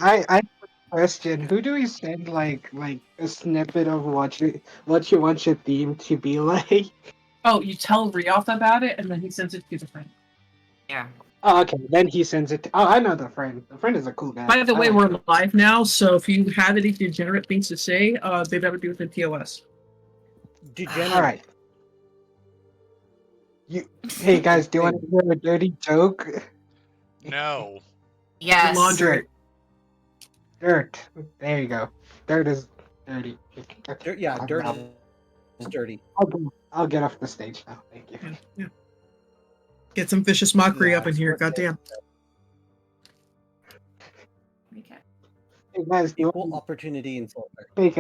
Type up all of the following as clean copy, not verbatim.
I have a question. Who do we send like a snippet of what you want your theme to be like? Oh, you tell Rioth about it, and then he sends it to the friend. Yeah. Oh, okay. Then he sends it. Oh, I know the friend. The friend is a cool guy. By the I way, like we're him. live now, so if you have any degenerate things to say, they better be within TOS. Degenerate. All right. Hey guys, do you want to hear a dirty joke? No. Yes. Laundry. Dirt. There you go. Dirt is dirty. Dirt is dirty. I'll get off the stage now. Thank you. Yeah. Get some vicious mockery up in here. Goddamn. Okay. Hey guys, Equal opportunity insult. do you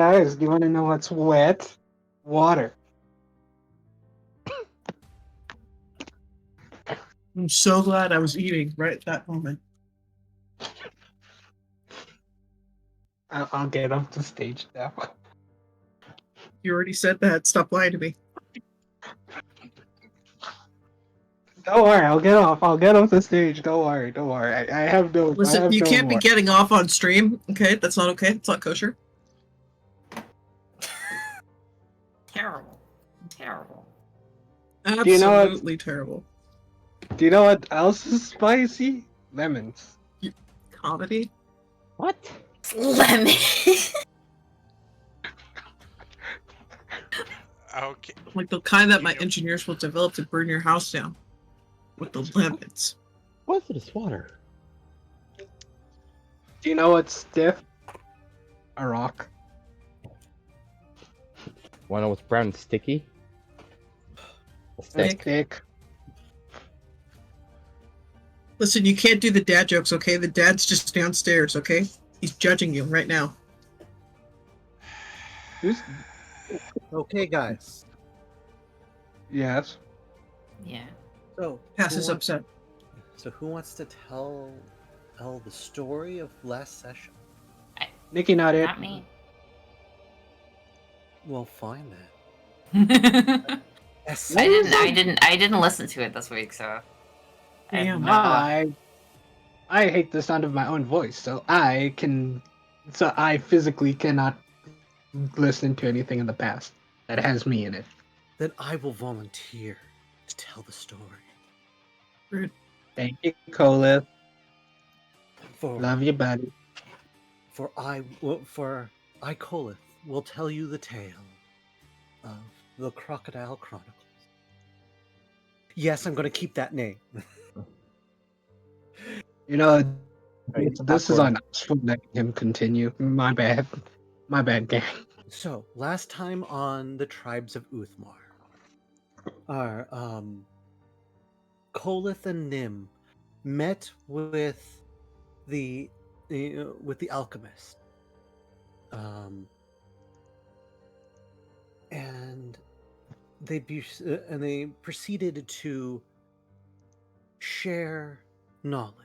want to know what's wet? Water. I'm so glad I was eating right at that moment. I'll get off the stage now. You already said that. Stop lying to me. Don't worry, I'll get off. I'll get off the stage. Don't worry. I have no. Listen, I have you no can't more. be getting off on stream. Okay, that's not okay. It's not kosher. Terrible. Terrible. Absolutely terrible. Do you know what else is spicy? Lemons. Comedy? What? Lemon. Okay. Like the kind that my engineers will develop to burn your house down. With the lemons. What's this water? Do you know what's stiff? A rock. Wanna know what's brown and sticky? A A stick. stick. Listen, you can't do the dad jokes, okay? The dad's just downstairs, okay? He's judging you right now. Who's? Okay, guys. Yes. Yeah. So Cass who is wants- upset. So who wants to tell the story of last session? Nikki, not it. Not me. We'll find that. I didn't listen to it this week, so I have Damn. no- I hate the sound of my own voice, so I physically cannot listen to anything in the past that has me in it. Then I will volunteer to tell the story. Thank you, Colith. For Love you, buddy. For I, Colith, will tell you the tale of the Crocodile Chronicles. Yes, I'm going to keep that name. You know, Right, this is awkward. on us for letting him continue. My bad. My bad, gang. So, last time on the Tribes of Uthmar, our Kolith and Nim met with the alchemist, and they proceeded to share knowledge.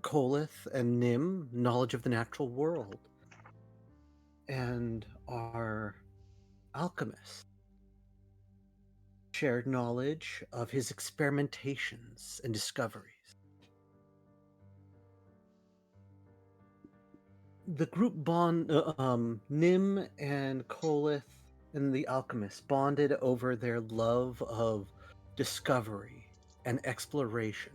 Kolith and Nim, knowledge of the natural world, and our alchemist shared knowledge of his experimentations and discoveries. The group Nim and Kolith and the alchemist bonded over their love of discovery and exploration.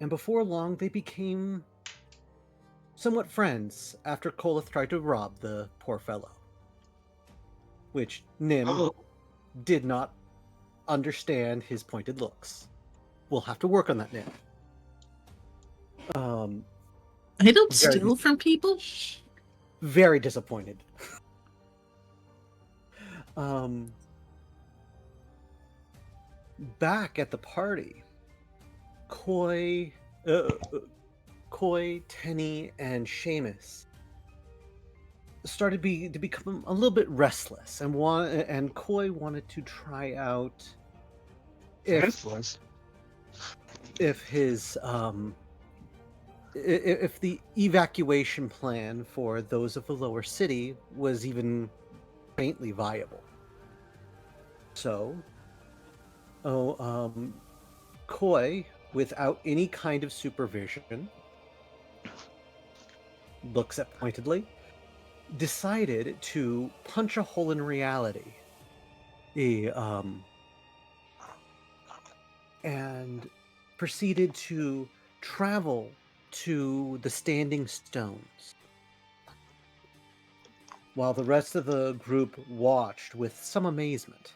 And before long, they became somewhat friends after Kolith tried to rob the poor fellow. Which Nim did not understand his pointed looks. We'll have to work on that, Nim. I don't steal from people? Very disappointed. Back at the party, Koi, Tenny, and Seamus started to become a little bit restless, and Koi wanted to try out if his if the evacuation plan for those of the lower city was even faintly viable. So, Koi without any kind of supervision, looks at pointedly, decided to punch a hole in reality. And proceeded to travel to the Standing Stones, while the rest of the group watched with some amazement.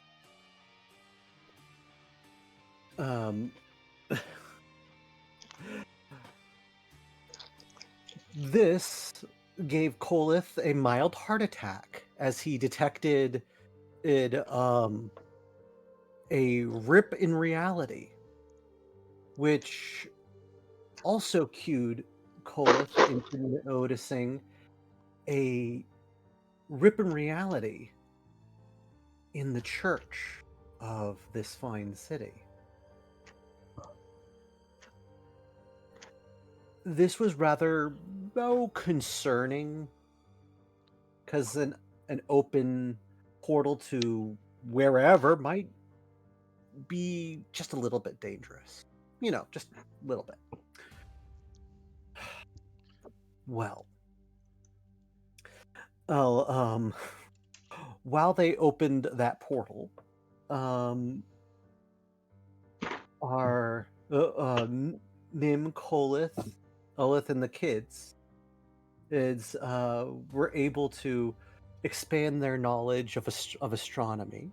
This gave Kolith a mild heart attack as he detected a rip in reality, which also cued Kolith into noticing a rip in reality in the church of this fine city. This was rather concerning, because an open portal to wherever might be just a little bit dangerous. Just a little bit. Well, while they opened that portal, our Nim, Kolith, Olith, and the kids were able to expand their knowledge of astronomy,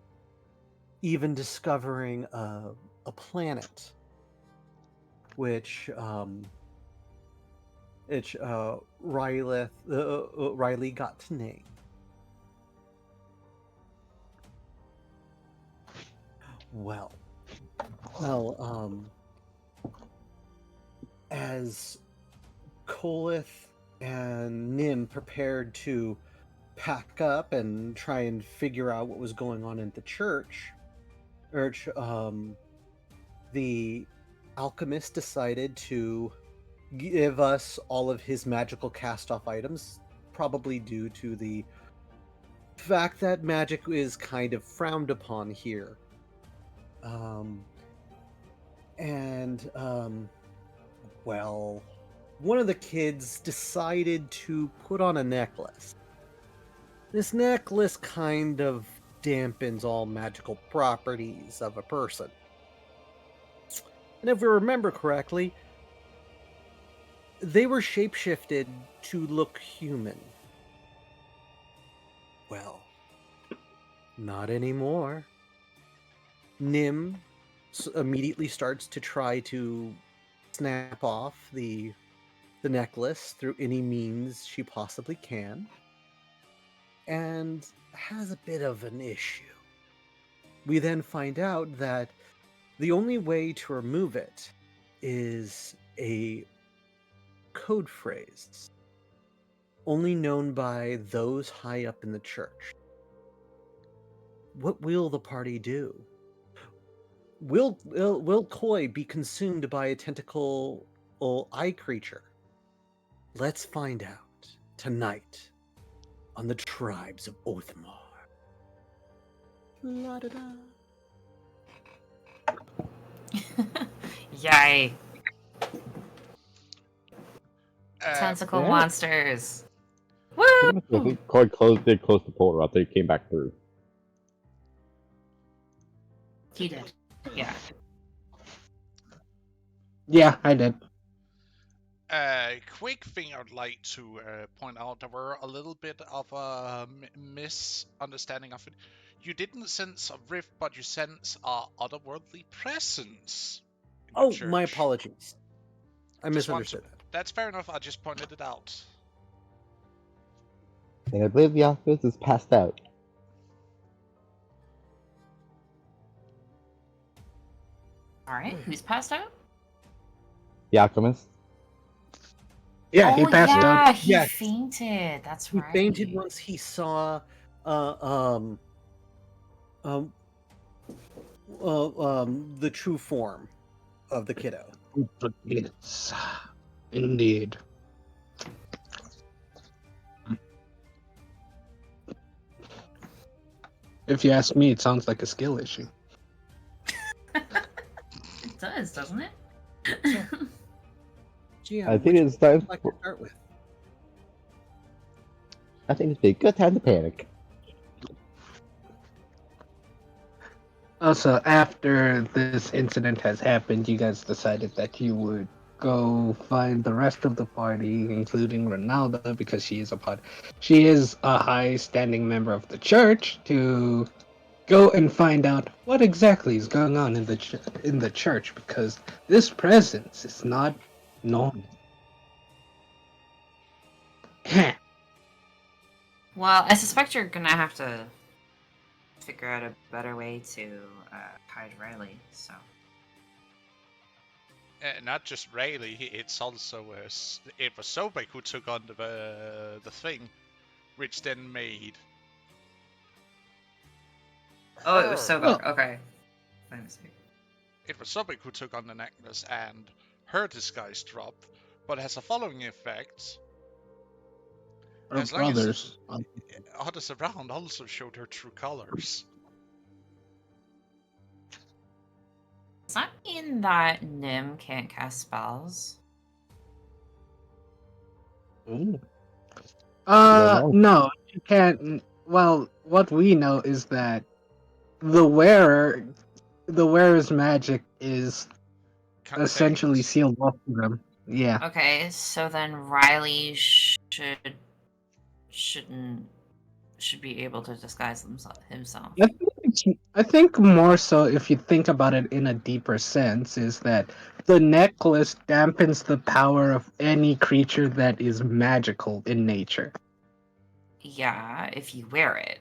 even discovering a planet which Riley got to name. Well, as Kolith and Nim prepared to pack up and try and figure out what was going on in the church, the alchemist decided to give us all of his magical cast-off items, probably due to the fact that magic is kind of frowned upon here. Well, one of the kids decided to put on a necklace. This necklace kind of dampens all magical properties of a person. And if we remember correctly, they were shapeshifted to look human. Well, not anymore. Nim immediately starts to try to snap off the necklace through any means she possibly can, and has a bit of an issue. We then find out that the only way to remove it is a code phrase only known by those high up in the church. What will the party do? Will Koi be consumed by a tentacle eye creature? Let's find out tonight on the Tribes of Uthmar. La da da. Yay! Tentacle Yeah. monsters. I Woo! think Cloyd closed the portal after he came back through. He did. Yeah. Yeah, I did. Quick thing I would like to point out, there were a little bit of a misunderstanding of it. You didn't sense a rift, but you sense a otherworldly presence in the Oh, church. my apologies. I Just want misunderstood to- that. That's fair enough, I just pointed it out. And I believe the alchemist is passed out. Alright, who's passed out? The alchemist? Yeah, he passed yeah, out. he Yes. fainted. That's He right. fainted once he saw the true form of the kiddo. Yes, indeed. If you ask me, it sounds like a skill issue. It does, doesn't it? GM, I think which it's time. would you like to start with? I think it's a good time to panic. Also, after this incident has happened, you guys decided that you would go find the rest of the party, including Ronaldo, because she is a high-standing member of the church, to go and find out what exactly is going on in the church, because this presence is not normal. Well, I suspect you're gonna have to figure out a better way to hide Riley. So Not just Rayleigh, it's also it was Sobek who took on the thing, which then made. oh, it was her- so Well- good. Okay, my mistake. It was Sobek who took on the necklace, and her disguise dropped, but has a following effect. Or As long as brothers. others around also showed her true colors. Does that mean that Nim can't cast spells? Ooh. know. No, you can't. Well, what we know is that the wearer's magic is essentially Contains. sealed off to them. Yeah. Okay, so then Riley should be able to disguise himself. I think more so, if you think about it in a deeper sense, is that the necklace dampens the power of any creature that is magical in nature. Yeah, if you wear it.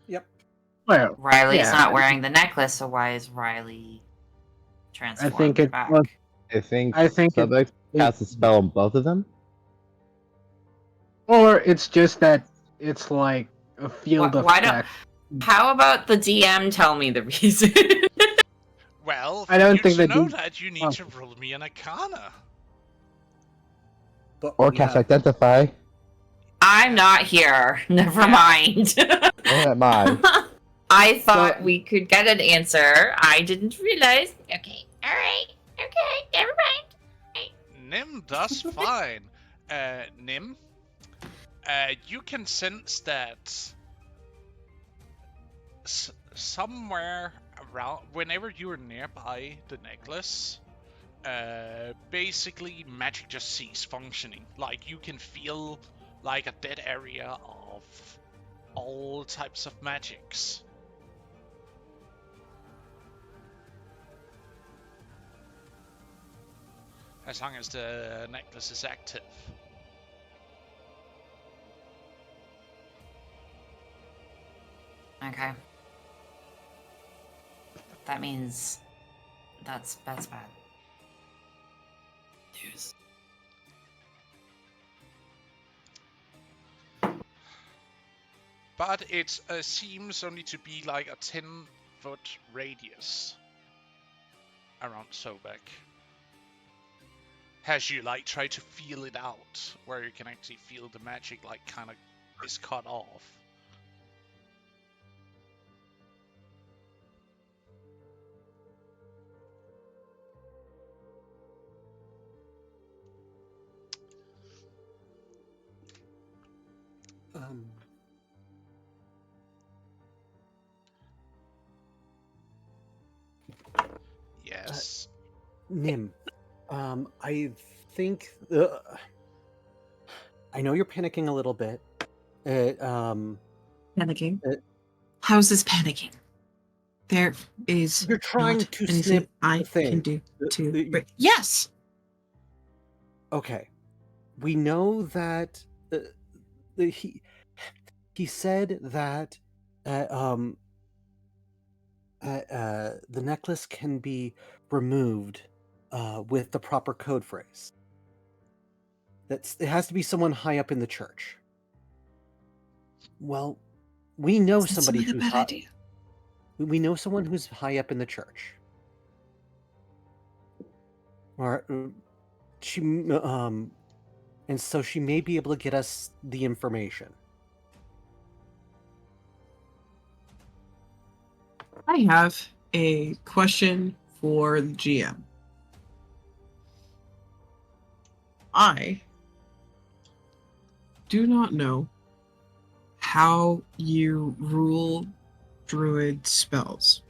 Yep. Well, Riley's yeah, not wearing the necklace, so why is Riley transformed it back? was. I think it, Subject casts a spell on both of them. or it's just that it's like a field Why don't? effect. How about the DM tell me the reason? Well, I for don't you think to they know do- that, you need oh. to roll me an Arcana. But Or we cast have- Identify. I'm not here. Never Yeah. mind. Or am I? I thought So- we could get an answer. I didn't realize. Okay, all right. Okay, never mind. Nim does fine. Nim, you can sense that somewhere around, whenever you're nearby the necklace, basically magic just ceases functioning. Like, you can feel like a dead area of all types of magics. As long as the necklace is active. Okay. That means that's bad. News. But it seems only to be like a 10-foot radius around Sobek. Has you like tried to feel it out, where you can actually feel the magic like kind of is cut off? Um, Yes. Nim, I think I know you're panicking a little bit. Panicking? Uh, How's this panicking? There is You're trying not to anything snip I the thing. can do to. The- Yes. Okay, we know that he said that the necklace can be removed with the proper code phrase. It has to be someone high up in the church. Well, we know Doesn't somebody seem like a who's bad idea. we know someone who's high up in the church. Or she and so she may be able to get us the information. I have a question for the GM. I do not know how you rule druid spells.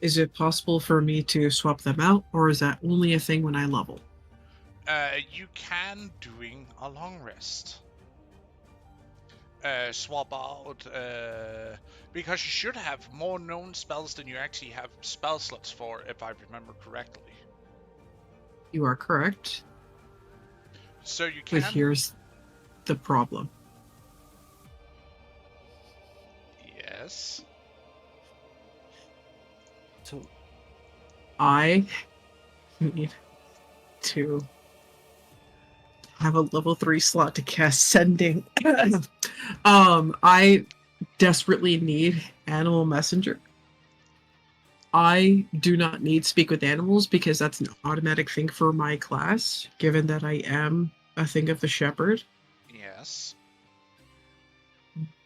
Is it possible for me to swap them out, or is that only a thing when I level? You can doing a long rest. Swap out, because you should have more known spells than you actually have spell slots for, if I remember correctly. You are correct, So you but can. here's the problem. Yes. So I need to have a level 3 slot to cast Sending. I desperately need Animal Messenger. I do not need Speak with Animals because that's an automatic thing for my class, given that I am a thing of the Shepherd. Yes.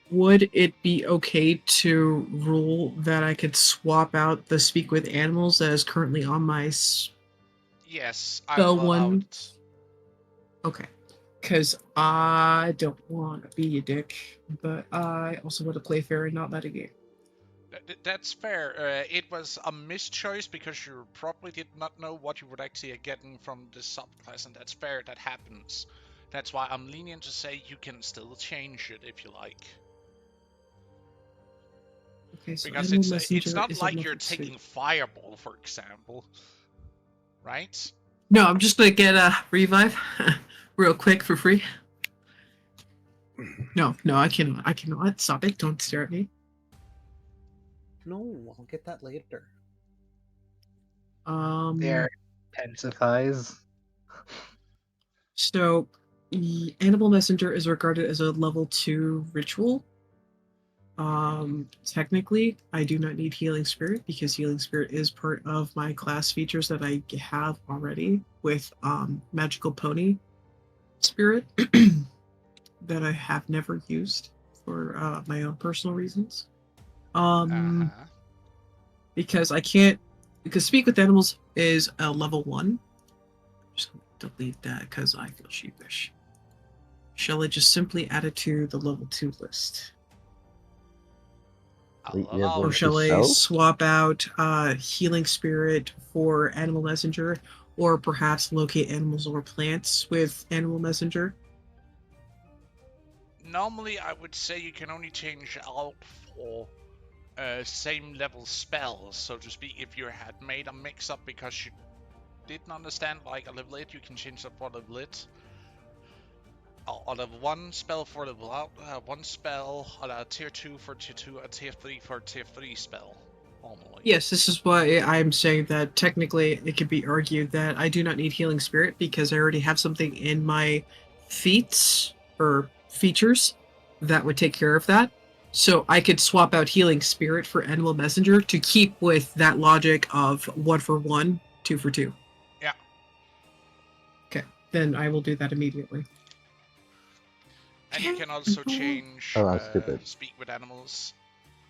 Would it be okay to rule that I could swap out the Speak with Animals that is currently on my Yes, I spell will allow one? it. Okay. Because I don't want to be a dick, but I also want to play fair and not metagame. That's fair. It was a mischoice because you probably did not know what you would actually get getting from this subclass, and that's fair. That happens. That's why I'm lenient to say you can still change it if you like. Okay, so Because Animal it's Messenger not is a like you're level 2. taking Fireball, for example, right? No, I'm just gonna get a revive real quick for free. No, I cannot. Stop it. Don't stare at me. no, I'll get that later. There intensifies. So Animal Messenger is regarded as a level 2 ritual. Technically, I do not need Healing Spirit because Healing Spirit is part of my class features that I have already with Magical Pony Spirit that I have never used for my own personal reasons. Uh-huh. Because I can't, because Speak with Animals is a level 1. I'm just going to delete that because I feel sheepish. Shall I just simply add it to the level 2 list? I'll You have allow one Or it. shall I spells? swap out Healing Spirit for Animal Messenger, or perhaps locate animals or plants with Animal Messenger? Normally, I would say you can only change out for same level spells, so to speak. If you had made a mix-up because you didn't understand like a level 8, you can change that for level 8. Or level 1 spell for level out, 1 spell, a tier 2 for tier 2, a tier 3 for tier 3 spell, normally. Yes, this is why I'm saying that technically it could be argued that I do not need Healing Spirit because I already have something in my feats or features that would take care of that. So I could swap out Healing Spirit for Animal Messenger to keep with that logic of 1 for 1, 2 for 2. Yeah. Okay, then I will do that immediately. And you can also change Oh, I'm stupid. Speak with Animals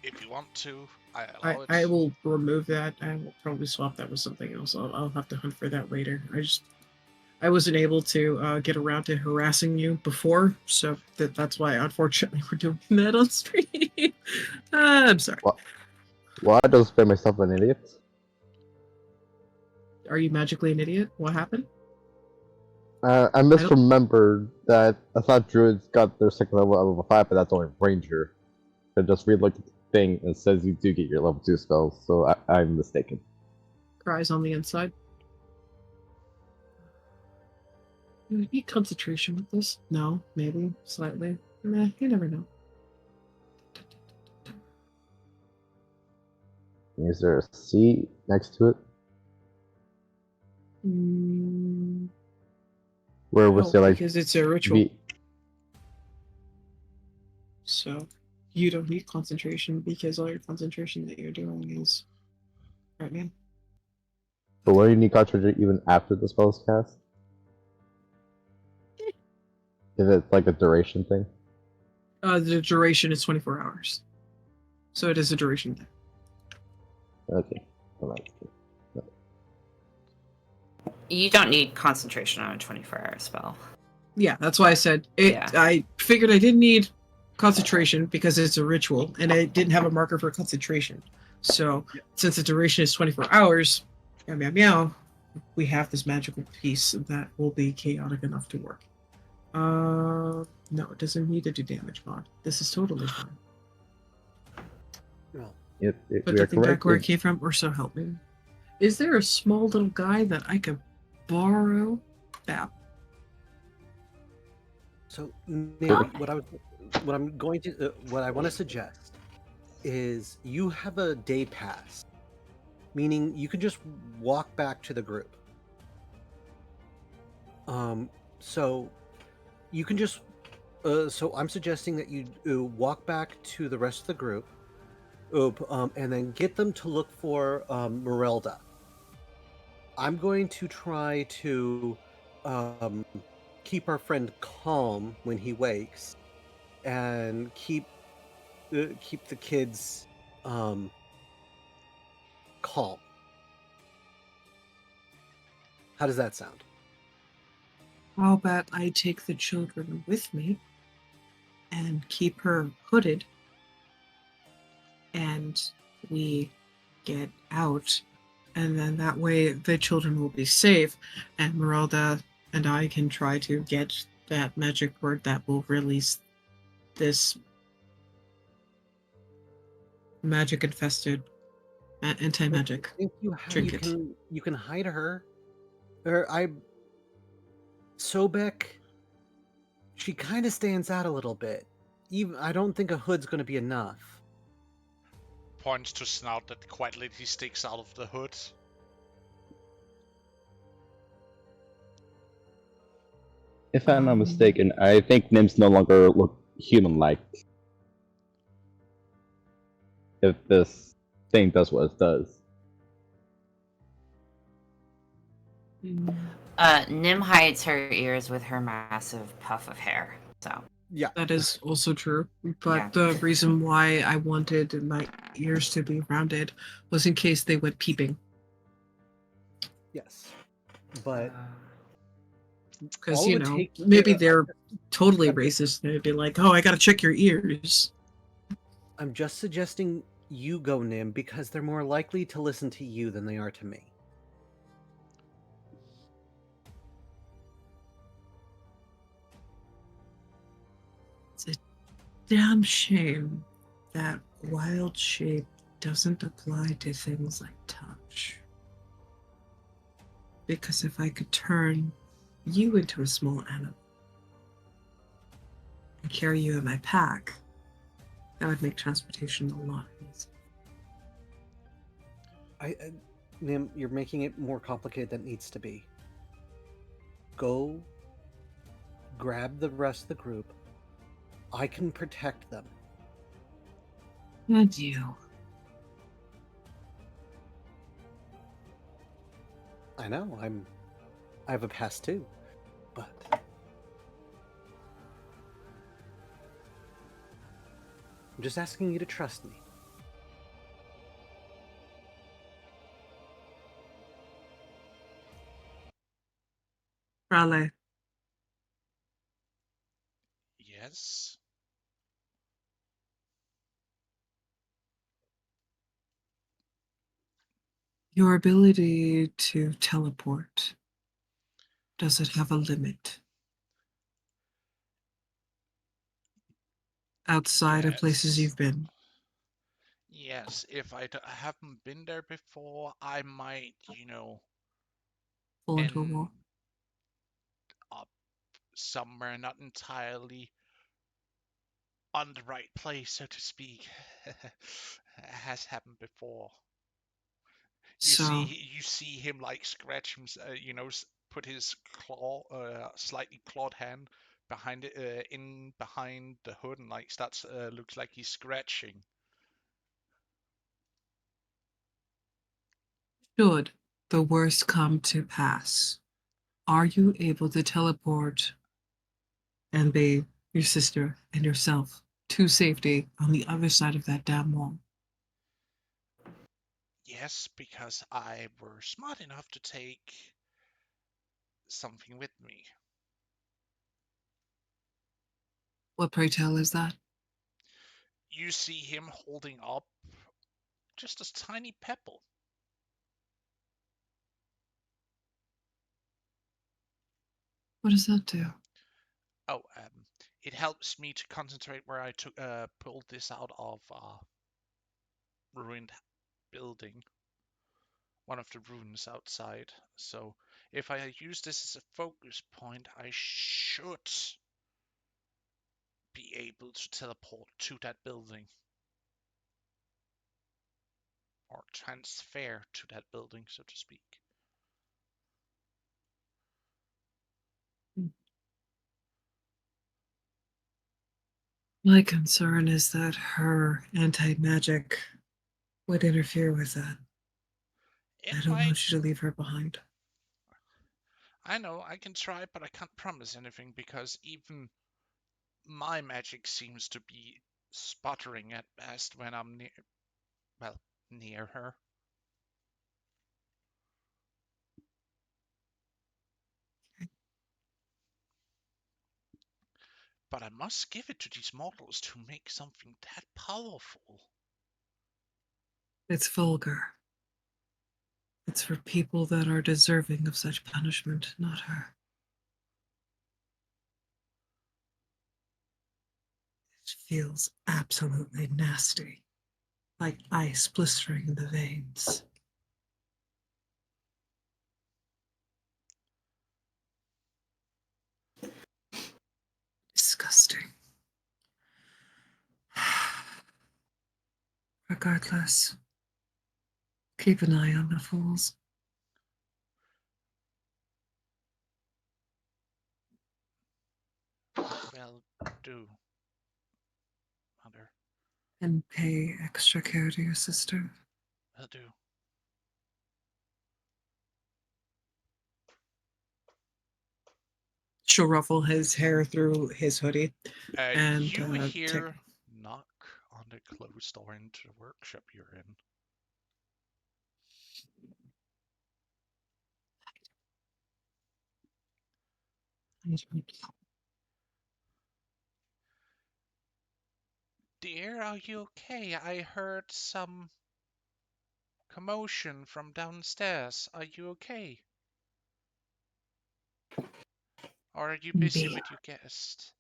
if you want to. I allow it. I will remove that. I will probably swap that with something else. I'll have to hunt for that later. I wasn't able to get around to harassing you before, so that's why unfortunately we're doing that on stream. I'm sorry. Why don't spare myself an idiot? Are you magically an idiot? What happened? I misremembered that I thought druids got their second level at level 5, but that's only ranger. I just relooked at the thing and it says you do get your level 2 spells, so I'm mistaken. Cries on the inside. Do you need concentration with this? No, maybe slightly. Meh, you never know. Is there a C next to it? Where was No, it like because it's a ritual. V? So you don't need concentration because all your concentration that you're doing is right, man. But why do you need concentration even after the spell's cast? Is it like a duration thing? The duration is 24 hours. So it is a duration thing. Okay. Alright. You don't need concentration on a 24-hour spell. Yeah, that's why I said it. Yeah. I figured I didn't need concentration because it's a ritual, and I didn't have a marker for concentration. So since the duration is 24 hours, meow meow meow, we have this magical piece that will be chaotic enough to work. No, it doesn't need to do damage mod. This is totally fine. Well, If Put we are the thing back correct, where it came from, or so help me. Is there a small little guy that I could borrow? That. so Nim, what I want to suggest is you have a day pass, meaning you can just walk back to the group. So you can just so I'm suggesting that you walk back to the rest of the group, and then get them to look for Merelda. I'm going to try to keep our friend calm when he wakes, and keep the kids calm. How does that sound? How about I take the children with me and keep her hooded, and we get out, and then that way the children will be safe, and Merelda and I can try to get that magic word that will release this magic infested anti-magic I think you trinket. can hide her. Or Sobek, she kind of stands out a little bit. Even I don't think a hood's going to be enough. Points to Snout that quite literally sticks out of the hood. if I'm not mistaken, I think Nims no longer look human-like. If this thing does what it does. Nim hides her ears with her massive puff of hair. So Yeah. That is also true. But Yeah. the reason why I wanted my ears to be rounded was in case they went peeping. Yes. But Because, all it you would know, take maybe to- they're totally I'm just- racist. They'd be like, oh, I gotta check your ears. I'm just suggesting you go, Nim, because they're more likely to listen to you than they are to me. It's a damn shame that wild shape doesn't apply to things like touch. Because if I could turn you into a small animal and carry you in my pack, that would make transportation a lot easier. Nim, you're making it more complicated than it needs to be. Go grab the rest of the group. I can protect them. And you. I know, I have a past too, but I'm just asking you to trust me. Raleigh, Yes. your ability to teleport, does it have a limit? Outside of places Yes. you've been? Yes, if haven't been there before, I might, Fall into a end wall? up somewhere not entirely on the right place, so to speak. Has happened before. So, You see him like scratch him, put his slightly clawed hand behind it, in behind the hood, and like starts looks like he's scratching. should the worst come to pass, are you able to teleport and bathe your sister and yourself to safety on the other side of that damn wall? Yes, because I were smart enough to take something with me. What, pray tell, is that? You see him holding up just a tiny pebble. What does that do? Oh, it helps me to concentrate where I pulled this out of a ruined building, one of the ruins outside. So if I use this as a focus point, I should be able to teleport to that building. Or transfer to that building, so to speak. My concern is that her anti-magic would interfere with that. It I don't might. want you to leave her behind. I know, I can try, but I can't promise anything because even my magic seems to be sputtering at best when I'm near her. But I must give it to these mortals to make something that powerful. It's vulgar. It's for people that are deserving of such punishment, not her. It feels absolutely nasty, like ice blistering the veins. Disgusting. Regardless, keep an eye on the fools. Well, do, Mother. And pay extra care to your sister. Will do. She'll ruffle his hair through his hoodie. And You hear knock on the closed door into the workshop you're in. Dear, are you okay? I heard some commotion from downstairs. Are you okay? Or are you busy Be. with your guest?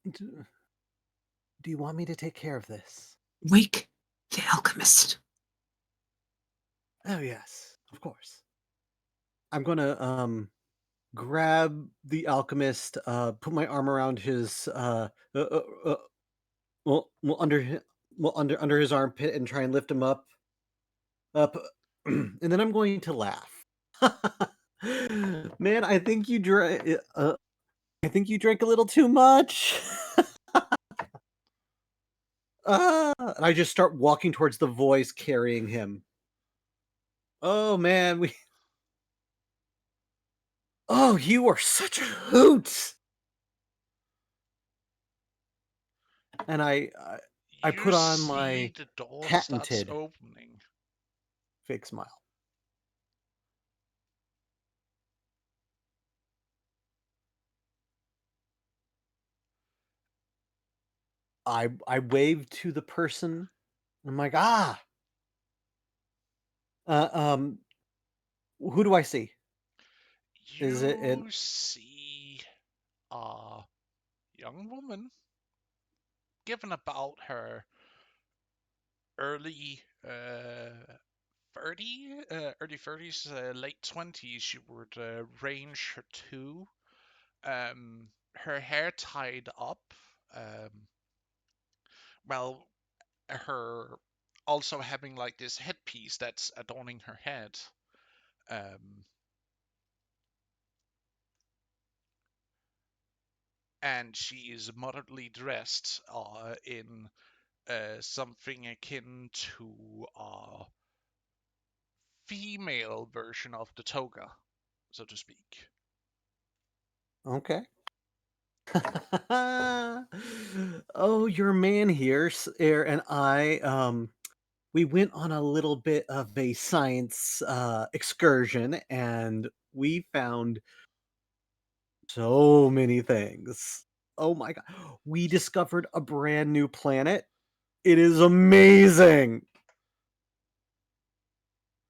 Do you want me to take care of this? Wake the alchemist. Oh yes, of course. I'm gonna grab the alchemist, put my arm around his uh, uh, uh well under his armpit and try and lift him up, and then I'm going to laugh. Man, I think you drank a little too much. And I just start walking towards the voice carrying him. Oh man, oh, you are such a hoot. And I You put on see my the door starts patented opening. fake smile. I wave to the person. I'm like, uh, um, who do I see? Is it an You see a young woman, given about her early 30s, late 20s, you would range her to. Her hair tied up. Um, well, her also having like this headpiece that's adorning her head. Um, and she is moderately dressed in something akin to female version of the toga, so to speak. Okay. Oh, your man here, and I, we went on a little bit of a science excursion, and we found so many things. Oh my god. We discovered a brand new planet. It is amazing.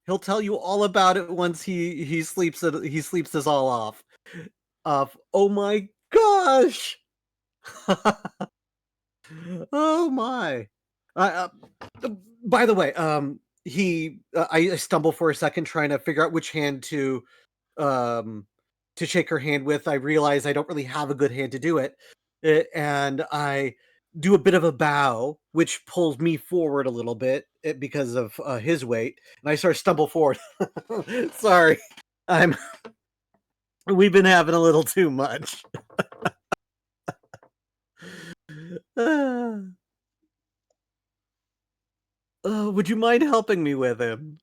He'll tell you all about it once he sleeps us all off. Oh my gosh. Oh my. Uh, uh, by the way, I stumble for a second trying to figure out which hand um to shake her hand with. I realize I don't really have a good hand to do it, and I do a bit of a bow, which pulls me forward a little bit because of his weight, and I sort of stumble forward. Sorry, I'm. We've been having a little too much. Would you mind helping me with him?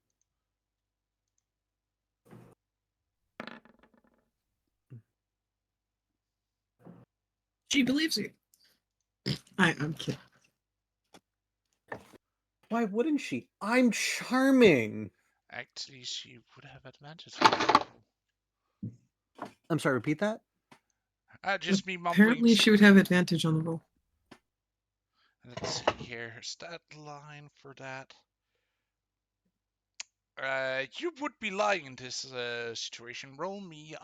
She believes you. I'm kidding. Why wouldn't she? I'm charming. Actually, she would have advantage. I'm sorry, repeat that? Just me mumbling. Apparently, she would have advantage on the roll. Let's see here. Stat line for that. You would be lying in this situation. Roll me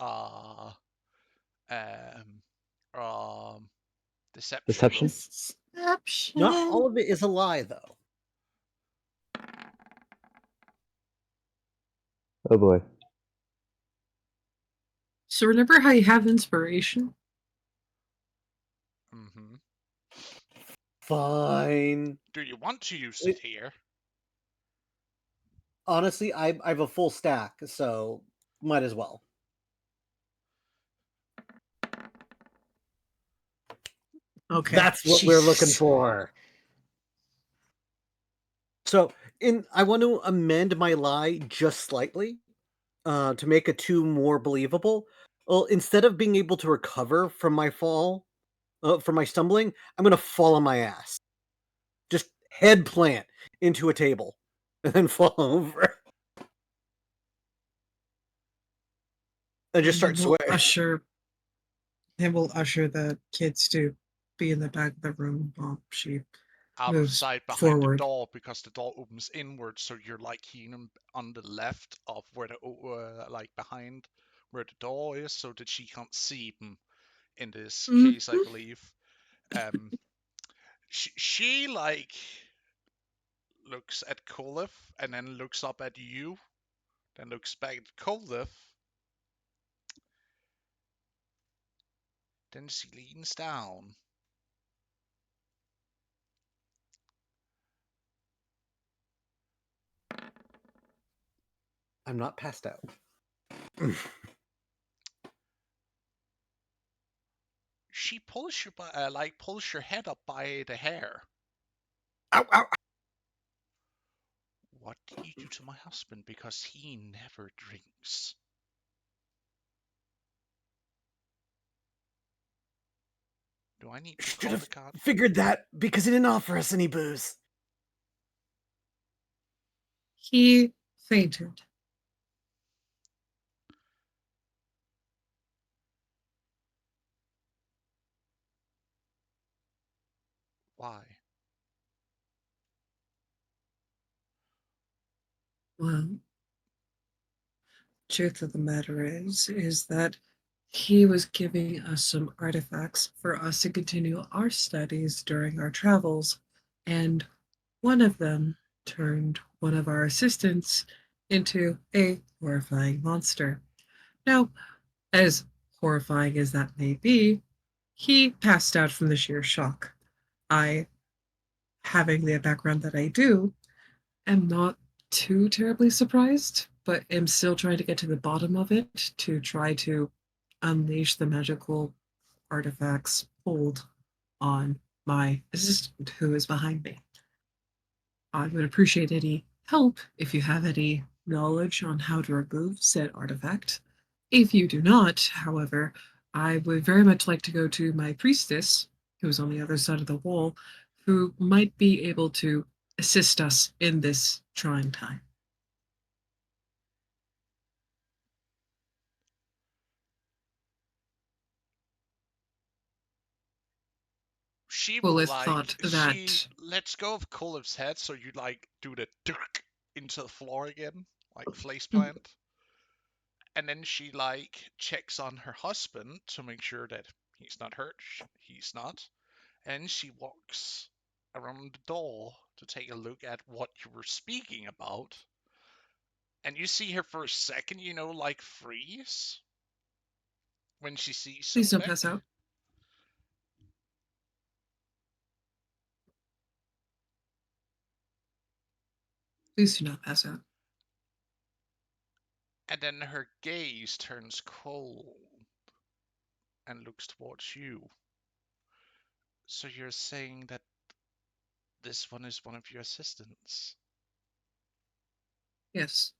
deception. Deception? Deception. Not all of it is a lie, though. Oh boy. So remember how you have inspiration? Mm-hmm. Fine. Do you want to use it here? Honestly, I have a full stack, so might as well. Okay. That's what we're looking for. So, I want to amend my lie just slightly to make it 2 more believable. Well, instead of being able to recover from my fall, from my stumbling, I'm going to fall on my ass. Just head plant into a table and then fall over. And just start swearing. It will usher the kids to be in the back of the room while she Out of moves sight behind forward. the door, because the door opens inward, so you're like on the left of where the like behind where the door is, so that she can't see them. In this case, I believe. She like looks at Kolif and then looks up at you, then looks back at Kolif. Then she leans down. I'm not passed out. She pulls pulls your head up by the hair. Ow, ow. What did you do to my husband? Because he never drinks. Do I need to call the card? Figured that because he didn't offer us any booze. He fainted. Why? Well, truth of the matter is that he was giving us some artifacts for us to continue our studies during our travels, and one of them turned one of our assistants into a horrifying monster. Now, as horrifying as that may be, he passed out from the sheer shock. I, having the background that I do, am not too terribly surprised, but am still trying to get to the bottom of it to try to unleash the magical artifacts hold on my assistant who is behind me. I would appreciate any help if you have any knowledge on how to remove said artifact. If you do not, however, I would very much like to go to my priestess, who's on the other side of the wall, who might be able to assist us in this trying time. She will Fulleth like thought she that lets go of Koliv's head, so you like do the dirk into the floor again, like face plant. And then she like checks on her husband to make sure that he's not hurt. He's not. And she walks around the door to take a look at what you were speaking about. And you see her for a second, like freeze when she sees please don't Sobek. pass out. Please do not pass out. And then her gaze turns cold and looks towards you. So you're saying that this one is one of your assistants? Yes,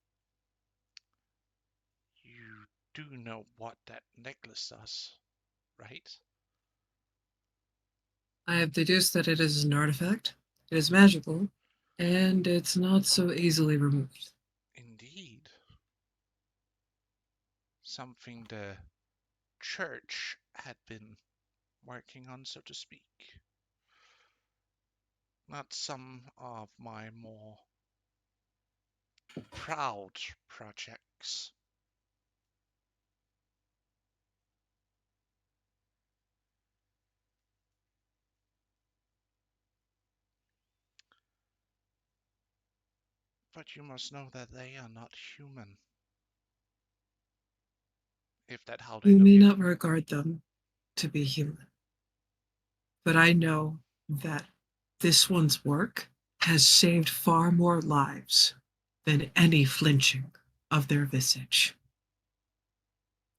You do know what that necklace does, right? I have deduced that it is an artifact. It is magical, and it's not so easily removed. Indeed. Something the church had been working on, so to speak. Not some of my more proud projects. But you must know that they are not human. If that's how they You look may at not you. regard them to be human, but I know that this one's work has saved far more lives than any flinching of their visage.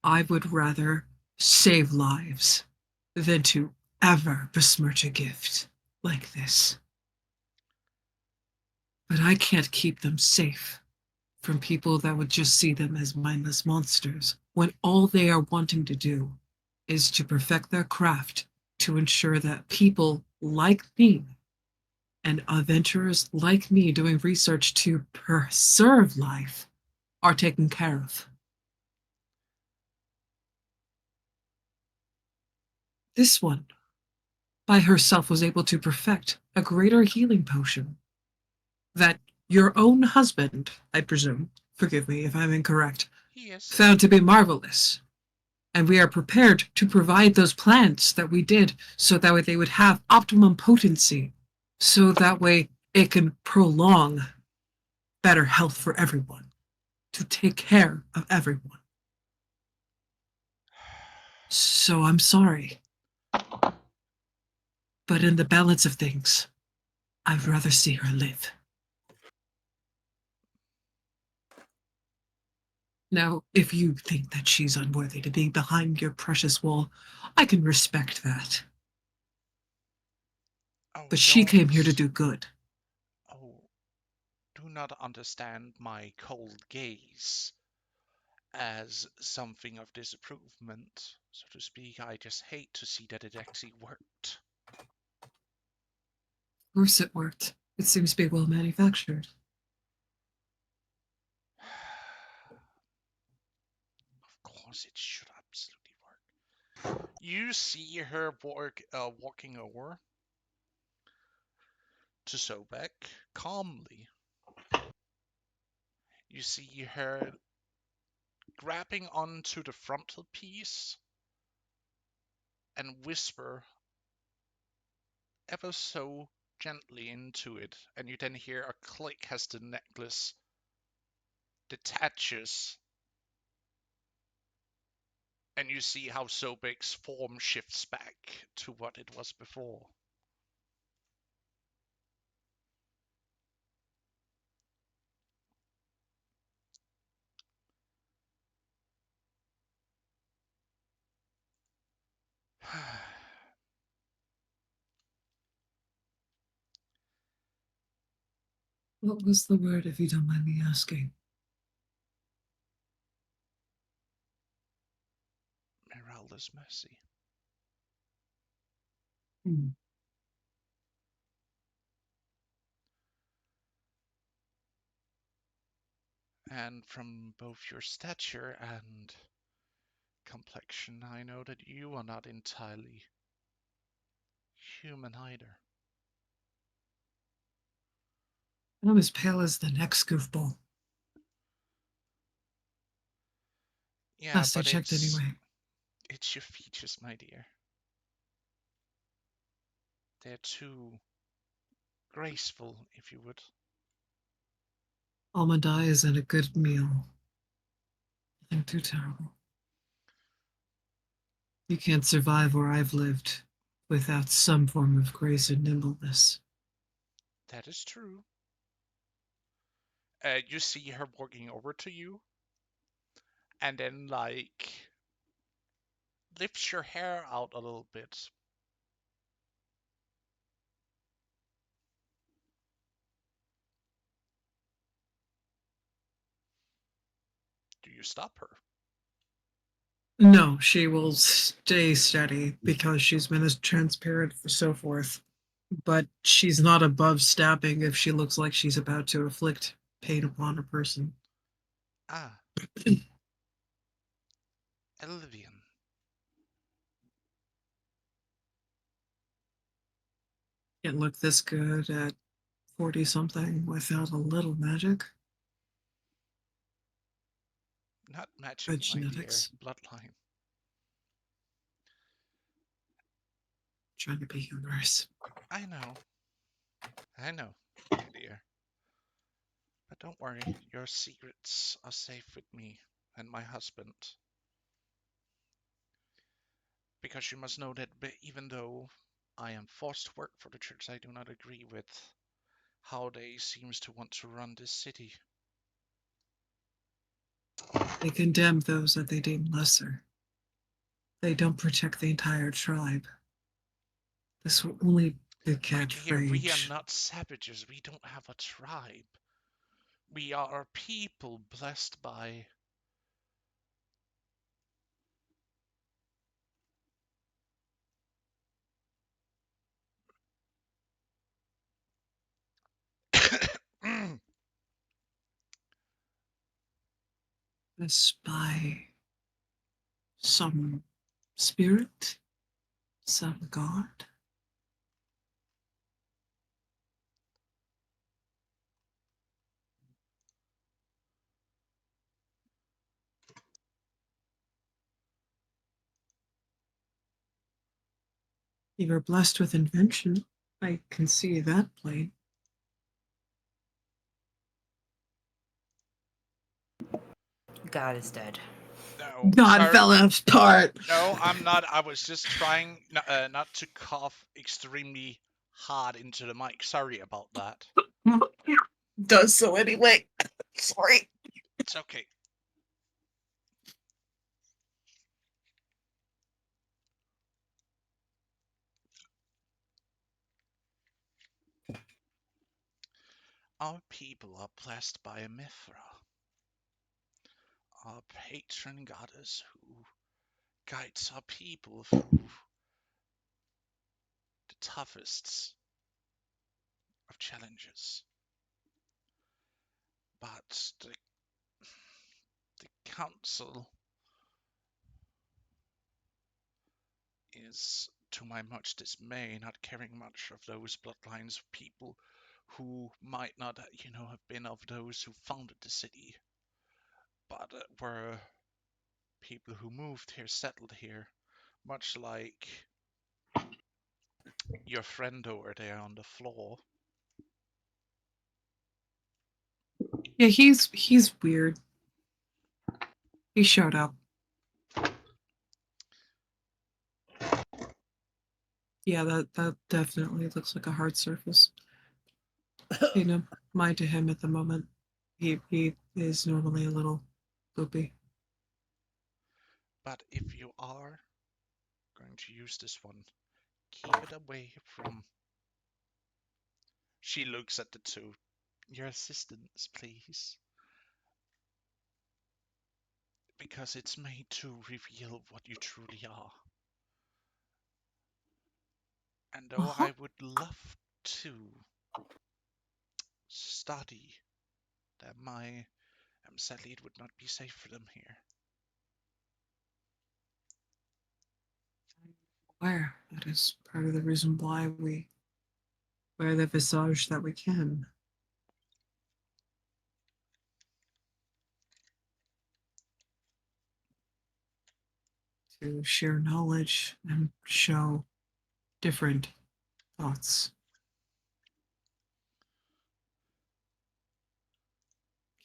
I would rather save lives than to ever besmirch a gift like this. But I can't keep them safe from people that would just see them as mindless monsters when all they are wanting to do is to perfect their craft to ensure that people like me and adventurers like me doing research to preserve life are taken care of. This one, by herself, was able to perfect a greater healing potion that your own husband, I presume, forgive me if I'm incorrect, Yes. found to be marvelous. And we are prepared to provide those plants that we did so that way they would have optimum potency, so that way it can prolong better health for everyone, to take care of everyone. So I'm sorry. But in the balance of things, I'd rather see her live. Now, if you think that she's unworthy to be behind your precious wall, I can respect that. Oh, But she came here to don't. do good. Oh, do not understand my cold gaze as something of disapproval, so to speak. I just hate to see that it actually worked. Of course it worked. It seems to be well manufactured. Of course, it should absolutely work. You see her walking over to Sobek calmly. You see her grabbing onto the frontal piece and whisper ever so gently into it, and you then hear a click as the necklace detaches, and you see how Sobek's form shifts back to what it was before. What was the word, if you don't mind me asking? Zelda's mercy. Hmm. And from both your stature and complexion, I know that you are not entirely human either. I'm as pale as the next goofball. Yeah, Last I but checked, anyway. it's your features, my dear. They're too graceful, if you would. Almond eyes and a good meal. Nothing too terrible. You can't survive where I've lived without some form of grace and nimbleness. That is true. You see her walking over to you, and then like lifts your hair out a little bit. Do you stop her? No, she will stay steady because she's been as transparent for so forth. But she's not above stabbing if she looks like she's about to inflict pain upon a person. Ah, Elvian. Can't look this good at 40 something without a little magic. Not magic, Good my dear. genetics. Bloodline. Trying to be humorous. I know. I know, my dear. But don't worry, your secrets are safe with me and my husband. Because you must know that even though I am forced to work for the church, I do not agree with how they seems to want to run this city. They condemn those that they deem lesser. They don't protect the entire tribe. This will only My beget dear, we are rage. not savages. We don't have a tribe. We are a people blessed by This by some spirit, some god. You are blessed with invention. I can see that plain. God is dead. no, God sir. fell apart. No, I'm not. I was just trying not to cough extremely hard into the mic. Sorry about that. Does so anyway. Sorry. It's okay. Our people are blessed by a Mithra, our patron goddess who guides our people through the toughest of challenges. But the council is, to my much dismay, not caring much of those bloodlines of people who might not, have been of those who founded the city, but were people who moved here, settled here, much like your friend over there on the floor. Yeah, he's weird. He showed up. Yeah, that definitely looks like a hard surface. Pay no mind to him at the moment. He is normally a little loopy. But if you are going to use this one, keep it away from. She looks at the two. Your assistants, please. because it's made to reveal what you truly are. And though Uh-huh. I would love to study them, sadly it would not be safe for them here. Where? That is part of the reason why we wear the visage that we can. To share knowledge and show different thoughts.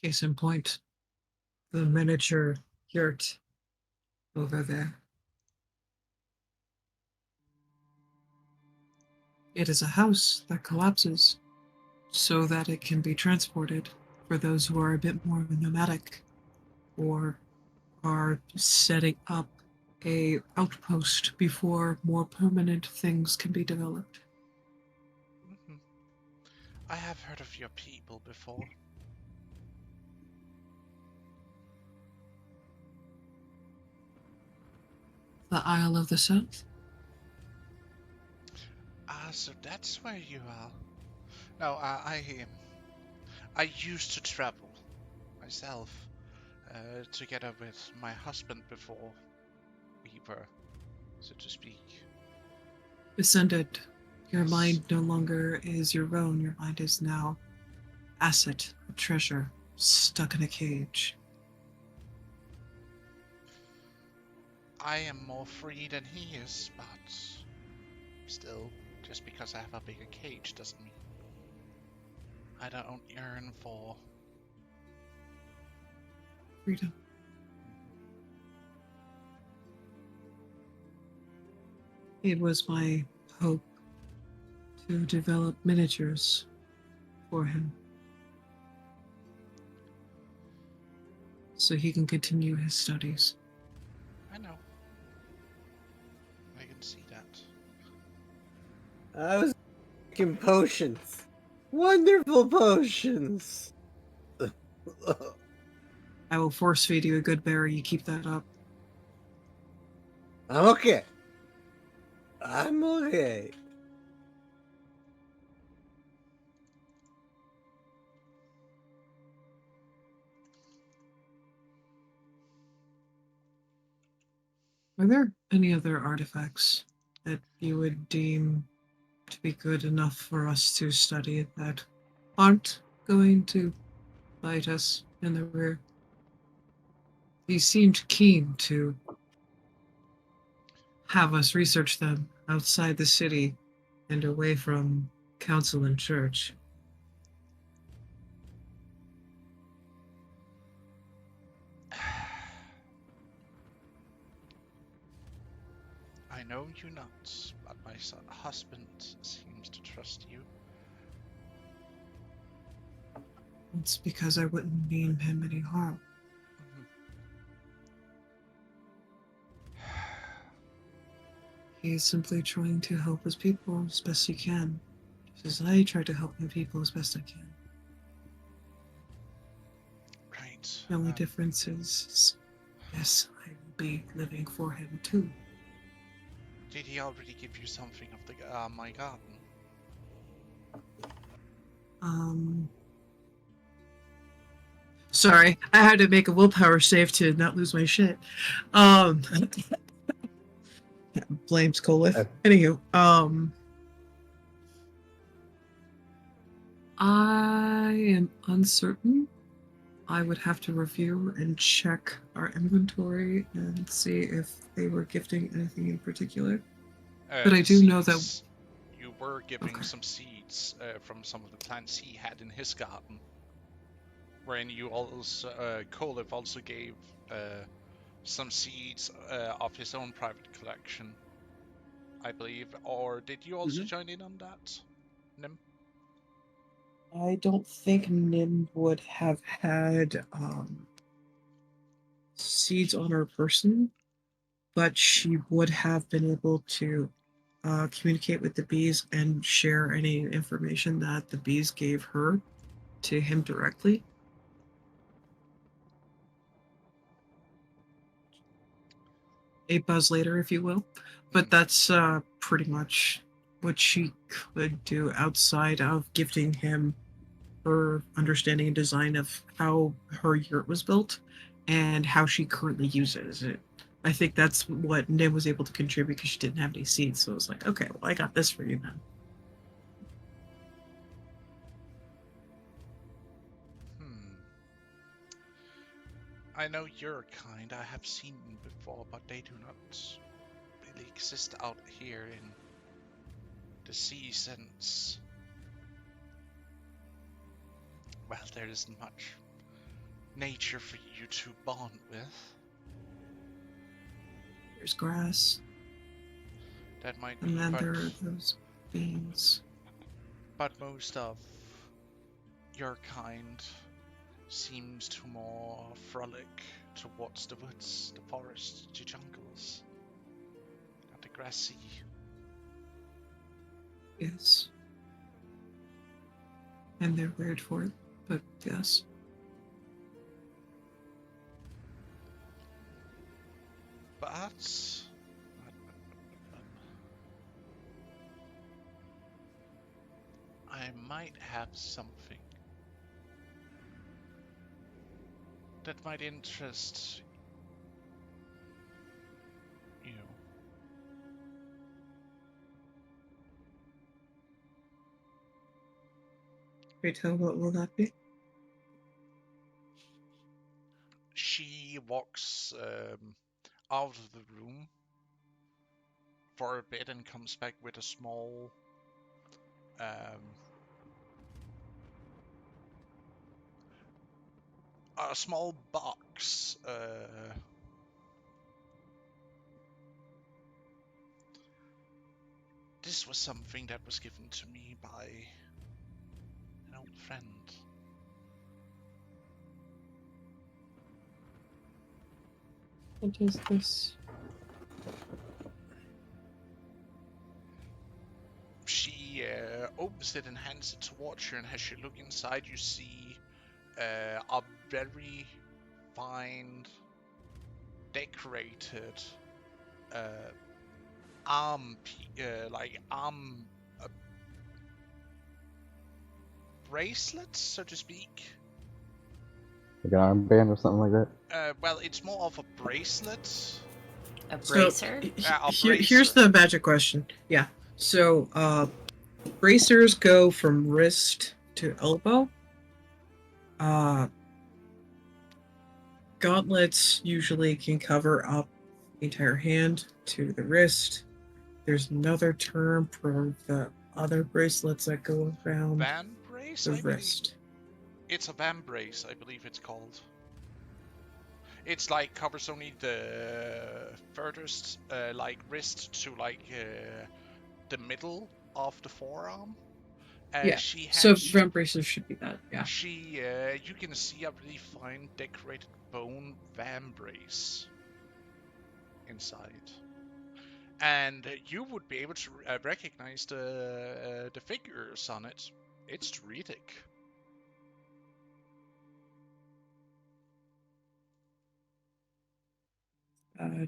Case in point, the miniature yurt over there. It is a house that collapses so that it can be transported for those who are a bit more nomadic or are setting up a outpost before more permanent things can be developed. Mhm. I have heard of your people before. The Isle of the South? Ah, so that's where you are. No, I used to travel myself, together with my husband before we were, so to speak. Descended. Your Yes. mind no longer is your own. Your mind is now asset, a treasure, stuck in a cage. I am more free than he is, but still, just because I have a bigger cage doesn't mean I don't yearn for Freedom. It was my hope to develop miniatures for him so he can continue his studies. I know. I can see that. I was making potions. Wonderful potions. I will force feed you a good berry. You keep that up. I'm okay. I'm okay. Are there any other artifacts that you would deem to be good enough for us to study that aren't going to bite us in the rear? He seemed keen to have us research them outside the city and away from council and church. I know you not, but my husband seems to trust you. It's because I wouldn't mean him any harm. Mhm. He is simply trying to help his people as best he can, just as I try to help my people as best I can. Right. The only difference is, yes, I will be living for him too. Did he already give you something of the my garden? Sorry, I had to make a willpower save to not lose my shit. Um, blames Colith. Anywho, I am uncertain. I would have to review and check our inventory and see if they were gifting anything in particular. But I do know that. Seeds. You were giving Okay. some seeds from some of the plants he had in his garden. Wherein you also, Kolif also gave some seeds of his own private collection, I believe. Or did you also join in on that, Nim? I don't think Nim would have had seeds on her person, but she would have been able to communicate with the bees and share any information that the bees gave her to him directly. a buzz later, if you will. But that's pretty much what she could do outside of gifting him her understanding and design of how her yurt was built and how she currently uses it. I think that's what Nim was able to contribute because she didn't have any seeds. So it was like, okay, well, I got this for you then. I know your kind. I have seen them before, but they do not really exist out here in the sea since, well, there isn't much nature for you to bond with. There's grass, That might be, and then but, there are those beans. but most of your kind seems to more frolic towards the woods, the forests, the jungles, not the grassy. Yes. And they're weird for it, but yes. But I might have something that might interest you. Pray tell, what will that be? She walks out of the room for a bit and comes back with a small box. This was something that was given to me by an old friend. What is this? She opens it and hands it towards you, and as you look inside, you see a very fine, decorated arm bracelet, so to speak. Like an armband or something like that. Well, it's more of a bracelet. A bracer? Here's the magic question. Yeah. So, bracers go from wrist to elbow. Gauntlets usually can cover up the entire hand to the wrist. There's another term for the other bracelets that go around Van brace, the I believe. wrist. It's a van brace, I believe it's called. It's like covers only the furthest wrist to the middle of the forearm. Yeah. She So has, vent bracers should be that. Yeah. you can see a really fine decorated bone van brace inside, and you would be able to recognize the figures on it. It's Druidic.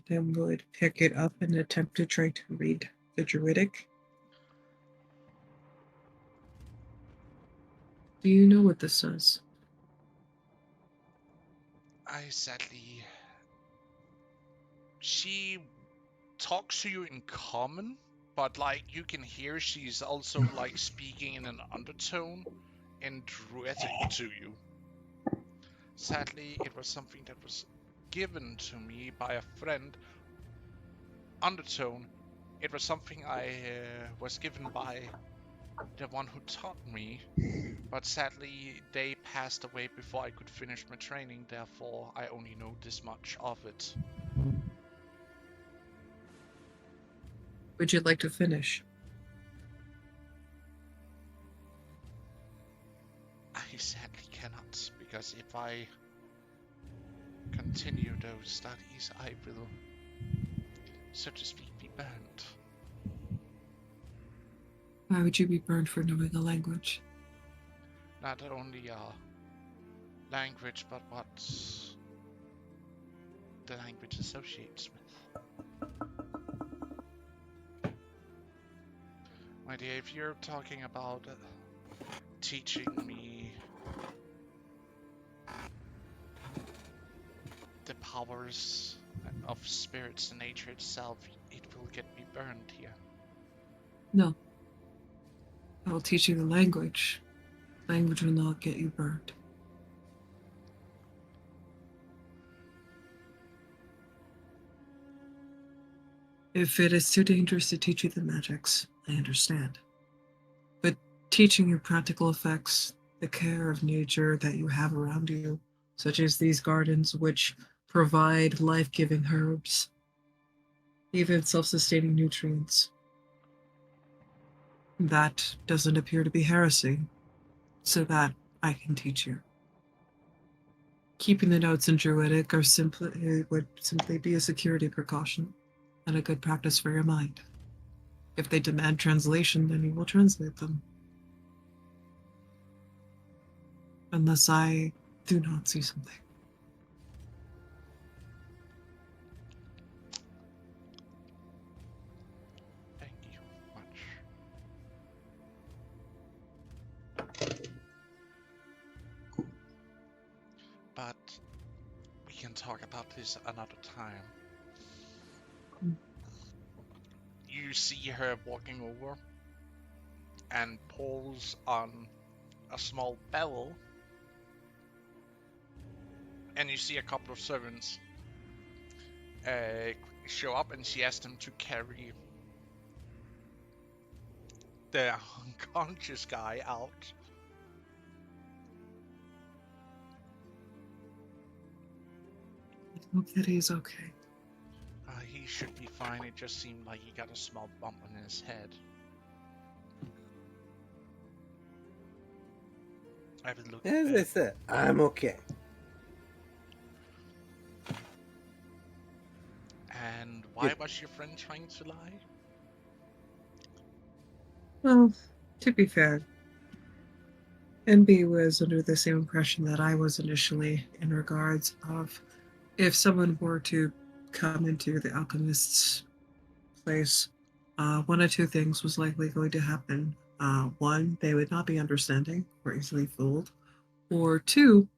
Then would pick it up and attempt to try to read the Druidic. Do you know what this says? I sadly. She talks to you in common, but you can hear she's also speaking in an undertone in Druidic to you. Sadly, it was something that was given to me by a friend. Undertone. It was something I was given by the one who taught me, but sadly they passed away before I could finish my training, therefore I only know this much of it. Would you like to finish? I sadly cannot, because if I continue those studies, I will, so to speak, be burned. Why would you be burned for knowing a language? Not only language, but what the language associates with. My dear, if you're talking about teaching me the powers of spirits and nature itself, it will get me burned here. No. I will teach you the language. Language will not get you burned. If it is too dangerous to teach you the magics, I understand. But teaching you practical effects, the care of nature that you have around you, such as these gardens which provide life-giving herbs, even self-sustaining nutrients, that doesn't appear to be heresy, so that I can teach you. Keeping the notes in Druidic would simply be a security precaution and a good practice for your mind. If they demand translation, then you will translate them. Unless I do not see something. Thank you much. But we can talk about this another time. You see her walking over and pulls on a small bell, and you see a couple of servants show up, and she asks them to carry the unconscious guy out. I hope that he's okay. He should be fine. It just seemed like he got a small bump on his head. I will look. As I said, I'm okay. And why Good. was your friend trying to lie? Well, to be fair, NB was under the same impression that I was initially in regards of if someone were to come into the alchemist's place, one of two things was likely going to happen. One, they would not be understanding or easily fooled, or two,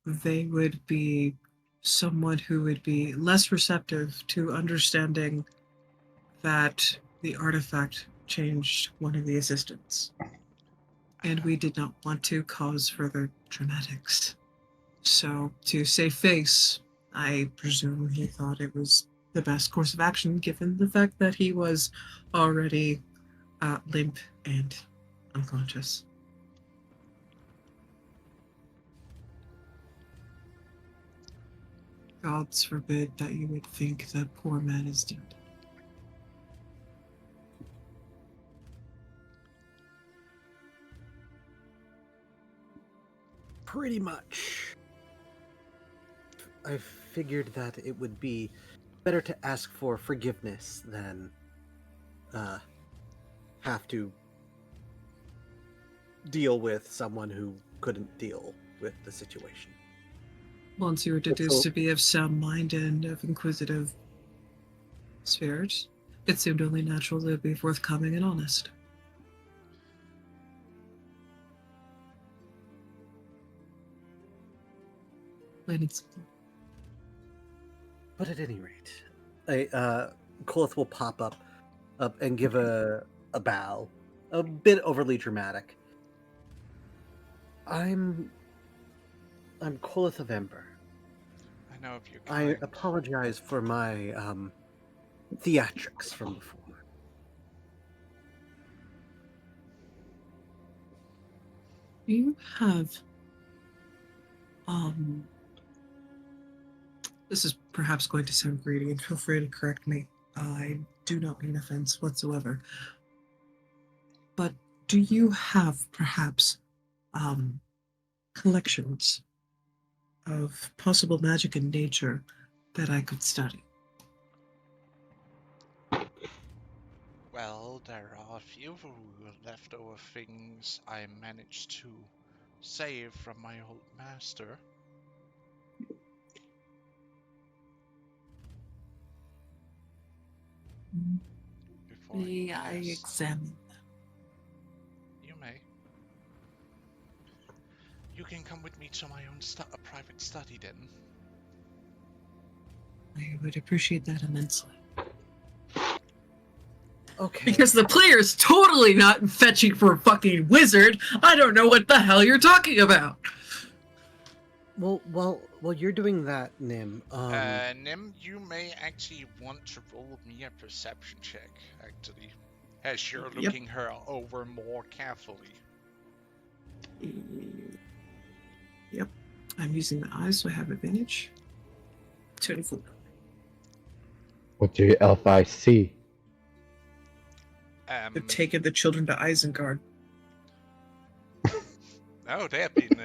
they would be someone who would be less receptive to understanding that the artifact changed one of the assistants. And we did not want to cause further dramatics. So, to save face, I presume he thought it was the best course of action given the fact that he was already limp and unconscious. Gods forbid that you would think that poor man is dead. Pretty much. I figured that it would be better to ask for forgiveness than have to deal with someone who couldn't deal with the situation. Once you were deduced to be of sound mind and of inquisitive spirit, it seemed only natural to be forthcoming and honest. Plain and simple. But at any rate, Kolith will pop up and give a bow, a bit overly dramatic. I'm Kolith of Ember. I know of your I kind. apologize for my theatrics from before. You have this is perhaps going to sound greedy, and feel free to correct me. I do not mean offense whatsoever. But do you have perhaps collections of possible magic in nature that I could study? Well, there are a few leftover things I managed to save from my old master. If for. May I Yes, examine them? you may. You can come with me to my own private study then. I would appreciate that immensely. Okay. Because the player's totally not fetching for a fucking wizard. I don't know what the hell you're talking about. Well, while you're doing that, Nim, Nim, you may actually want to roll me a perception check, actually, as you're Yep. looking her over more carefully. Yep. I'm using the eyes, so I have advantage. 24. What do your elf eyes see? They've taken the children to Isengard. No, they have been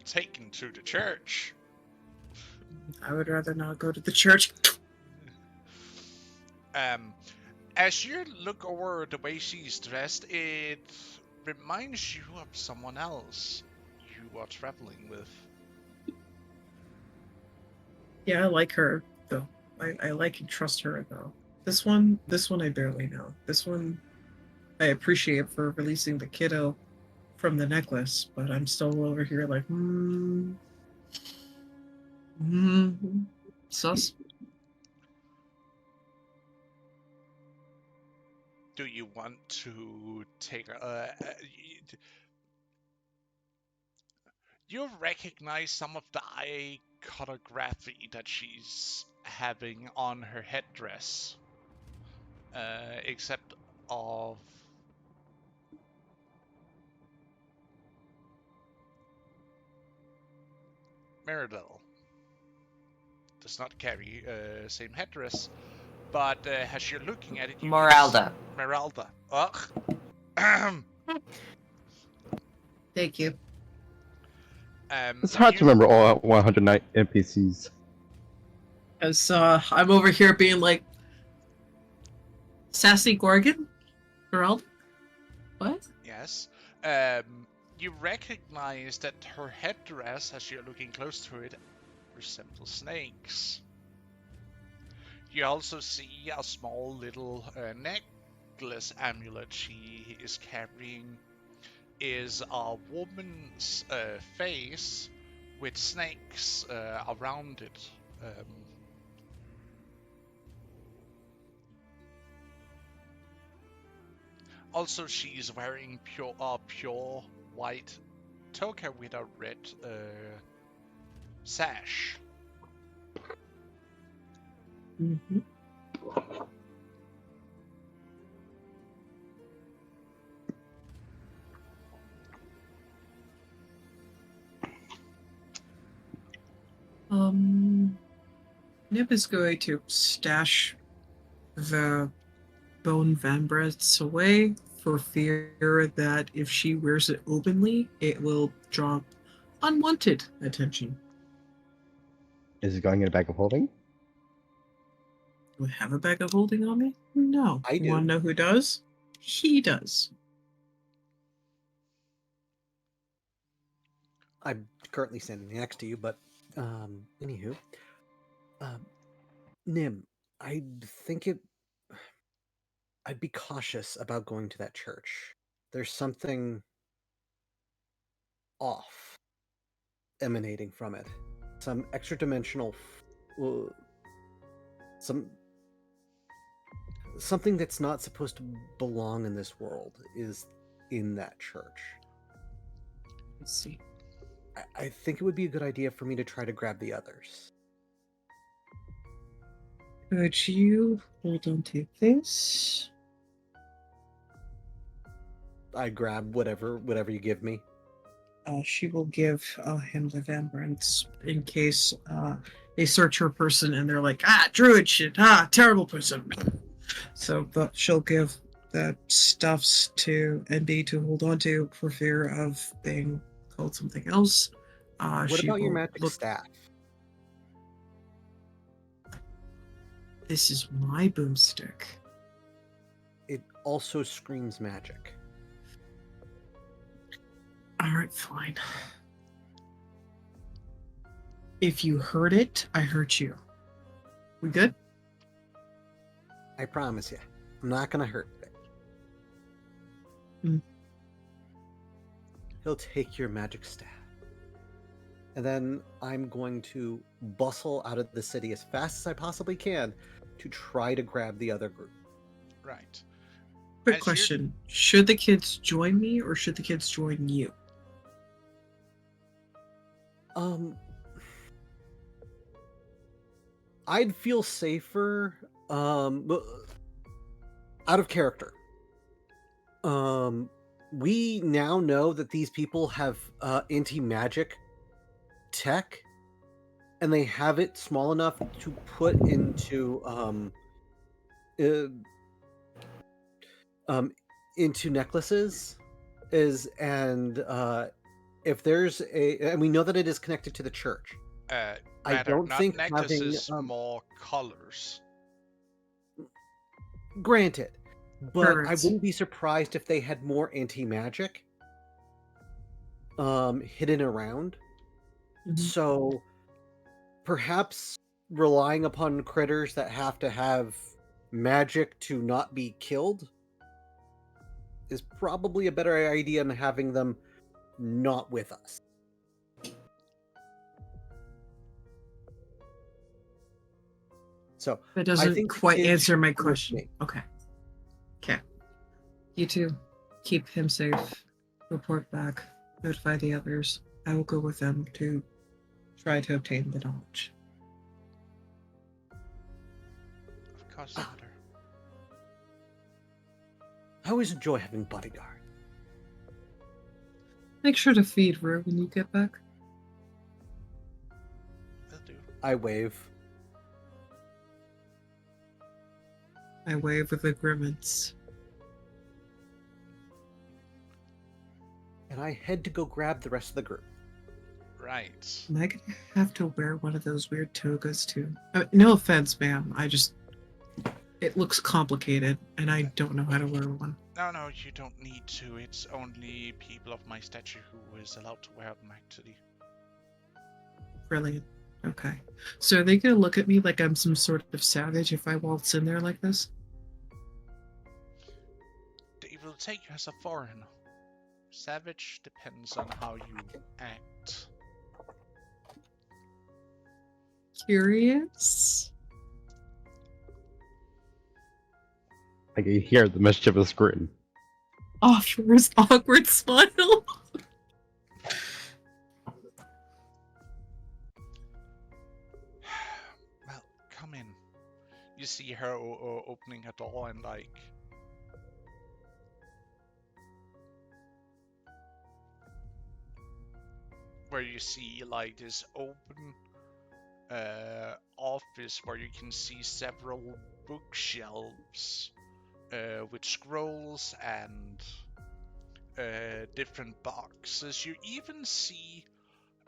taken to the church. I would rather not go to the church. As you look over the way she's dressed, it reminds you of someone else you are traveling with. Yeah, I like her, though. I like and trust her, though. This one I barely know. This one, I appreciate for releasing the kiddo from the necklace, but I'm still over here like, sus. Do you want to take you recognize some of the iconography that she's having on her headdress, except of Mirabelle. Does not carry same headdress, but as you're looking at it, you Moralda. Meralda. Ugh. Thank you. It's hard to remember all 109 NPCs. As I'm over here being like, Sassy Gorgon? Gerald? What? Yes. You recognize that her headdress, as you're looking close to it, resembles snakes. You also see a small little necklace amulet she is carrying is a woman's face with snakes around it. Also, she's wearing pure white toga with a red sash. Mm-hmm. Nip is going to stash the bone vambrets away for fear that if she wears it openly, it will draw unwanted attention. Is it going in a bag of holding? Do I have a bag of holding on me? No. I do. You want to know who does? He does. I'm currently standing next to you, but anywho, Nim, I think I'd be cautious about going to that church. There's something off emanating from it. Some extra dimensional, something that's not supposed to belong in this world is in that church. Let's see. I think it would be a good idea for me to try to grab the others. Could you hold on to this? I grab whatever you give me. She will give him the vambrants in case they search her person and they're like, druid shit, terrible person. So she'll give the stuffs to NB to hold on to for fear of being called something else. What she about your will magic look- staff? This is my boomstick. It also screams magic. Alright, fine. If you hurt it, I hurt you. We good? I promise you, I'm not gonna hurt it. He'll take your magic staff. And then I'm going to bustle out of the city as fast as I possibly can to try to grab the other group. Right. Quick As you're- question. Should the kids join me or should the kids join you? I'd feel safer out of character. We now know that these people have anti-magic tech, and they have it small enough to put into necklaces. If there's and we know that it is connected to the church. I Rather, don't not think necklaces, having more colors. granted, but I Birds. wouldn't be surprised if they had more anti-magic hidden around. Mhm. So perhaps relying upon critters that have to have magic to not be killed is probably a better idea than having them not with us. So That I doesn't think quite kids answer should my come with question. me. Okay. You two, keep him safe. Report back. Notify the others. I will go with them to try to obtain the knowledge. Of course, Mother. I always enjoy having bodyguards. Make sure to feed Rue when you get back. Will do. I wave. I wave with a grimace. And I head to go grab the rest of the group. Right. Am I gonna have to wear one of those weird togas too? No offense, ma'am. It looks complicated, and I don't know how to wear one. No, you don't need to. It's only people of my stature who is allowed to wear them, actually. Brilliant. Okay. So are they gonna look at me like I'm some sort of savage if I waltz in there like this? They will take you as a foreigner. Savage depends on how you act. Curious? I can hear the mischievous grin. Offers awkward smile. Well, come in. You see her opening a door and like... where you see like this open office where you can see several bookshelves with scrolls and different boxes. You even see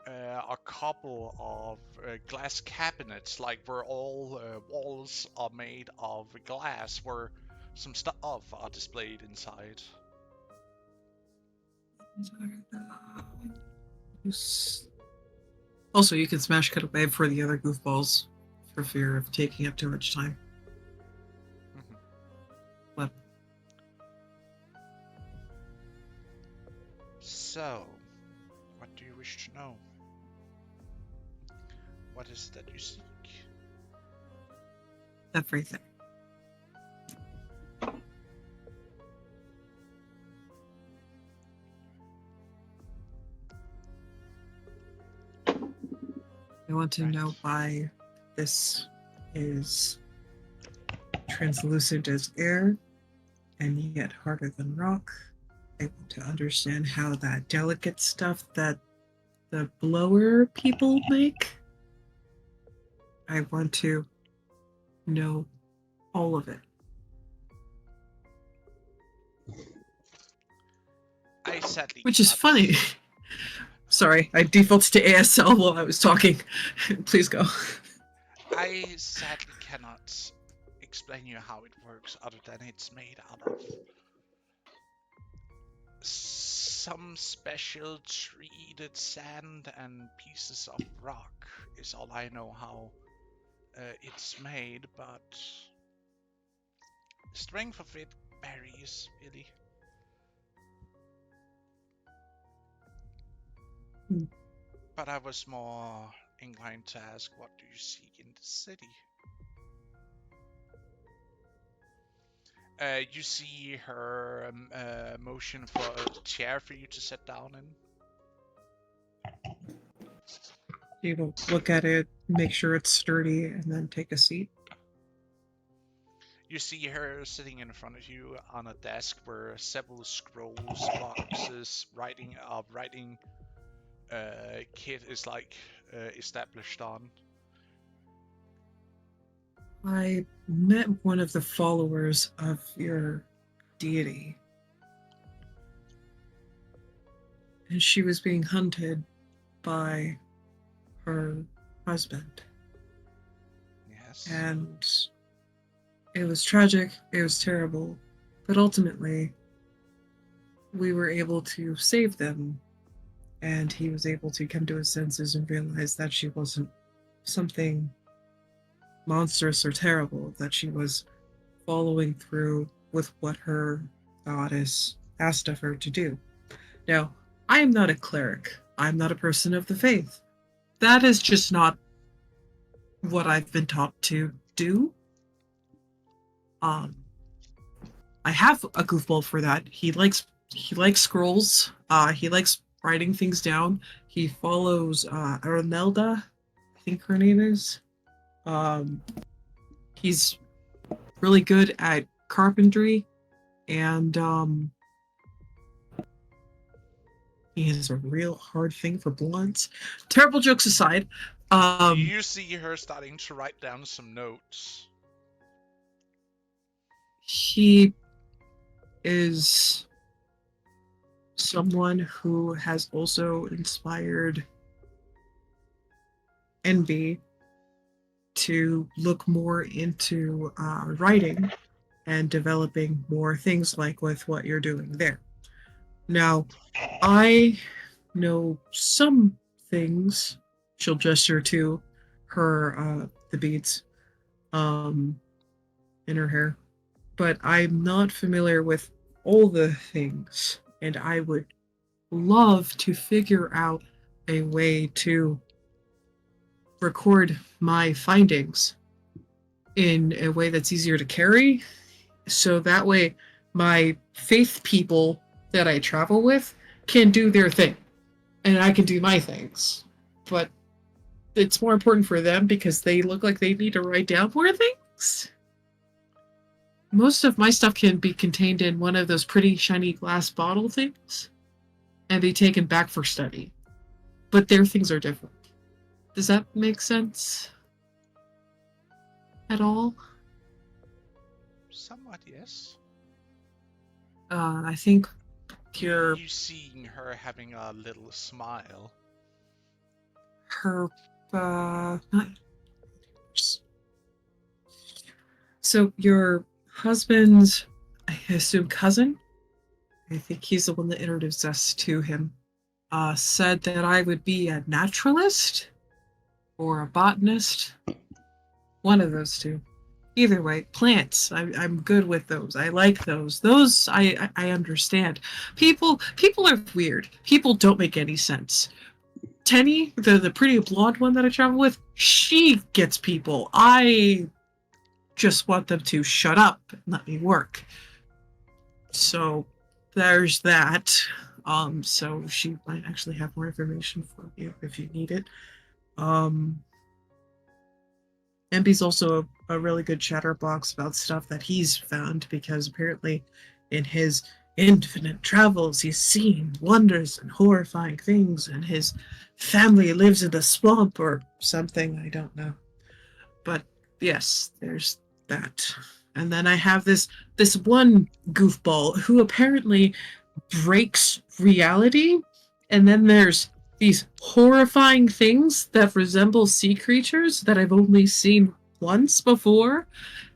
a couple of glass cabinets, like where all walls are made of glass, where some stuff are displayed inside. Also, you can smash cut away for the other goofballs for fear of taking up too much time. What? So, what do you wish to know? What is it that you seek? Everything. I want to know why this is translucent as air and yet harder than rock. I want to understand how that delicate stuff that the blower people make. I want to know all of it. I sadly Which is cannot- funny. Sorry, I defaulted to ASL while I was talking. Please go. I sadly cannot explain you how it works other than it's made out of some special treated sand and pieces of rock is all I know how it's made, but the strength of it varies, really. But I was more inclined to ask, what do you seek in the city? You see her motion for a chair for you to sit down in. You will look at it, make sure it's sturdy, and then take a seat. You see her sitting in front of you on a desk where several scrolls, boxes, writing kit is like established on. I met one of the followers of your deity, and she was being hunted by her husband. Yes. And it was tragic, it was terrible, but ultimately, we were able to save them, and he was able to come to his senses and realize that she wasn't something monstrous or terrible, that she was following through with what her goddess asked of her to do. Now, I am not a cleric. I'm not a person of the faith. That is just not what I've been taught to do. I have a goofball for that. He likes scrolls. He likes writing things down. He follows Aranelda, I think her name is. He's really good at carpentry, and he has a real hard thing for blunts. Terrible jokes aside, You see her starting to write down some notes. he is someone who has also inspired Envy to look more into writing and developing more things like with what you're doing there. Now, I know some things. She'll gesture to her the beads in her hair, but I'm not familiar with all the things, and I would love to figure out a way to record my findings in a way that's easier to carry, so that way my faith people that I travel with can do their thing and I can do my things. But it's more important for them because they look like they need to write down more things. Most of my stuff can be contained in one of those pretty shiny glass bottle things and be taken back for study. But their things are different. Does that make sense? At all? Somewhat, yes. I think your You seeing her having a little smile. her not so your husband's, I assume, cousin, I think he's the one that introduced us to him, said that I would be a naturalist or a botanist, one of those two. Either way, plants. I'm good with those. I like those. Those I understand. People are weird. People don't make any sense. Tenny, the pretty blonde one that I travel with, she gets people. I just want them to shut up and let me work. So there's that. So she might actually have more information for you if you need it. MB's also a really good chatterbox about stuff that he's found, because apparently in his infinite travels he's seen wonders and horrifying things, and his family lives in the swamp or something, I don't know. But yes, there's that. And then I have this one goofball who apparently breaks reality, and then there's these horrifying things that resemble sea creatures that I've only seen once before,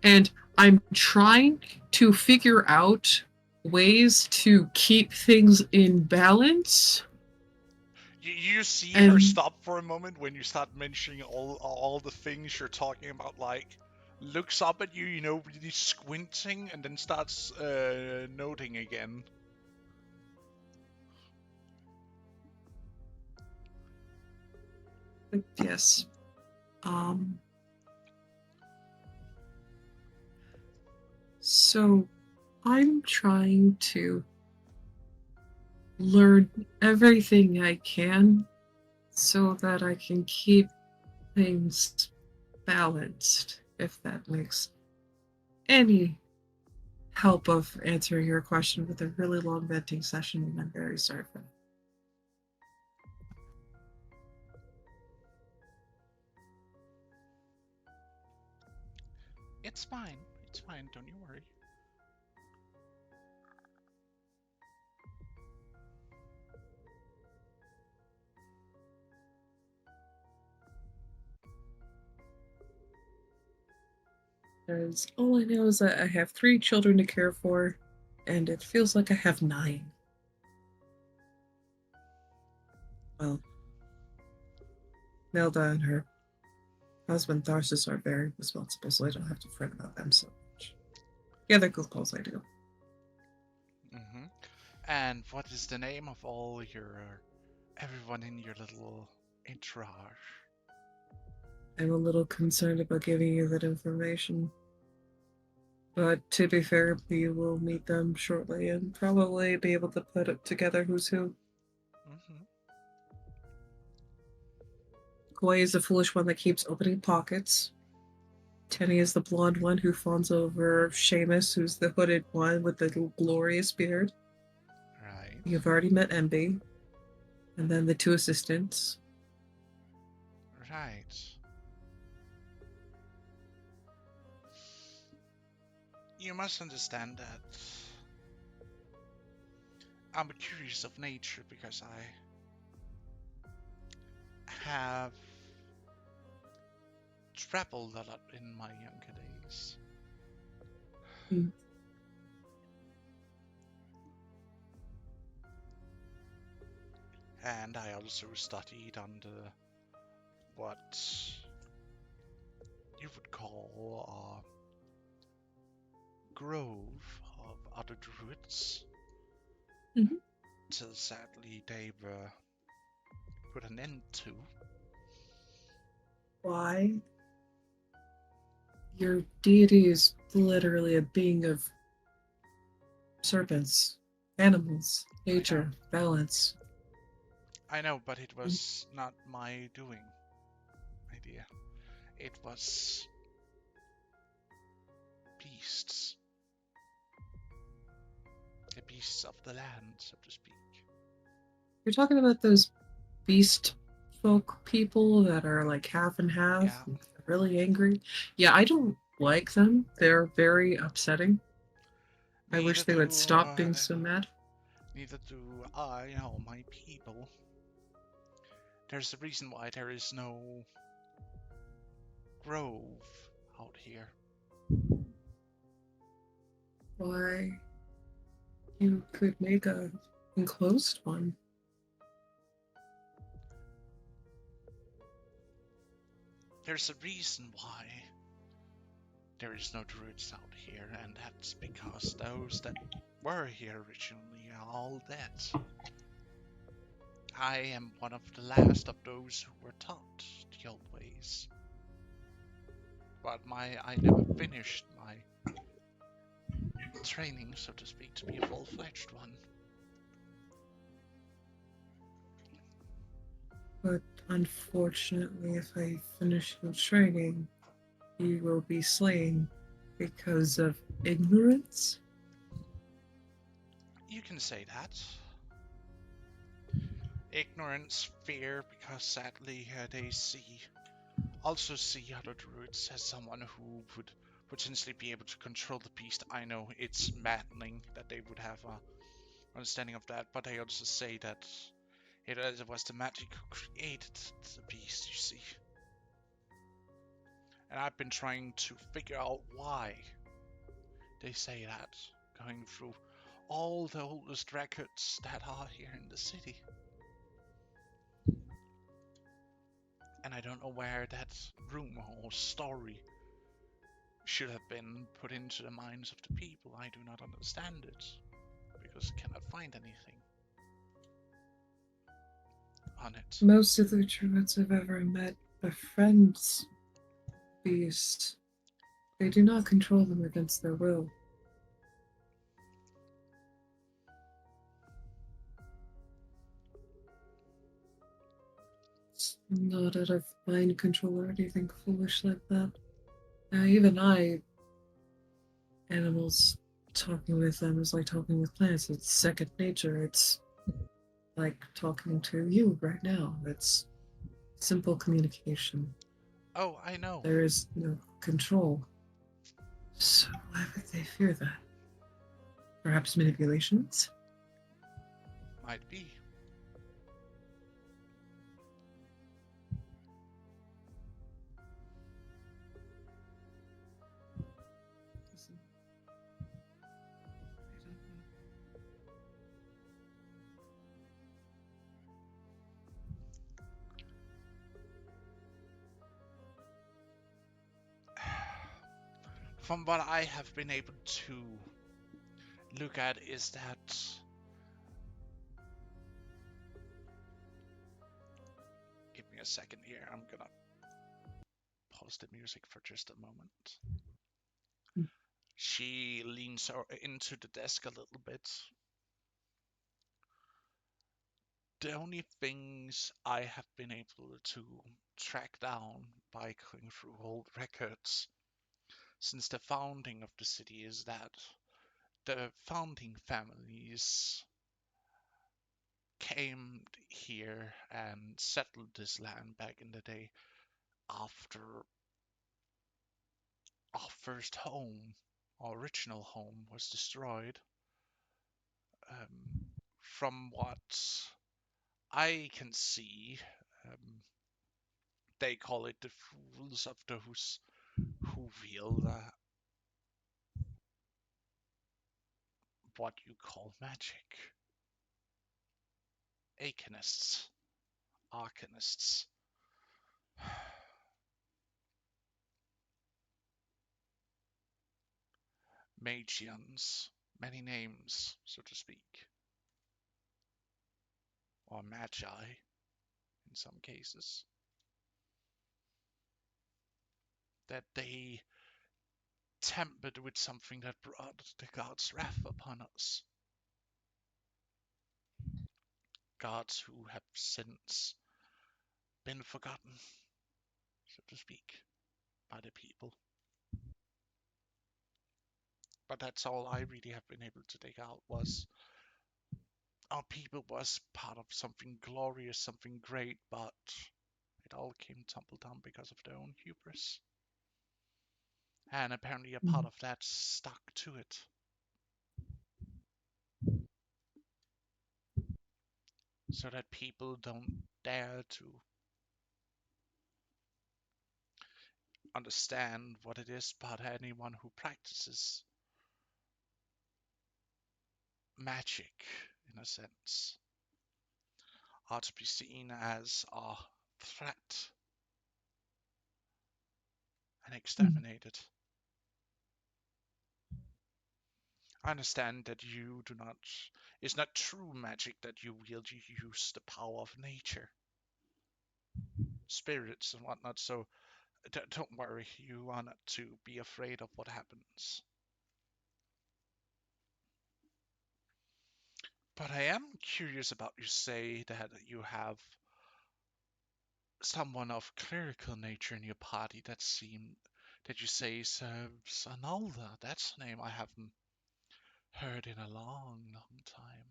and I'm trying to figure out ways to keep things in balance. You see her stop for a moment when you start mentioning all the things you're talking about, like looks up at you, really squinting, and then starts noting again. But yes. So I'm trying to learn everything I can so that I can keep things balanced, if that makes any help of answering your question with a really long venting session, and I'm very sorry for that. It's fine. It's fine. Don't you worry. Because all I know is that I have 3 children to care for, and it feels like I have 9. Well, Nelda and her husband Tharsis are very responsible, so I don't have to fret about them so much. The other couples I do. Mm-hmm. And what is the name of all your everyone in your little entourage? I'm a little concerned about giving you that information. But to be fair, we will meet them shortly and probably be able to put it together who's who. Mm-hmm. Koi is the foolish one that keeps opening pockets. Tenny is the blonde one who fawns over Seamus, who's the hooded one with the glorious beard. Right. You've already met Emby. And then the 2 assistants. Right. You must understand that I'm curious of nature because I have traveled a lot in my younger days. Mm. And I also studied under what you would call a grove of other druids. Mhm. Till sadly they were put an end to. Why? Your deity is literally a being of serpents, animals, nature, balance. I know, but it was not my doing, my dear. It was beasts. The beasts of the land, so to speak. You're talking about those beast folk people that are like half and half, Yeah. and really angry. Yeah, I don't like them. They're very upsetting. I wish they would stop being so mad. Neither do I or my people. There's a reason why there is no grove out here. Why? You could make a enclosed one. There's a reason why there is no druids out here, and that's because those that were here originally are all dead. I am one of the last of those who were taught the old ways. But I never finished my training, so to speak, to be a full-fledged one. But unfortunately, if I finish your training, you will be slain because of ignorance. You can say that. Ignorance, fear, because sadly they also see other druids as someone who would potentially be able to control the beast. I know it's maddening that they would have a understanding of that, but they also say that it was the magic who created the beast, you see. And I've been trying to figure out why they say that, going through all the oldest records that are here in the city. And I don't know where that rumor or story should have been put into the minds of the people. I do not understand it, because I cannot find anything. on it. Most of the druids I've ever met befriend beasts. They do not control them against their will. It's not out of mind control or anything foolish like that. Even animals, talking with them is like talking with plants. It's second nature. It's like talking to you right now. It's simple communication. Oh, I know. There is no control. So why would they fear that? Perhaps manipulations? Might be. Listen, I don't know. From what I have been able to look at is that give me a second here. I'm gonna pause the music for just a moment. She leans into the desk a little bit. The only things I have been able to track down by going through old records since the founding of the city is that the founding families came here and settled this land back in the day after our first home, our original home, was destroyed. From what I can see, they call it the fools of those who wield what you call magic. Arcanists. Arcanists. Magians. Many names, so to speak. Or magi, in some cases. That they tempered with something that brought the gods' wrath upon us. Gods who have since been forgotten, so to speak, by the people. But that's all I really have been able to take out was our people was part of something glorious, something great, but it all came tumble down because of their own hubris. And apparently a part of that stuck to it. So that people don't dare to understand what it is, but anyone who practices magic, in a sense, are to be seen as a threat and exterminated. I understand that you do not. It's not true magic that you wield, you use the power of nature, spirits, and whatnot, so don't worry, you are not to be afraid of what happens. But I am curious about you say that you have someone of clerical nature in your party that you say serves Anolda. That's a name I haven't heard in a long, long time.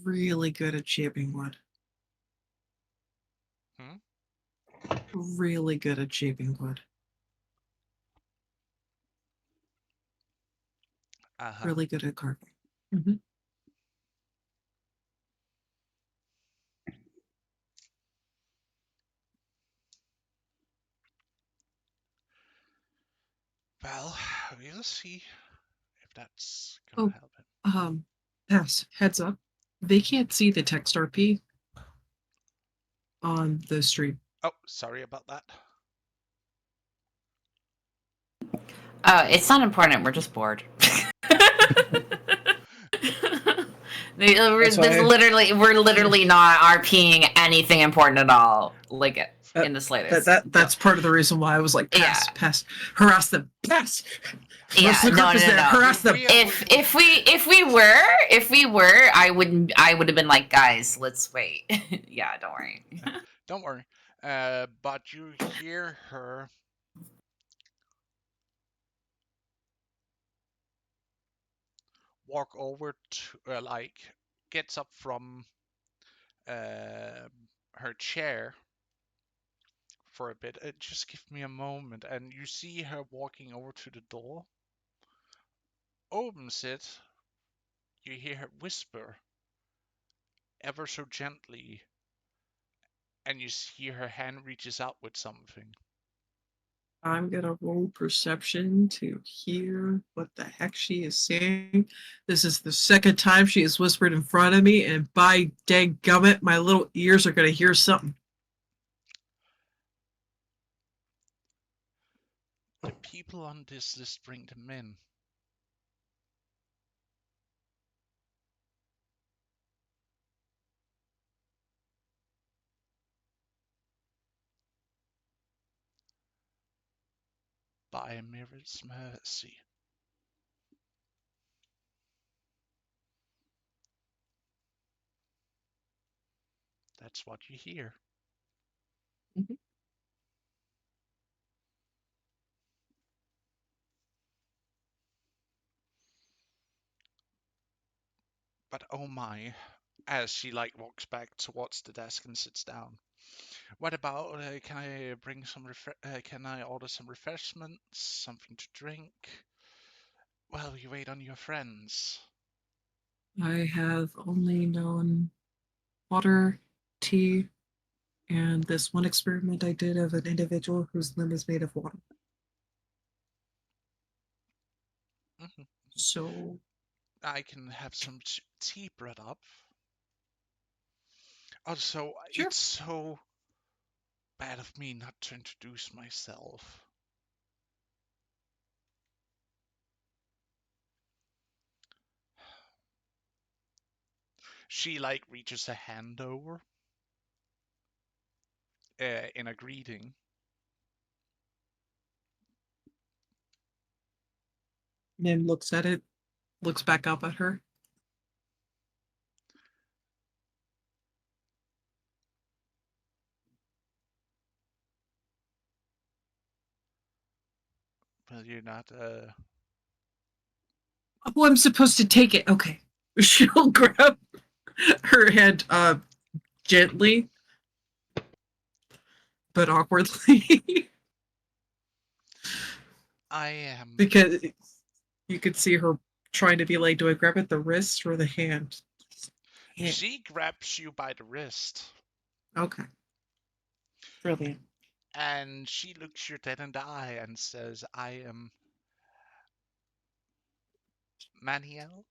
Really good at shaping wood. Really good at shaping wood. Really good at carving. Well, we'll see if that's gonna help him. Pass. Heads up. They can't see the text RP on the stream. Oh, sorry about that. It's not important. We're just bored. That's why We're literally not RPing anything important at all, like in the slightest. That's part of the reason why I was like, pass, Yeah. pass, harass them, pass. Yeah, Once the group is there, harass them. If we were, I would have been like, guys, let's wait. Yeah, don't worry. Don't worry. But you hear her walk over to, gets up from her chair for a bit. Just give me a moment. And you see her walking over to the door, opens it. You hear her whisper ever so gently, and you see her hand reaches out with something. I'm gonna roll perception to hear what the heck she is saying. This is the second time she has whispered in front of me, and by dang gummit, my little ears are gonna hear something. The people on this list bring them in. By a mirror's mercy. That's what you hear. Mhm. But oh my, as she walks back towards the desk and sits down. What about, can I bring some can I order some refreshments, something to drink? While you wait on your friends. I have only known water, tea, and this one experiment I did of an individual whose limb is made of water. Mhm. So I can have some tea brought up. Also, sure. it's so bad of me not to introduce myself. She reaches a hand over in a greeting. Then looks at it, looks back up at her. Well, you're not. Oh, I'm supposed to take it. Okay. She'll grab her hand gently but awkwardly. I am. Because you could see her trying to be like, do I grab at the wrist or the hand? Yeah. She grabs you by the wrist. Okay. Brilliant. And she looks you dead in the eye and says, I am Maniel.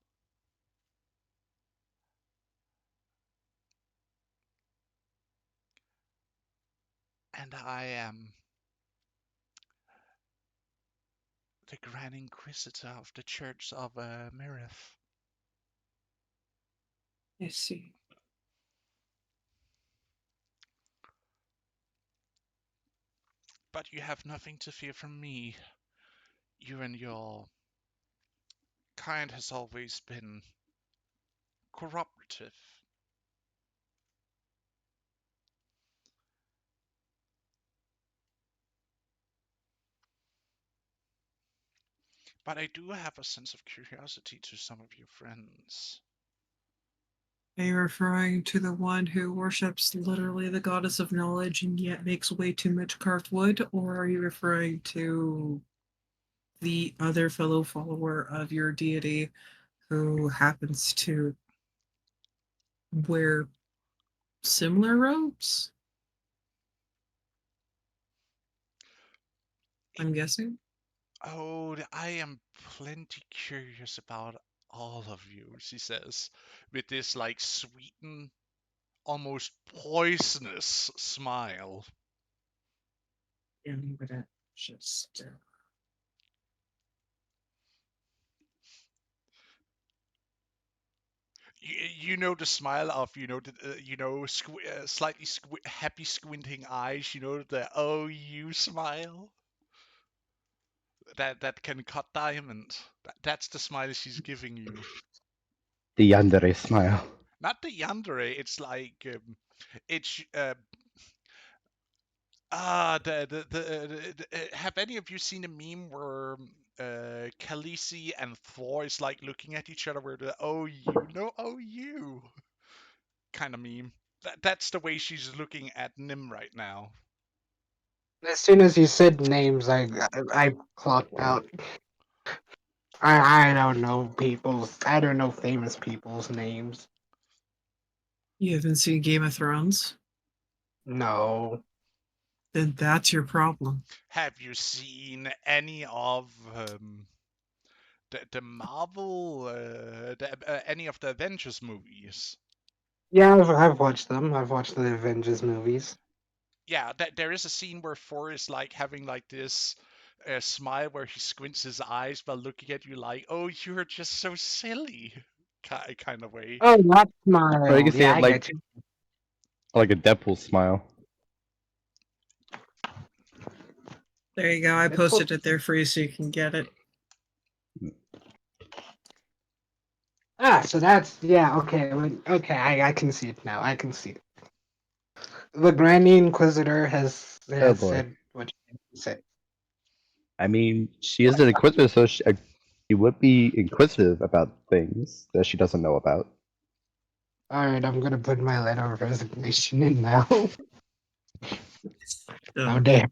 And I am the Grand Inquisitor of the Church of Mirith. I see. But you have nothing to fear from me. You and your kind has always been cooperative. But I do have a sense of curiosity to some of your friends. Are you referring to the one who worships literally the goddess of knowledge and yet makes way too much carved wood? Or are you referring to the other fellow follower of your deity who happens to wear similar robes? I'm guessing. Oh, I am plenty curious about all of you, she says, with this sweetened, almost poisonous smile. Yeah, I'm gonna just. You know the smile of slightly happy squinting eyes. You know the "oh you" smile that can cut diamond. That's the smile she's giving you. The yandere smile. Not the yandere. It's like it's have any of you seen a meme where Khaleesi and Thor is like looking at each other, where the "oh you" no "oh you" kind of meme. That's the way she's looking at Nim right now. As soon as you said names, I clocked out. I don't know people's. I don't know famous people's names. You haven't seen Game of Thrones? No. Then that's your problem. Have you seen any of the Marvel, any of the Avengers movies? Yeah, I've watched them. I've watched the Avengers movies. Yeah, there is a scene where Thor is like having like this smile where he squints his eyes while looking at you like, "oh, you're just so silly," kind of way. Oh, that Or you smile. can say Yeah, it I get you. like a Deadpool smile. There you go. I It's posted it there for you so you can get it. So that's yeah. Okay, okay. I can see it now. I can see it. The Grand Inquisitor Oh has boy. said what she said. I mean, she is an inquisitor, so she would be inquisitive about things that she doesn't know about. All right, I'm gonna put my letter of resignation in now. How dare!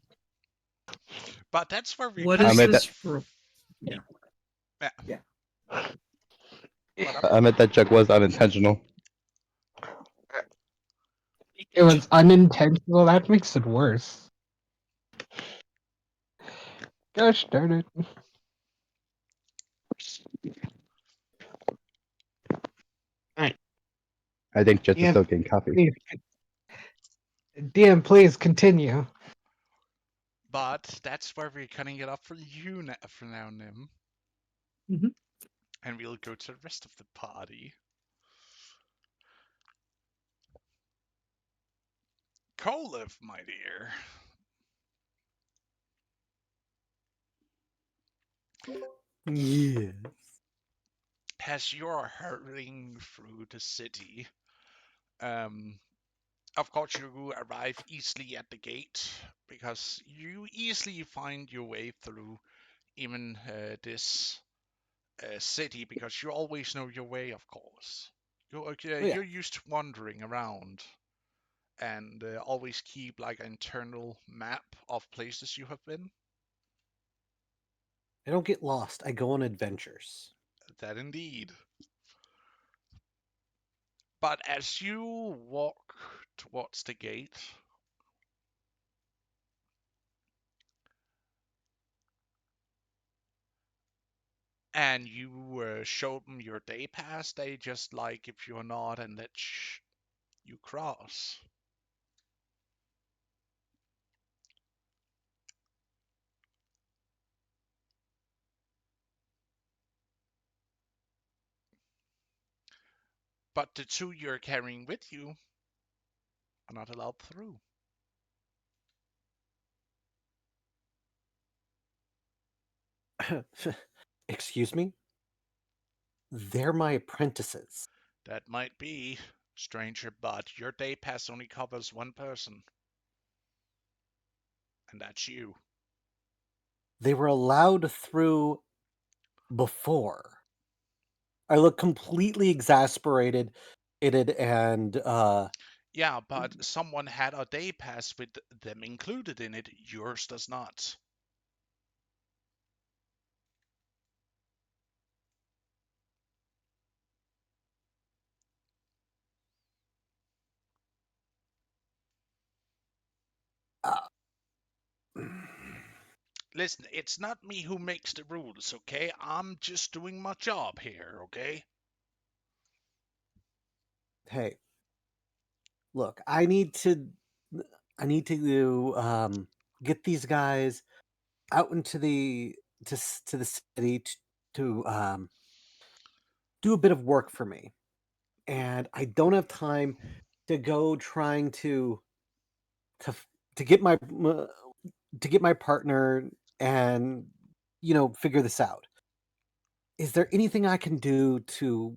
But that's where we What kind I of is made get. that. this for? Yeah. Yeah. I meant that joke was unintentional. It was unintentional. That makes it worse. Gosh darn it! Alright, I think Jets is DM, still getting coffee. please, DM, please continue. But that's where we're cutting it up for you for now, Nim. Mhm. And we'll go to the rest of the party. Koliv, my dear. Yes. As you're hurrying through the city, of course you arrive easily at the gate because you easily find your way through even this city because you always know your way, of course. Oh, yeah. You're used to wandering around and always keep like an internal map of places you have been. I don't get lost. I go on adventures. That indeed. But as you walk towards the gate, and you show them your day pass, they just like if you're not and let you cross. But the two you're carrying with you are not allowed through. Excuse me? They're my apprentices. That might be, stranger, but your day pass only covers one person, and that's you. They were allowed through before. I look completely exasperated and Yeah, but someone had a day pass with them included in it. Yours does not. uh Listen, it's not me who makes the rules, okay? I'm just doing my job here, okay? hey, look, I need to get these guys out into the city to do a bit of work for me. and I don't have time to go trying to to get my to get my partner and figure this out. Is there anything I can do to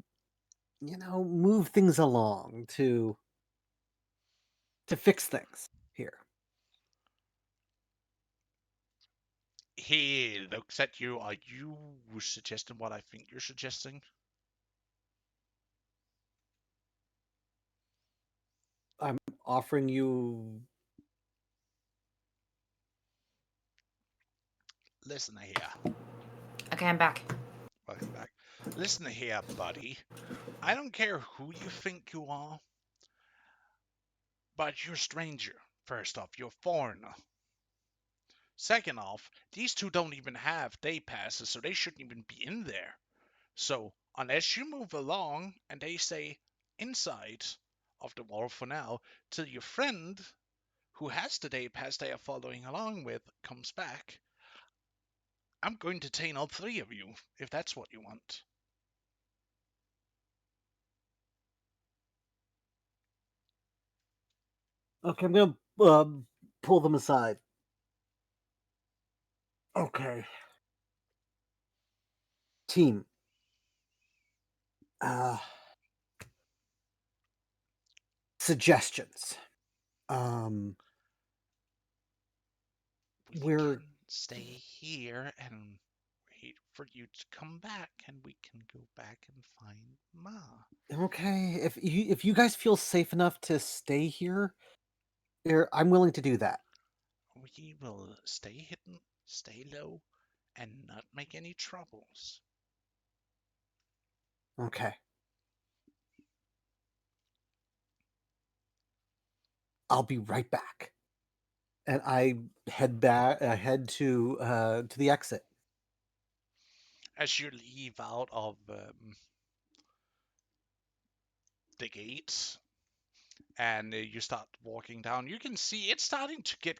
move things along to fix things here? He looks at you. Are you suggesting what I think you're suggesting? I'm offering you. Listen here. Okay, I'm back. Welcome back. Listen here, buddy. I don't care who you think you are, but you're a stranger. First off, you're a foreigner. Second off, these two don't even have day passes, so they shouldn't even be in there. So, unless you move along and they stay inside of the wall for now, till your friend who has the day pass they are following along with comes back, I'm going to detain all three of you, if that's what you want. Okay, I'm gonna pull them aside. Okay, team. Uh, Suggestions. Um, We we're can stay here and wait for you to come back, and we can go back and find Ma. okay. If you guys feel safe enough to stay here, I'm willing to do that. We will stay hidden, stay low, and not make any troubles. Okay. I'll be right back. And I head back. I head to the exit. As you leave out of the gates and you start walking down, you can see it's starting to get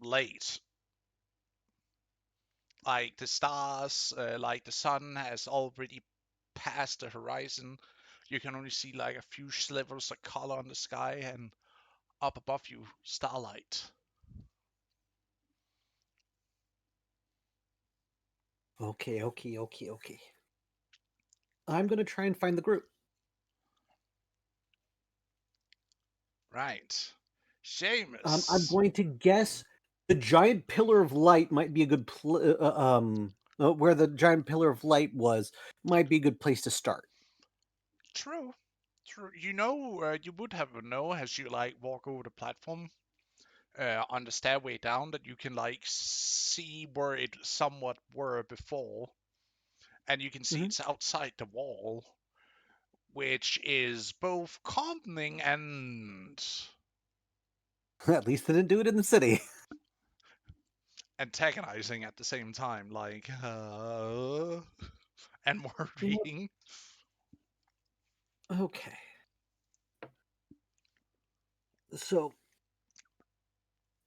late. Like the stars, like the sun has already passed the horizon. You can only see like a few slivers of color on the sky, and up above you, starlight. Okay. I'm gonna try and find the group. Right. I'm Seamus. going to guess the giant pillar of light might be a good where the giant pillar of light was might be a good place to start. True. True. You know, you would have know as you like walk over the platform on the stairway down that you can like see where it somewhat were before, and you can see Mhm. it's outside the wall, which is both calming and At least they didn't do it in the city. antagonizing at the same time, like and What? worrying. Okay. So,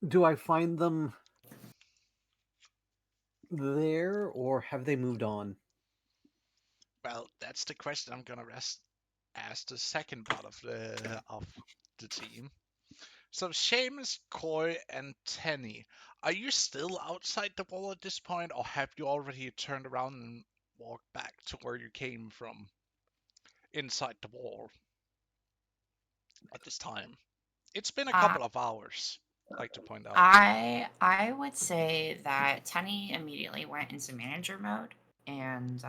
do I find them there or have they moved on? Well, that's the question I'm gonna ask the second part of the team. So Seamus, Koi, and Tenny, are you still outside the wall at this point, or have you already turned around and walked back to where you came from, inside the wall at this time? It's been a Uh, couple of hours, I'd like to point out. I would say that Tenny immediately went into manager mode, and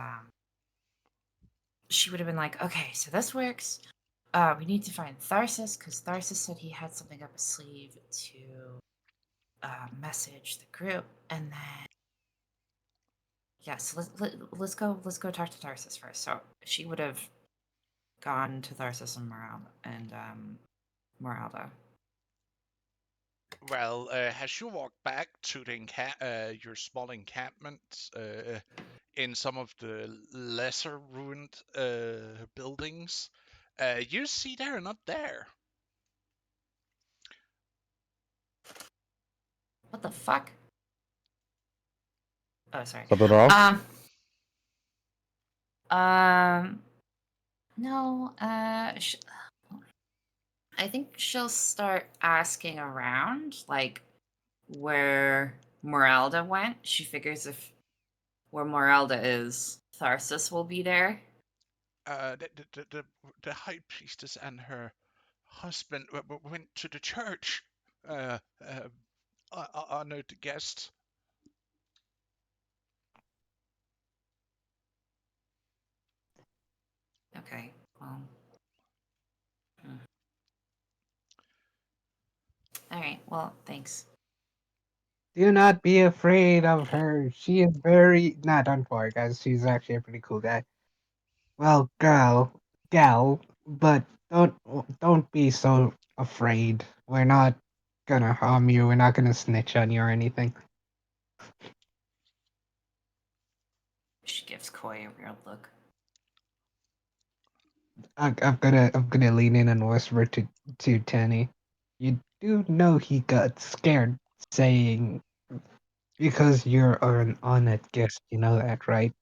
she would have been like, "Okay, so this works. We need to find Tharsis because Tharsis said he had something up his sleeve to message the group, and then yeah, so let's go talk to Tharsis first." So she would have gone to Tharsis and Moralda. Well, as you walk back to the your small encampment in some of the lesser ruined buildings, you see they're not there. What the fuck? Oh, sorry. Something wrong? Um, um, No, I think she'll start asking around, like where Moralda went. She figures if where Moralda is, Tharsis will be there. The high priestess and her husband went to the church. Honored guest. Okay, well. All right, well, thanks. Do not be afraid of her. She is very. Nah, don't worry, guys. She's actually a pretty cool guy. Well, gal, but don't be so afraid. We're not gonna harm you. We're not gonna snitch on you or anything. She gives Koi a weird look. I'm gonna lean in and whisper to Tenny. You do know he got scared saying because you're an honored guest. You know that, right?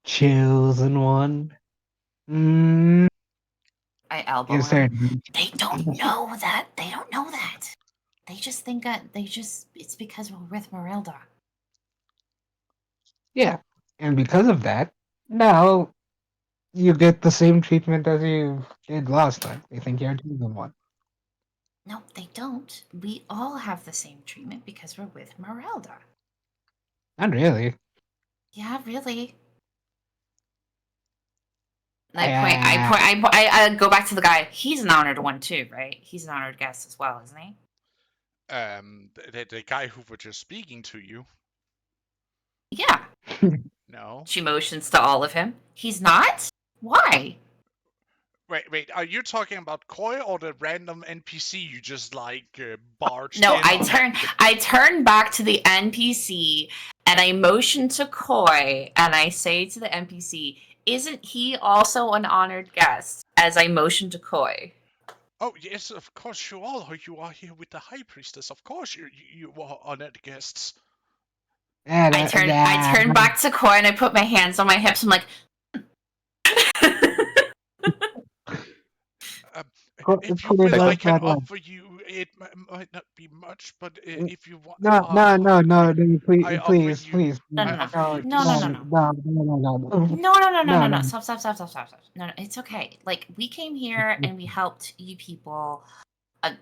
Chosen one. Mm, I elbow gives her. him. They don't know that. They don't know that. They just think that it's because we're with Marilda. Yeah, and because of that, now you get the same treatment as you did last time. They think you're a chosen one. No, they don't. We all have the same treatment because we're with Marilda. Not really. Yeah, really. I, I go back to the guy. He's an honored one too, right? He's an honored guest as well, isn't he? The guy who was just speaking to you. Yeah. No. She motions to all of him. He's not? Why? Wait. Are you talking about Koi or the random NPC you just barged No, in on? I turn back to the NPC and I motion to Koi and I say to the NPC, "Isn't he also an honored guest?" As I motion to Koi. Oh yes, of course you are. You are here with the high priestess. Of course you are honored guests. I turn back to Koi and I put my hands on my hips. I'm like, If you will, I can offer you. It might not be much, but if you want, No, I offer please, you. please, no, I no, offer no, you no, no, this. no, no. No. Stop. No, it's okay. Like, we came here and we helped you people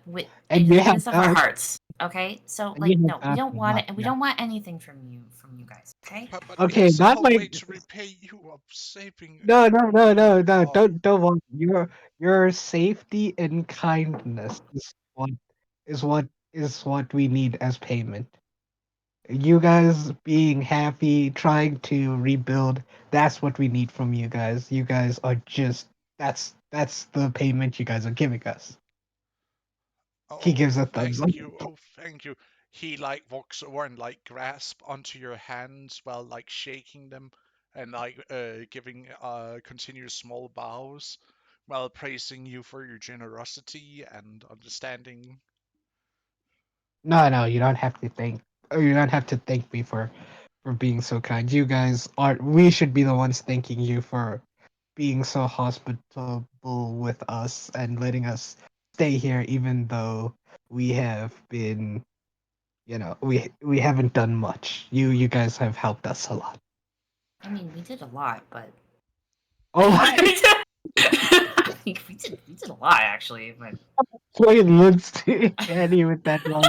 with in And the you have goodness of our hearts. Okay? So, and like, you no, have we asked don't a want lot, it, and we yeah. don't want anything from you guys, okay? But Okay, there's a not whole my way to repay you of saving. no. Oh, Don't want your safety and kindness is what we need as payment. You guys being happy, trying to rebuild, that's what we need from you guys. You guys are just that's the payment you guys are giving us. He gives a thumbs up. thank you. Oh, thank you. He walks over and grasp onto your hands while shaking them and giving continuous small bows while praising you for your generosity and understanding. No, you don't have to thank. You don't have to thank me for being so kind. You guys are. We should be the ones thanking you for being so hospitable with us and letting us stay here, even though we have been. We haven't done much. You guys have helped us a lot. I mean, we did a lot, but Oh I my! think we did a lot actually, but Wait, looks to Kenny with that one.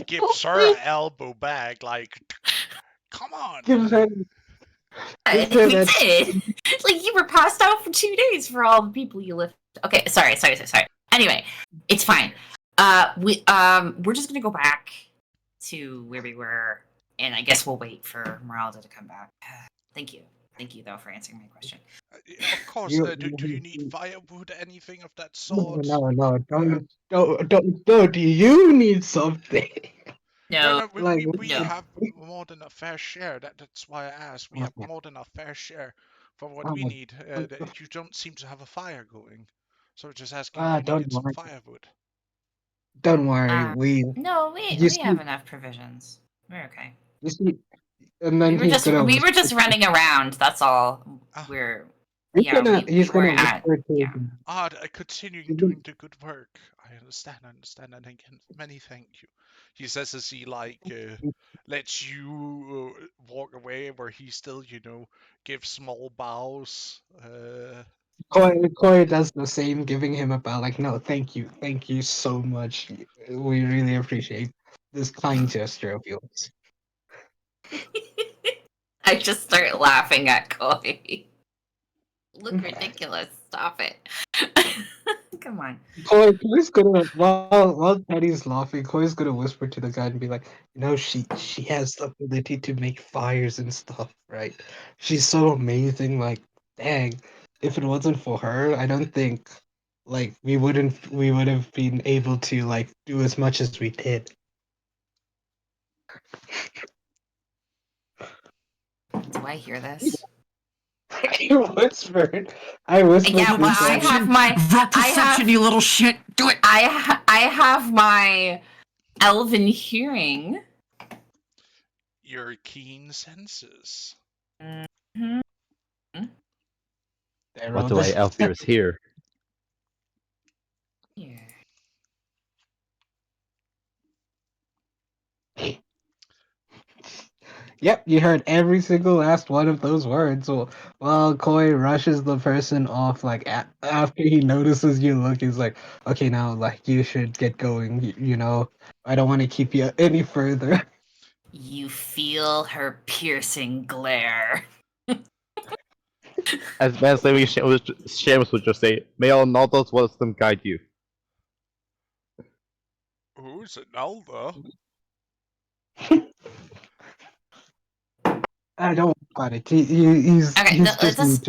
Gives her an elbow back, come on. Gives her, gives her we that. did. Like, you were passed out for 2 days for all the people you lifted. Okay, sorry. Anyway, it's fine. We're just gonna go back to where we were, and I guess we'll wait for Moralda to come back. Thank you though for answering my question. Of course. You, Do you need firewood, anything of that no, sort? no, don't. You need something. No, No, no, Like, we no. have more than a fair share. That's why I asked. We have more than a fair share for what we need. You don't seem to have a fire going. So we're just asking if you don't needed some worry. firewood. Don't worry. No, You we see, have enough provisions. We're okay. you see, and then he's gonna We were whisper. just running around. That's all. Ah, We're He's we were gonna at whisper to yeah. Continuing he's doing the good work. I understand, and again, many thank you. He says as he lets you walk away, where he still, gives small bows. Koi does the same, giving him a bow. Like, no, thank you so much. We really appreciate this kind gesture of yours. I just start laughing at Koi. Look ridiculous. Stop it. Come on. Koi's gonna while Teddy's laughing, Koi's gonna whisper to the guy and be like, she has the ability to make fires and stuff, right? She's so amazing. Like, dang, if it wasn't for her, I don't think like we would have been able to like do as much as we did. Do I hear this? You whispered. I whispered. Yeah, well, I have my. Roll perception, you little shit. Do it. I have my elven hearing. Your keen senses. Mm-hmm. What do I Elfears here? Yeah. Yep, you heard every single last one of those words. While Koi rushes the person off, like after he notices you look, he's like, "Okay, now like you should get going. You know, I don't want to keep you any further." You feel her piercing glare. As maybe Seamus would just say, "May all Naldo's wisdom guide you." Who's it, Nalda? I don't want about it. Okay, He's just let's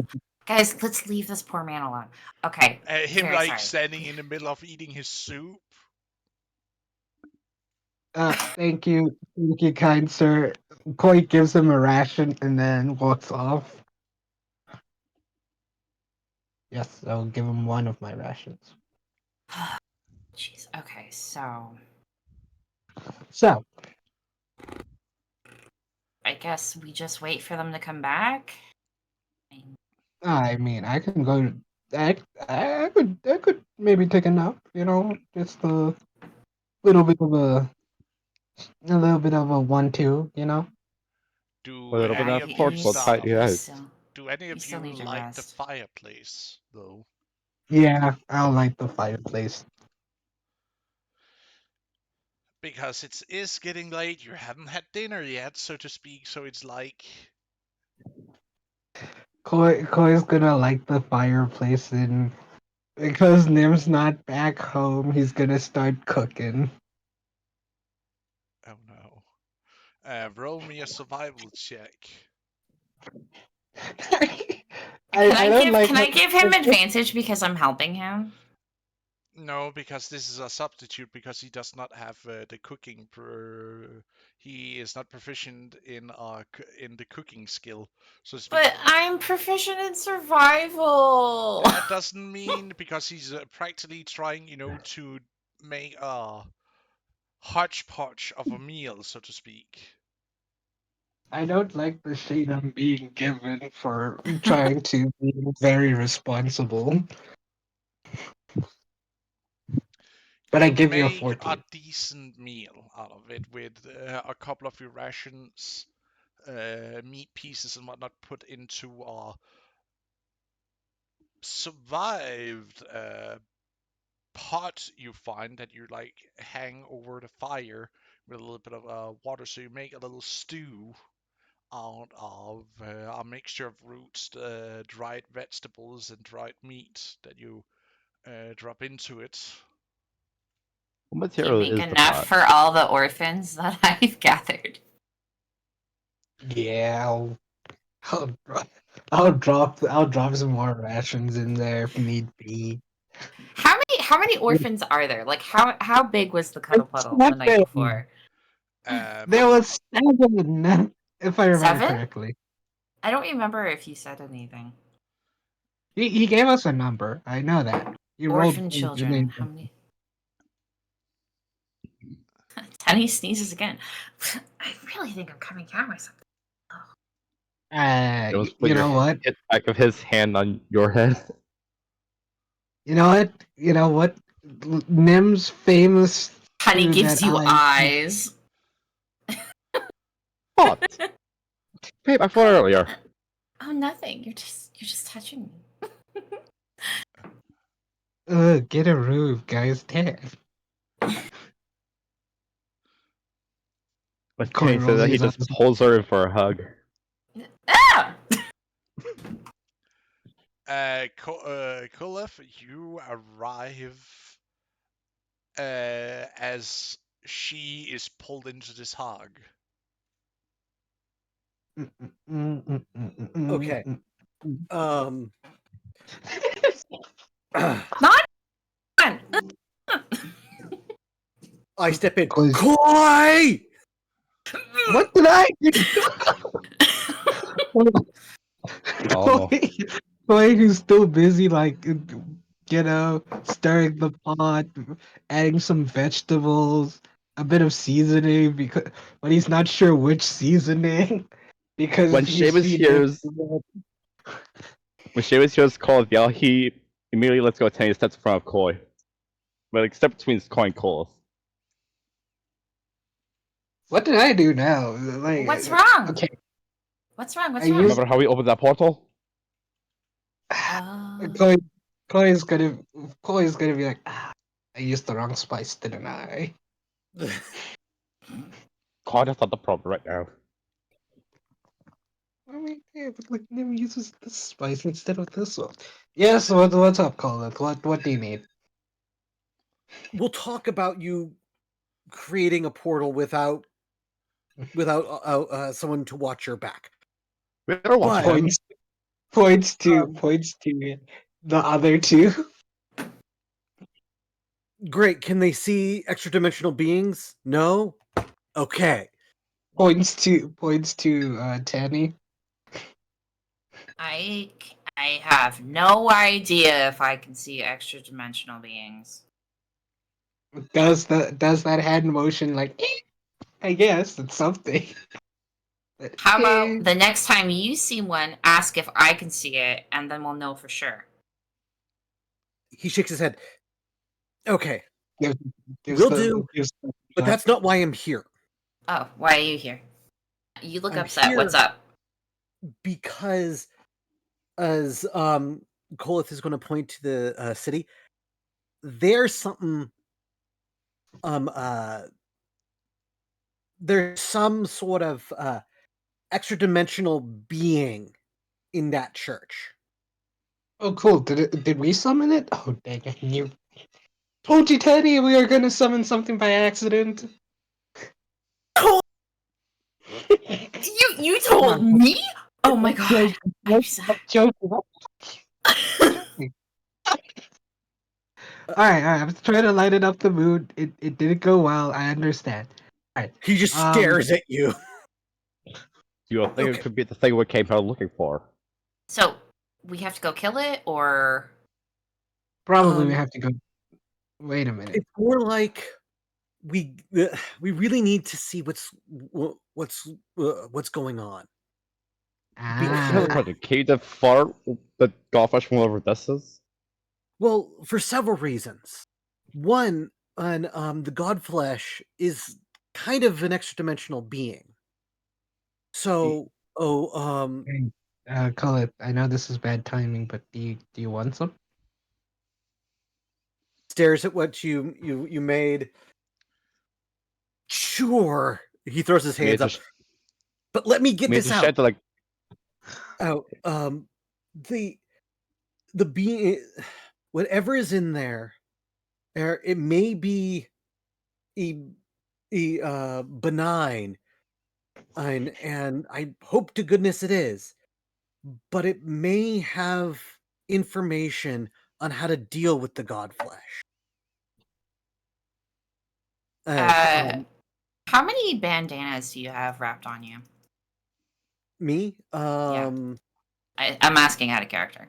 guys, let's leave this poor man alone. Okay. Him very sorry. standing in the middle of eating his soup. Thank you, kind sir. Koi gives him a ration and then walks off. Yes, I'll give him one of my rations. Jeez. Okay, so So, I guess we just wait for them to come back. I mean, I can go. I could maybe take a nap. You know, just a little bit of a little bit of a 1-2. You know. A little bit Yeah, of torch will tide you out. Do any you of still you need your light the rest. fireplace, though? Yeah, I'll light the fireplace. Because it is getting late, you haven't had dinner yet, so to speak, so it's like... Koi's gonna light the fireplace, and because Nim's not back home, he's gonna start cooking. Oh no. Roll me a survival check. I don't like. Can I give him advantage because I'm helping him? No, because this is a substitute, because he does not have the cooking. He is not proficient in the cooking skill. So to speak. But I'm proficient in survival. That doesn't mean, because he's practically trying, to make a hodgepodge of a meal, so to speak. I don't like the shade I'm being given for trying to be very responsible. But I give you a make 14. a decent meal out of it with a couple of your rations, meat pieces and whatnot put into a survived pot you find that you hang over the fire with a little bit of water, so you make a little stew out of a mixture of roots, dried vegetables, and dried meat that you drop into it. What You material make is the enough pot? for all the orphans that I've gathered. Yeah, I'll drop some more rations in there if need be. How many orphans are there? Like how big was the cuddle puddle the night Seven. before? There was 7, if I remember 7? correctly. I don't remember if you said anything. He gave us a number. I know that. He rolled Orphan the children. name. How many? Tenny sneezes again. I really think I'm coming down with something. Jones, put You your know what? hit back of his hand on your head. You know what? You know what? Nim's famous Honey to gives that you eye. eyes. What? Babe, I thought earlier. Oh, nothing. You're just touching me. Get a roof, guys. Damn. But Corey Kenny said rolls that he his just eyes. pulls her in for a hug. Ah! Kulef, you arrive as she is pulled into this hug. Okay. Not fun. I step in. Cause- Koi! What did I do? Oh no. Chloe, who's still busy, like, stirring the pot, adding some vegetables, a bit of seasoning, but he's not sure which seasoning because When he's Seamus seen it. hears Cole yell, he immediately lets go of 10 steps in front of Koi. But like step between Koi and Cole. What did I do now? Like, What's wrong? Okay, What's wrong? What's I wrong? used- Remember how we opened that portal? Chloe, Chloe's gonna, Chloe's gonna be like, I used the wrong spice, didn't I? Koi, that's not the problem right now. I mean, yeah, but like Nim uses this spice instead of this one. Yes, what's up, Colin? What do you need? We'll talk about you creating a portal without someone to watch your back. We better watch But- him. Points to the other two. Great. Can they see extra dimensional beings? No? Okay. Points to Tanny. I have no idea if I can see extra dimensional beings. Does that hand motion like I guess it's something. How about the next time you see one, ask if I can see it, and then we'll know for sure. He shakes his head. Okay. Gives Will the- do. gives the- But that's not why I'm here. Oh, why are you here? You look I'm upset. here- What's up? Because as Kolith is going to point to the city, there's something there's some sort of extra dimensional being in that church. Oh, cool. Did we summon it? Oh, dang it! You told you, Teddy, we are gonna summon something by accident. You told me? Oh my god. I'm Joking. All right. I was trying to lighten up the mood. It didn't go well. I understand. All right. He just stares at you. You think Okay. it could be the thing we came here looking for? So we have to go kill it, or Probably we Um, have to go. Wait a minute. It's more like we really need to see what's going on. Another Ah, question. Can you fart the Godflesh from whatever this is? Well, for several reasons. One, the Godflesh is kind of an extra dimensional being. So, call it. I know this is bad timing, but do you want some? stares at what you made. Sure. He throws his hands up. But let me get this out. To, like, Oh, the being, whatever is in there, it may be benign, and I hope to goodness it is, but it may have information on how to deal with the Godflesh. how many bandanas do you have wrapped on you? Me? I'm asking out of character.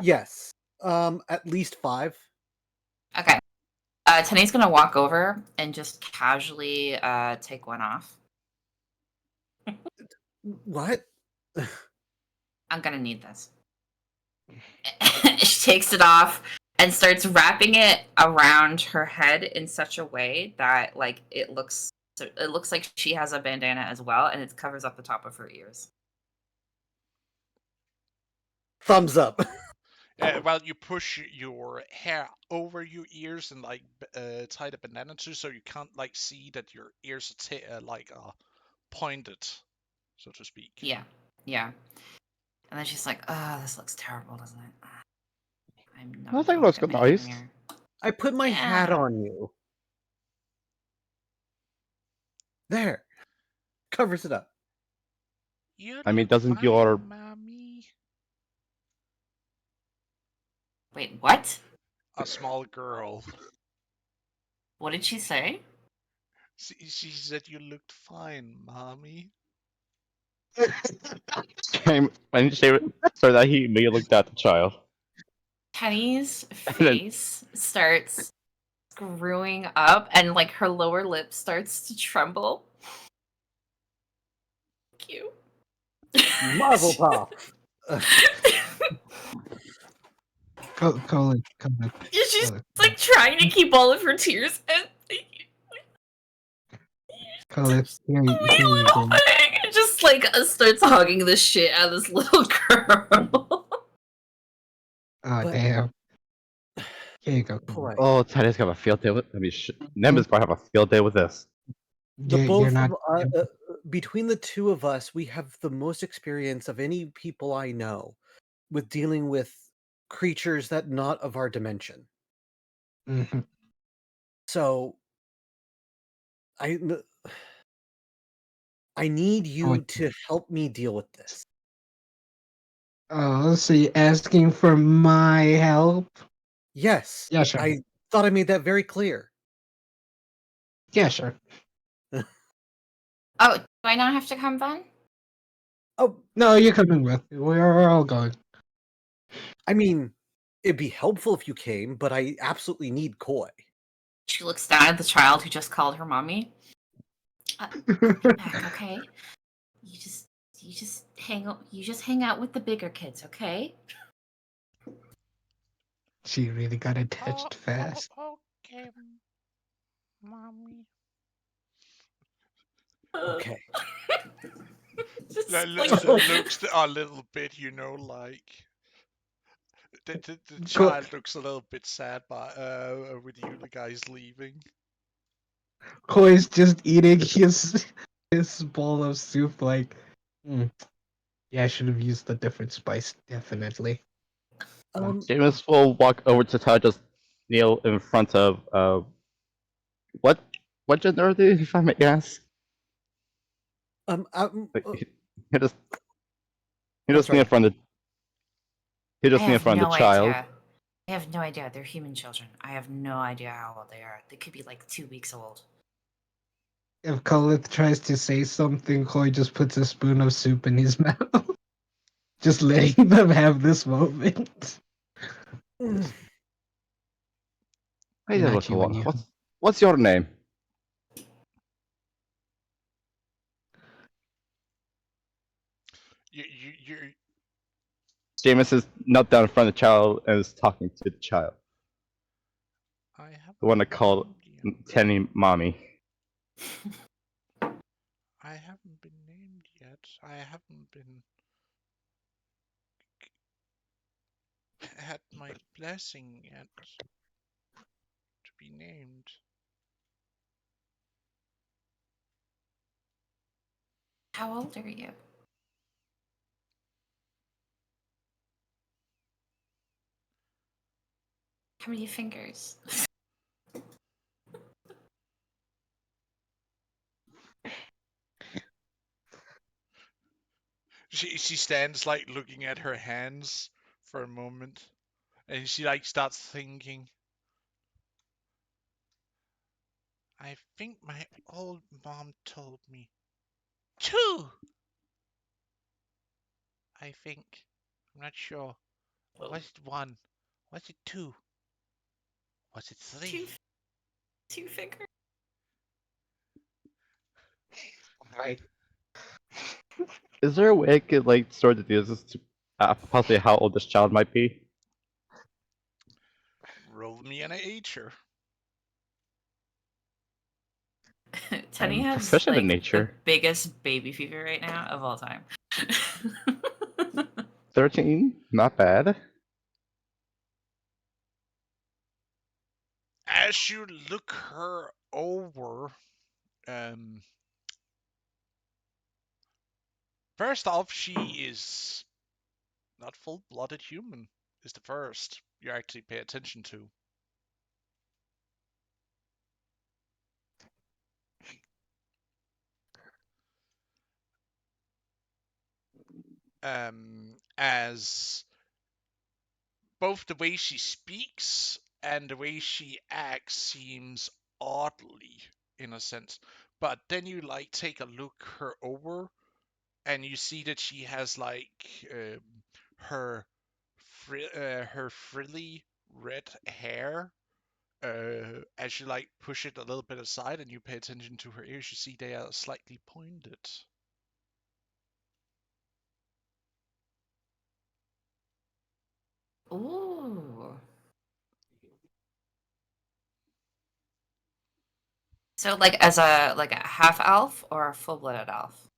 Yes. At least 5. Okay. Tanae's gonna walk over and just casually take one off. What? I'm gonna need this. She takes it off and starts wrapping it around her head in such a way that like it looks like she has a bandana as well, and it covers up the top of her ears. Thumbs up. Well, you push your hair over your ears and like tie the bandana to, so you can't like see that your ears are pointed, so to speak. Yeah, yeah. And then she's like, "Oh, this looks terrible, doesn't it? I'm not. I think it gonna looks look at my nice. mirror." I put my hat Yeah. on you. There. Covers it up. You I mean, look doesn't fine, your- mommy? Wait, what? A small girl. What did she say? She said you looked fine, mommy. When you say it, so that he immediately looked at the child. Penny's then- face starts screwing up, and like her lower lip starts to tremble. Cute. Mazel tov. Colin. She's like trying to keep all of her tears and Colin, here you go. and just like starts hugging the shit out of this little girl. Oh, But- damn. Here you go. Boy. Oh, Teddy's got a field day with. Nem's probably have a field day with this. The You're both not. of, between the two of us, we have the most experience of any people I know with dealing with creatures that not of our dimension. Mhm. So I need you Oh. to help me deal with this. Oh, so you're asking for my help? Yes. Yeah, sure. I thought I made that very clear. Yeah, sure. Oh, do I not have to come then? Oh, No, you're coming with. We're all going. I mean, it'd be helpful if you came, but I absolutely need Koi. She looks down at the child who just called her mommy. Back, okay? You just hang out with the bigger kids, okay? She really got attached fast. Okay, mommy. Okay. Just That like, looks a little bit, like the child looks a little bit sad by with you guys leaving. Koi's just eating his bowl of soup like, yeah, I should have used a different spice, definitely. James will walk over to Todd, just kneel in front of what gender are they, if I may ask? Like, he just kneel in front of I have the no child. idea. I have no idea. They're human children. I have no idea how old they are. They could be like 2 weeks old. If Kolith tries to say something, Koi just puts a spoon of soup in his mouth. Just letting them have this moment. Hey, Not little you one. and you. What's your name? You Jameis is knelt down in front of the child and is talking to the child. I have The one that called Tenny mommy. I haven't been named yet. I haven't been had my blessing yet to be named. How old are you? How many fingers? She stands like looking at her hands for a moment, and she like starts thinking. I think my old mom told me 2. I think. I'm not sure. Was it 1? Was it 2? Was it 3? Two fingers. Right. Is there a way I could like sort of do this to possibly how old this child might be? Roll me an ager. Tenny I'm has proficient in like the nature. biggest baby fever right now of all time. 13, not bad. As you look her over, um, first off, she is not full-blooded human. Is the first you actually pay attention to. As both the way she speaks and the way she acts seems oddly, in a sense. But then you like take a look her over, and you see that she has like her her frilly red hair. As you like push it a little bit aside and you pay attention to her ears, you see they are slightly pointed. Ooh. So like as a half elf or a full-blooded elf?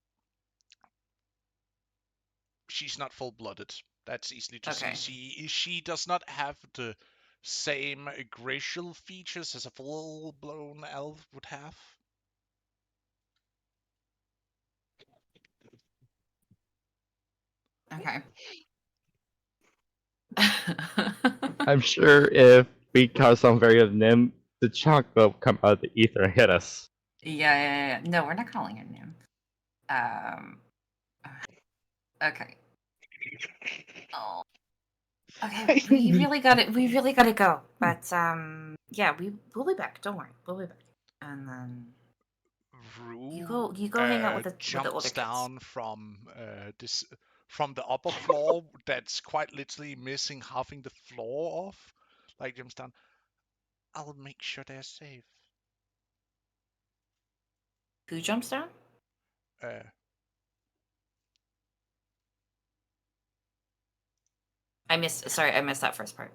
She's not full-blooded. That's easily to Okay. see. She does not have the same glacial features as a full-blown elf would have. Okay. I'm sure if we cause some very of Nim, the chunk will come out of the ether and hit us. Yeah. No, we're not calling her Nim. Okay. Oh. Okay, we really got it. We really got to go. But yeah, we'll be back. Don't worry, we'll be back. And then Rue you go hang out with the older jumps kids. down from the upper floor that's quite literally missing halving the floor off. Like jumps down. I'll make sure they're safe. Who jumps down? Uh, I missed. Sorry, I missed that first part.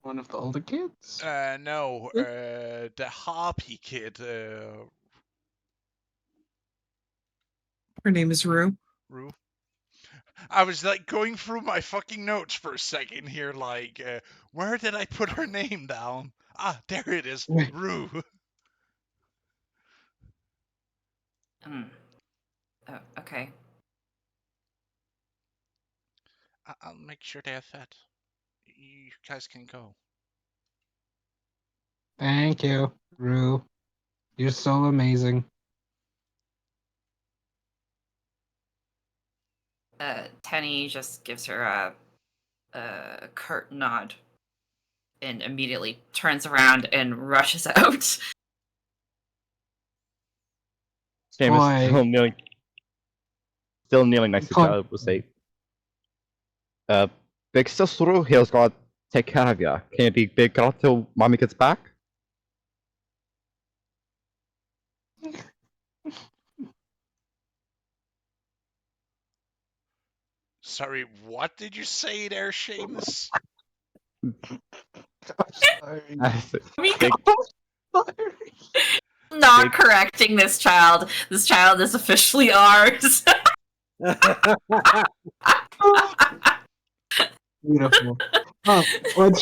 One of the older kids? no, the harpy kid, Her name is Rue. Rue. I was like going through my fucking notes for a second here, like, where did I put her name down? Ah, there it is, Rue. Oh, okay. I'll make sure they're fed. You guys can go. Thank you, Rue. You're so amazing. Tenny just gives her a curt nod and immediately turns around and rushes out. Seamus Boy, still kneeling next to Con- Child will say, Big Sister here's got to take care of ya. Can you be big girl till mommy gets back? Sorry, what did you say there, Seamus? sorry. I said, Miko, Sorry. not Big- correcting this child. This child is officially ours. Beautiful. Oh, what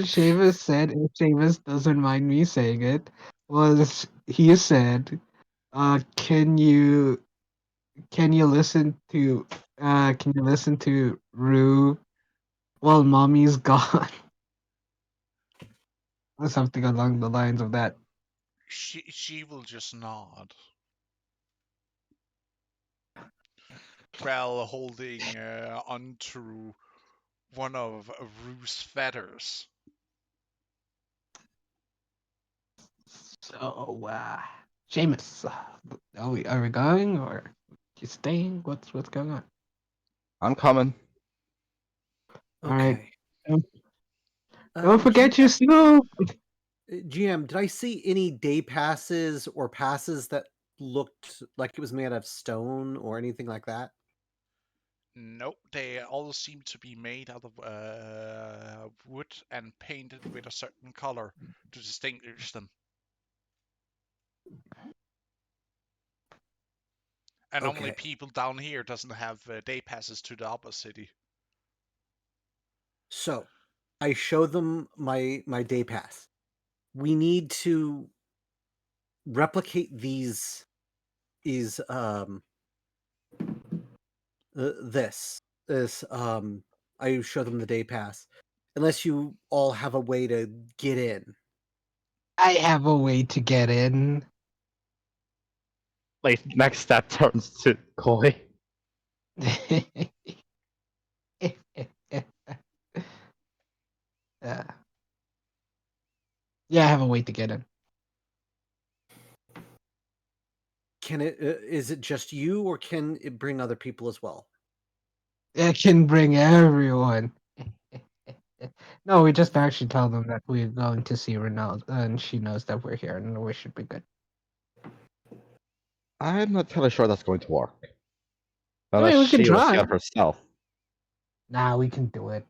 Seamus said, if Seamus doesn't mind me saying it, was he said, can you listen to Rue while mommy's gone? Or something along the lines of that. She will just nod. While holding onto one of Rue's feathers. So, Seamus, are we going or You staying? What's going on? I'm coming. All right. Okay. Don't forget your Snoop. GM, did I see any day passes or passes that looked like it was made out of stone or anything like that? Nope, they all seem to be made out of wood and painted with a certain color to distinguish them. And normally Okay. people down here doesn't have day passes to the upper city. So, I show them my day pass. We need to replicate these is this I show them the day pass. Unless you all have a way to get in. I have a way to get in. Like next step turns to Koi. Yeah. Yeah, I have a way to get in. Can it is it just you or can it bring other people as well? It can bring everyone. No, we just actually tell them that we're going to see Ronaldo, and she knows that we're here, and we should be good. I'm not totally sure that's going to work. I Unless mean, we can she will see try. it herself. Nah, we can do it.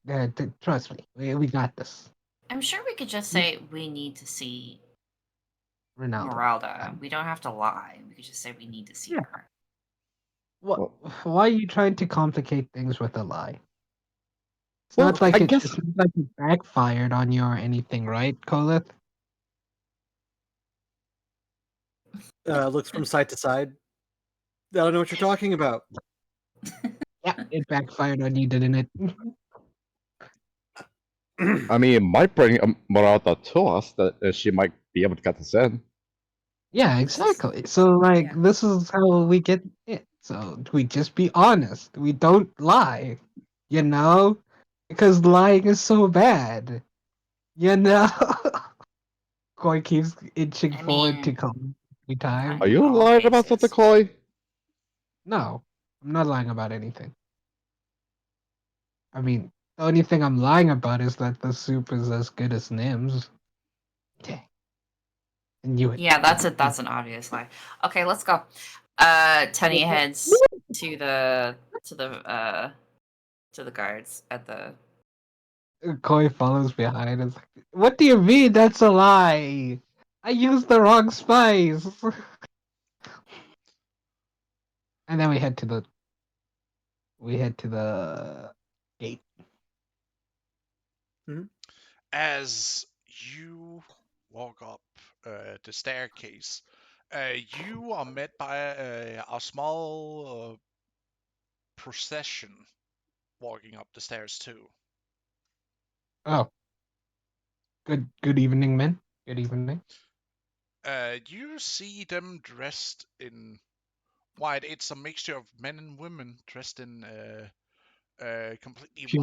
Trust me, we got this. I'm sure we could just say we need to see Ronaldo. Meralda. We don't have to lie. We could just say we need to see Yeah. her. What? Well- Why are you trying to complicate things with a lie? It's Well, not like I guess it's not like it backfired on you or anything, right, Kolith? Looks from side to side. I don't know what you're talking about. Yeah, it backfired on you, didn't it? I mean, it might bring Murata to us that she might be able to get us in. Yeah, exactly. So like Yeah. this is how we get it. So we just be honest. We don't lie. You know? Because lying is so bad. You know? Koi keeps inching I forward to mean, come every time. Are in you all lying about something, cases. Koi? No, I'm not lying about anything. I mean, the only thing I'm lying about is that the soup is as good as Nim's. Yeah. And you Yeah, that's an obvious lie. Okay, let's go. Tenny heads to the guards at the. Koi follows behind. Is like, what do you mean that's a lie? I used the wrong spice. And then we head to the gate. As you walk up the staircase, you are met by a small procession walking up the stairs too. Oh, good evening, men. Good evening. You see them dressed in white. It's a mixture of men and women dressed in completely Phew.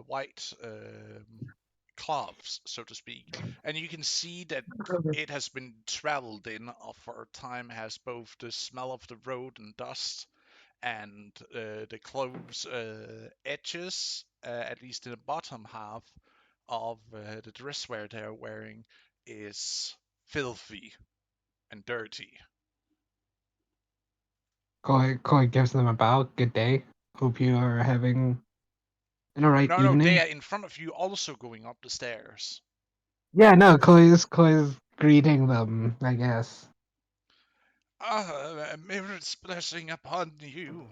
white cloths, so to speak. And you can see that it has been traveled in for a time, has both the smell of the road and dust and the clothes edges, at least in the bottom half of the dress wear they're wearing, is filthy and dirty. Koi gives them a bow. Good day. Hope you are having an alright No, they evening. are in front of you, also going up the stairs. Yeah, no, Koi is greeting them, I guess. Mirrod's blessing upon you.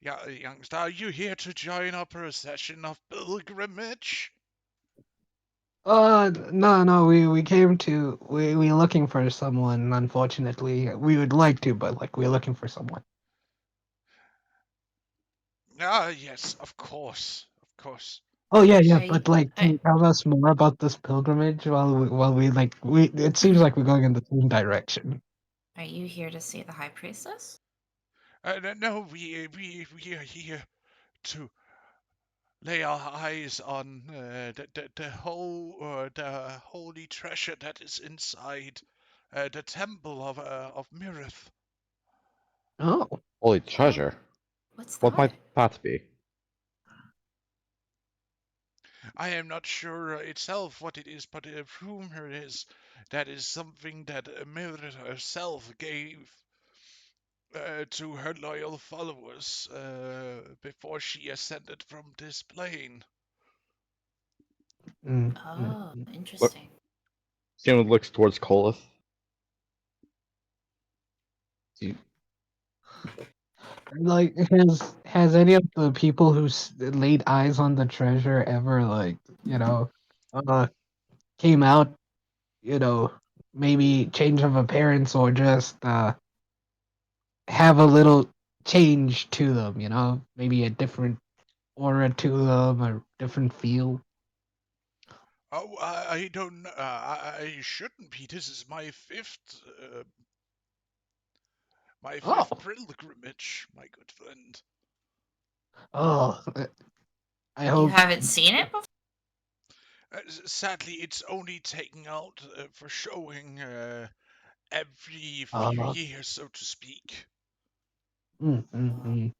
Youngster, are you here to join our procession of pilgrimage? No, we came to we looking for someone. Unfortunately, we would like to, but like we're looking for someone. Ah, yes, of course, of course. Oh yeah, I, but like, can I, you tell us more about this pilgrimage while we like we? It seems like we're going in the same direction. are you here to see the high priestess? No, we are here to lay our eyes on the holy treasure that is inside the temple of Mirith. Oh. Holy treasure. What's What might that? that be? I am not sure itself what it is, but a rumor is that is something that Mildred herself gave to her loyal followers before she ascended from this plane. Oh, Look, interesting. Scanlan looks towards Colith. Like, has any of the people who laid eyes on the treasure ever, like, uh, came out, you know, maybe change of appearance or just have a little change to them, maybe a different aura to them or different feel? Oh, I don't know. I shouldn't be. This is my Oh, fifth pilgrimage, my good friend. oh, I You hope. haven't seen it before? Sadly, it's only taken out for showing every few Uh, years, so to speak. mm, mm, mm.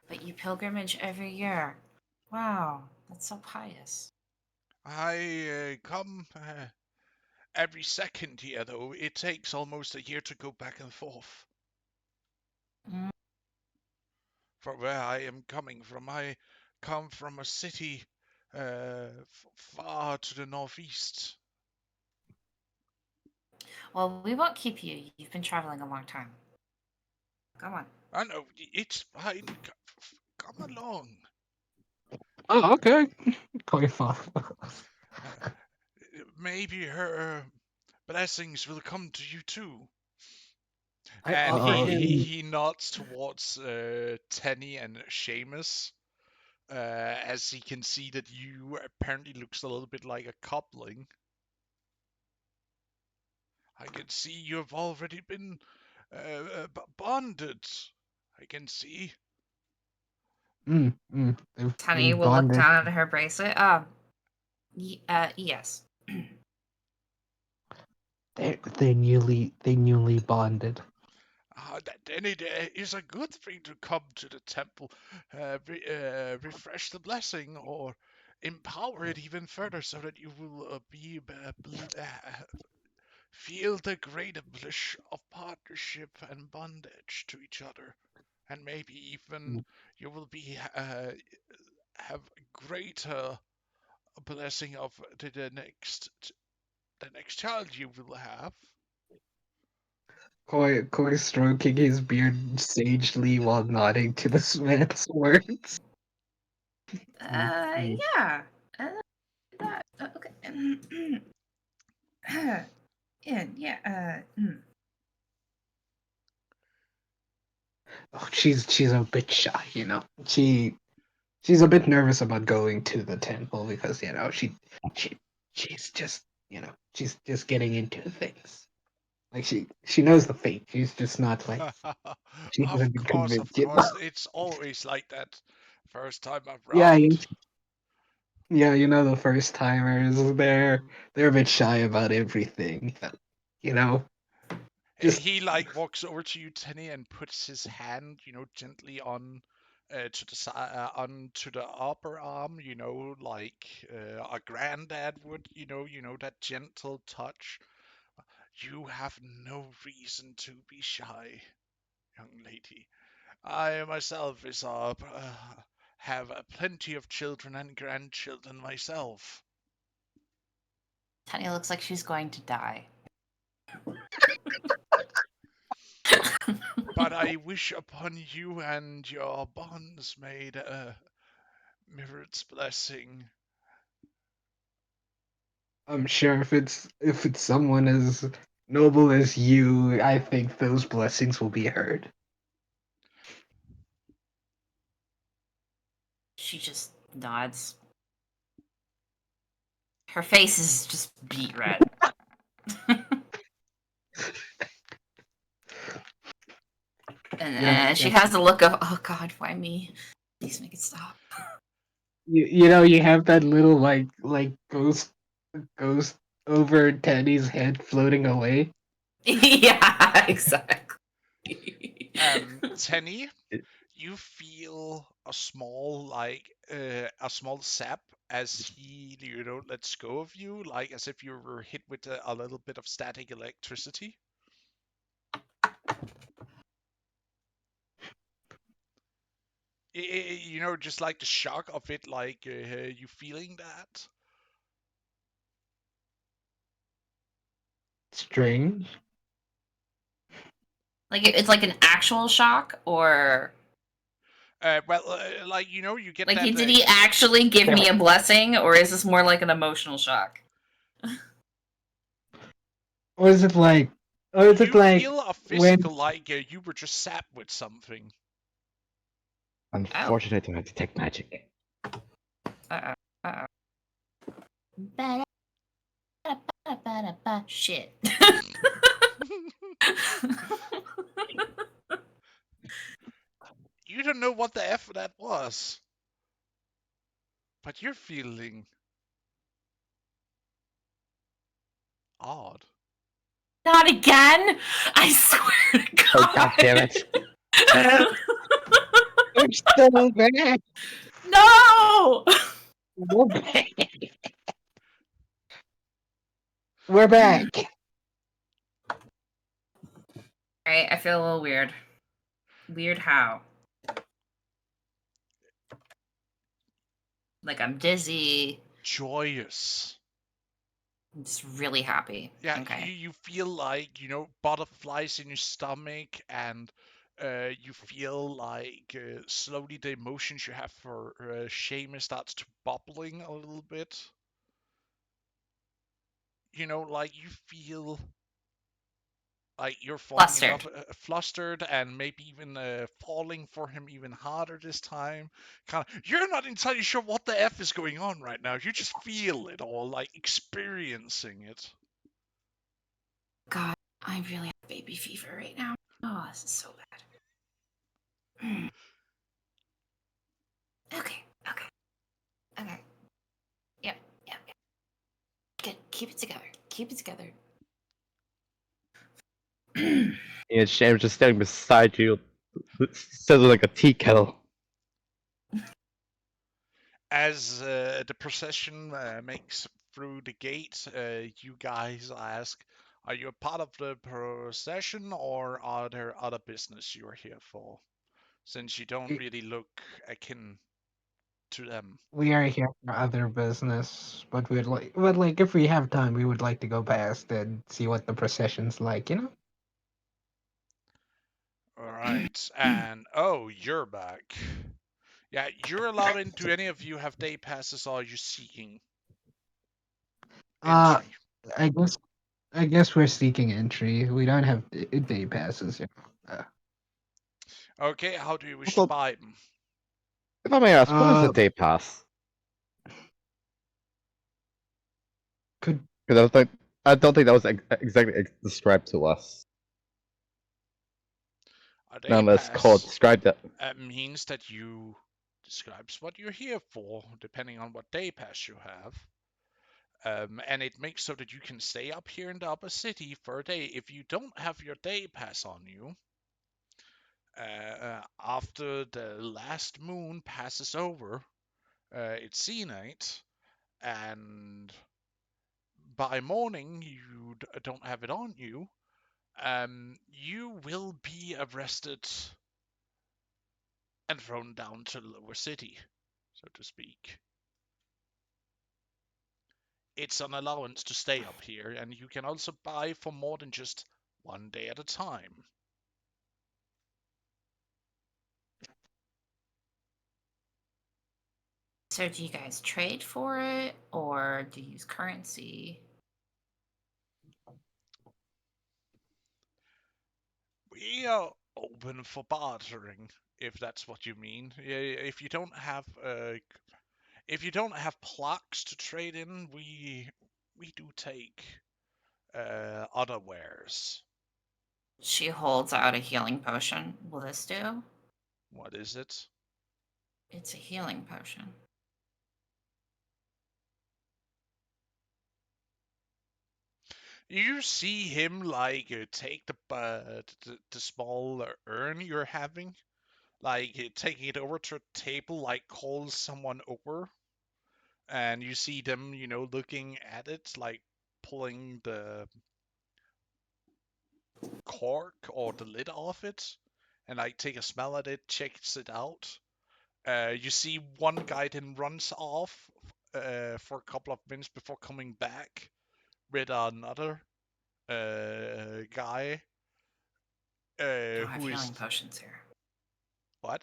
But you pilgrimage every year. Wow, that's so pious. I come every second year, though. It takes almost a year to go back and forth. Mm. From where I am coming from, I come from a city far to the northeast. Well, we won't keep you. You've been traveling a long time. Come on. I know, it's fine. Come along. Oh, okay. Quite far. Uh, maybe her blessings will come to you too. I And offer he him. he nods towards Tenny and Seamus, as he can see that you apparently looks a little bit like a coupling. I can see you have already been bonded. I can see. They've Tunny been will look bonded. down at her bracelet. Yes. They newly bonded. Then it is a good thing to come to the temple, refresh the blessing, or empower it even further so that you will feel the greater bliss of partnership and bondage to each other. And maybe even you will be have greater blessing of the next child you will have. Koi stroking his beard sagely while nodding to the man's words. Yeah. That. Okay. Yeah. Oh, she's a bit shy, She's a bit nervous about going to the temple because she she's just she's just getting into things. Like she knows the fate. She's just not like she hasn't been Of convinced yet. course, it's always like that first time Yeah, around. yeah, the first timers they're a bit shy about everything. You know, just He like walks over to you, Tenny, and puts his hand, gently on to the side, onto the upper arm, like a granddad would, that gentle touch. You have no reason to be shy, young lady. I myself have plenty of children and grandchildren myself. Tunny looks like she's going to die. But I wish upon you and your bonds made a Mirrod's blessing. I'm sure if it's someone as noble as you, I think those blessings will be heard. She just nods. Her face is just beet red. Yeah, And she yeah. has a look of, oh God, why me? Please make it stop. You have that little like ghost over Teddy's head floating away. Yeah, exactly. Tenny, you feel a small sap as he lets go of you, like as if you were hit with a little bit of static electricity. Just like the shock of it, like you feeling that. Strange. Like it's like an actual shock, or Like you get like that. did he actually give me a blessing, or is this more like an emotional shock? Or is it like? Or is it You like feel a when? physical, like you were just sapped with something. Unfortunately, I don't have detect magic. Shit. You don't know what the F that was. But you're feeling odd. Not again! I swear to God. Oh, God damn it. We're still back. No! We're back. We're back. Alright, I feel a little weird. Weird how? Like I'm dizzy. Joyous. I'm just really happy. Yeah, Okay. you feel like, butterflies in your stomach, and you feel like slowly the emotions you have for Seamus starts to bubbling a little bit. Like you feel like you're falling in love, flustered, and maybe even falling for him even harder this time. You're not entirely sure what the F is going on right now. You just feel it all, like experiencing it. God, I really have baby fever right now. Oh, this is so bad. Okay. Yep. Good. Keep it together. And Sham just standing beside you, sizzling like a tea kettle. As the procession makes through the gate, you guys ask, are you a part of the procession, or are there other business you're here for? Since you don't really look akin to them. We are here for other business, but but if we have time, we would like to go past and see what the procession's like. Alright, and oh, you're back. Yeah, you're allowed in. Do any of you have day passes, or are you seeking Uh, entry? I guess we're seeking entry. We don't have day passes. Okay, how do you wish to Also, buy them? if I may ask, what is a Uh, day pass? could Because I don't think that was exactly described to us. A day Now let's call it pass described that. means that you describes what you're here for, depending on what day pass you have. And it makes so that you can stay up here in the upper city for a day. If you don't have your day pass on you, after the last moon passes over, it's sea night, and by morning you don't have it on you, you will be arrested and thrown down to the lower city, so to speak. It's an allowance to stay up here, and you can also buy for more than just one day at a time. So do you guys trade for it, or do you use currency? We are open for bartering, if that's what you mean. If you don't have plaques to trade in, we do take other wares. She holds out a healing potion. Will this do? What is it? It's a healing potion. You see him like take the small urn you're having, like taking it over to a table, like call someone over, and you see them, looking at it, like pulling the cork or the lid off it, and like take a smell at it, checks it out. You see one guy then runs off for a couple of minutes before coming back with another guy Don't have who is healing potions here. what?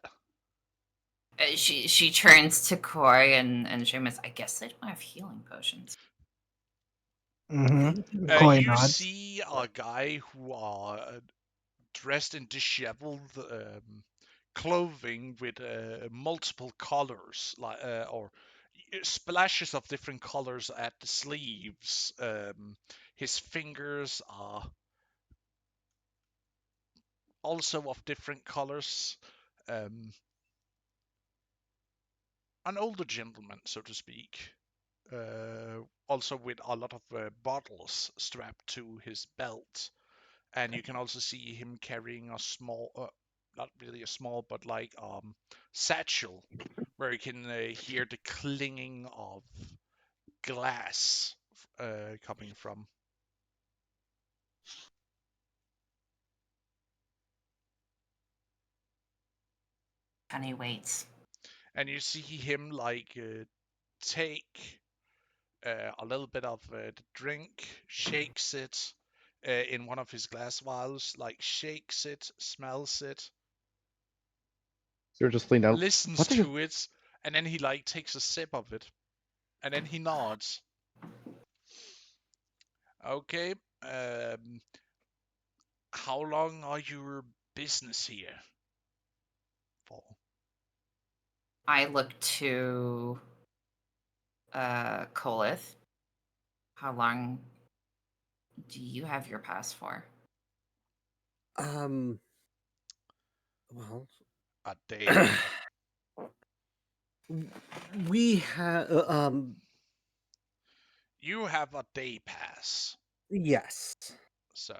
She turns to Koi and Seamus. I guess they don't have healing potions. Mm-hmm. Koi You nods. see a guy who are dressed in disheveled clothing with multiple colors, like or splashes of different colors at the sleeves. His fingers are also of different colors. Um, an older gentleman, so to speak. Also with a lot of bottles strapped to his belt, and you can also see him carrying a small, not really a small, but like satchel, where you can hear the clinging of glass coming from. Honey waits. And you see him like take a little bit of the drink, shakes it in one of his glass vials, like shakes it, smells it, So you're just leaned out. listens What the? to it, and then he like takes a sip of it, and then he nods. Okay. How long are your business here for? I look to Kolith. How long do you have your pass for? Well, A day. we have You have a day pass, yes. sir.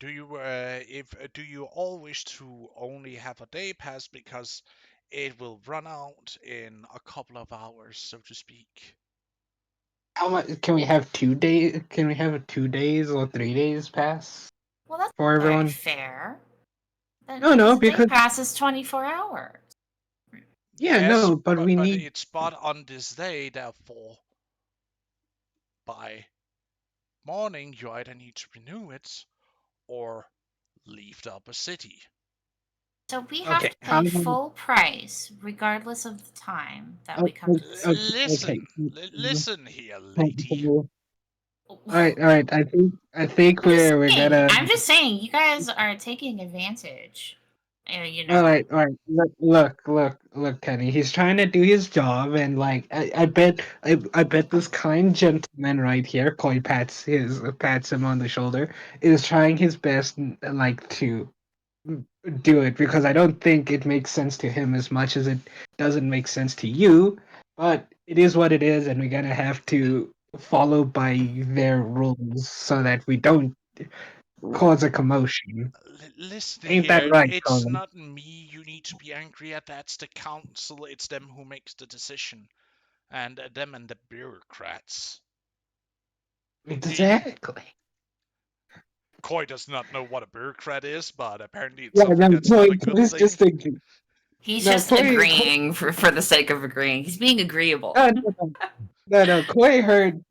Do you all wish to only have a day pass because it will run out in a couple of hours, so to speak? How much can we have 2 days? Can we have a 2 days or 3 days pass Well, that's for not very everyone? fair. No, no, His day because pass is 24 hours. yeah, Yes, no, but we but need. it's but on this day, therefore, by morning you either need to renew it or leave the upper city. So we have Okay, to how pay long? full price, regardless of the time that we Oh, come to the city. okay. Listen here, lady. All right, all right. I think I'm just we're saying. gonna. I'm just saying. You guys are taking advantage. You All know. right, all right. Look, Kenny. He's trying to do his job, and like, I bet this kind gentleman right here, Koi pats him on the shoulder, is trying his best, like, to do it because I don't think it makes sense to him as much as it doesn't make sense to you. But it is what it is, and we're gonna have to follow by their rules so that we don't cause a commotion. Listen Ain't that here, right, it's Colin? not me you need to be angry at. That's the council. It's them who makes the decision, and them and the bureaucrats. Exactly. Koi does not know what a bureaucrat is, but apparently it's Yeah, something no, that's not a good Koi's thing. just agreeing. He's No, just agreeing for the sake of agreeing. He's being agreeable. no, Koi heard,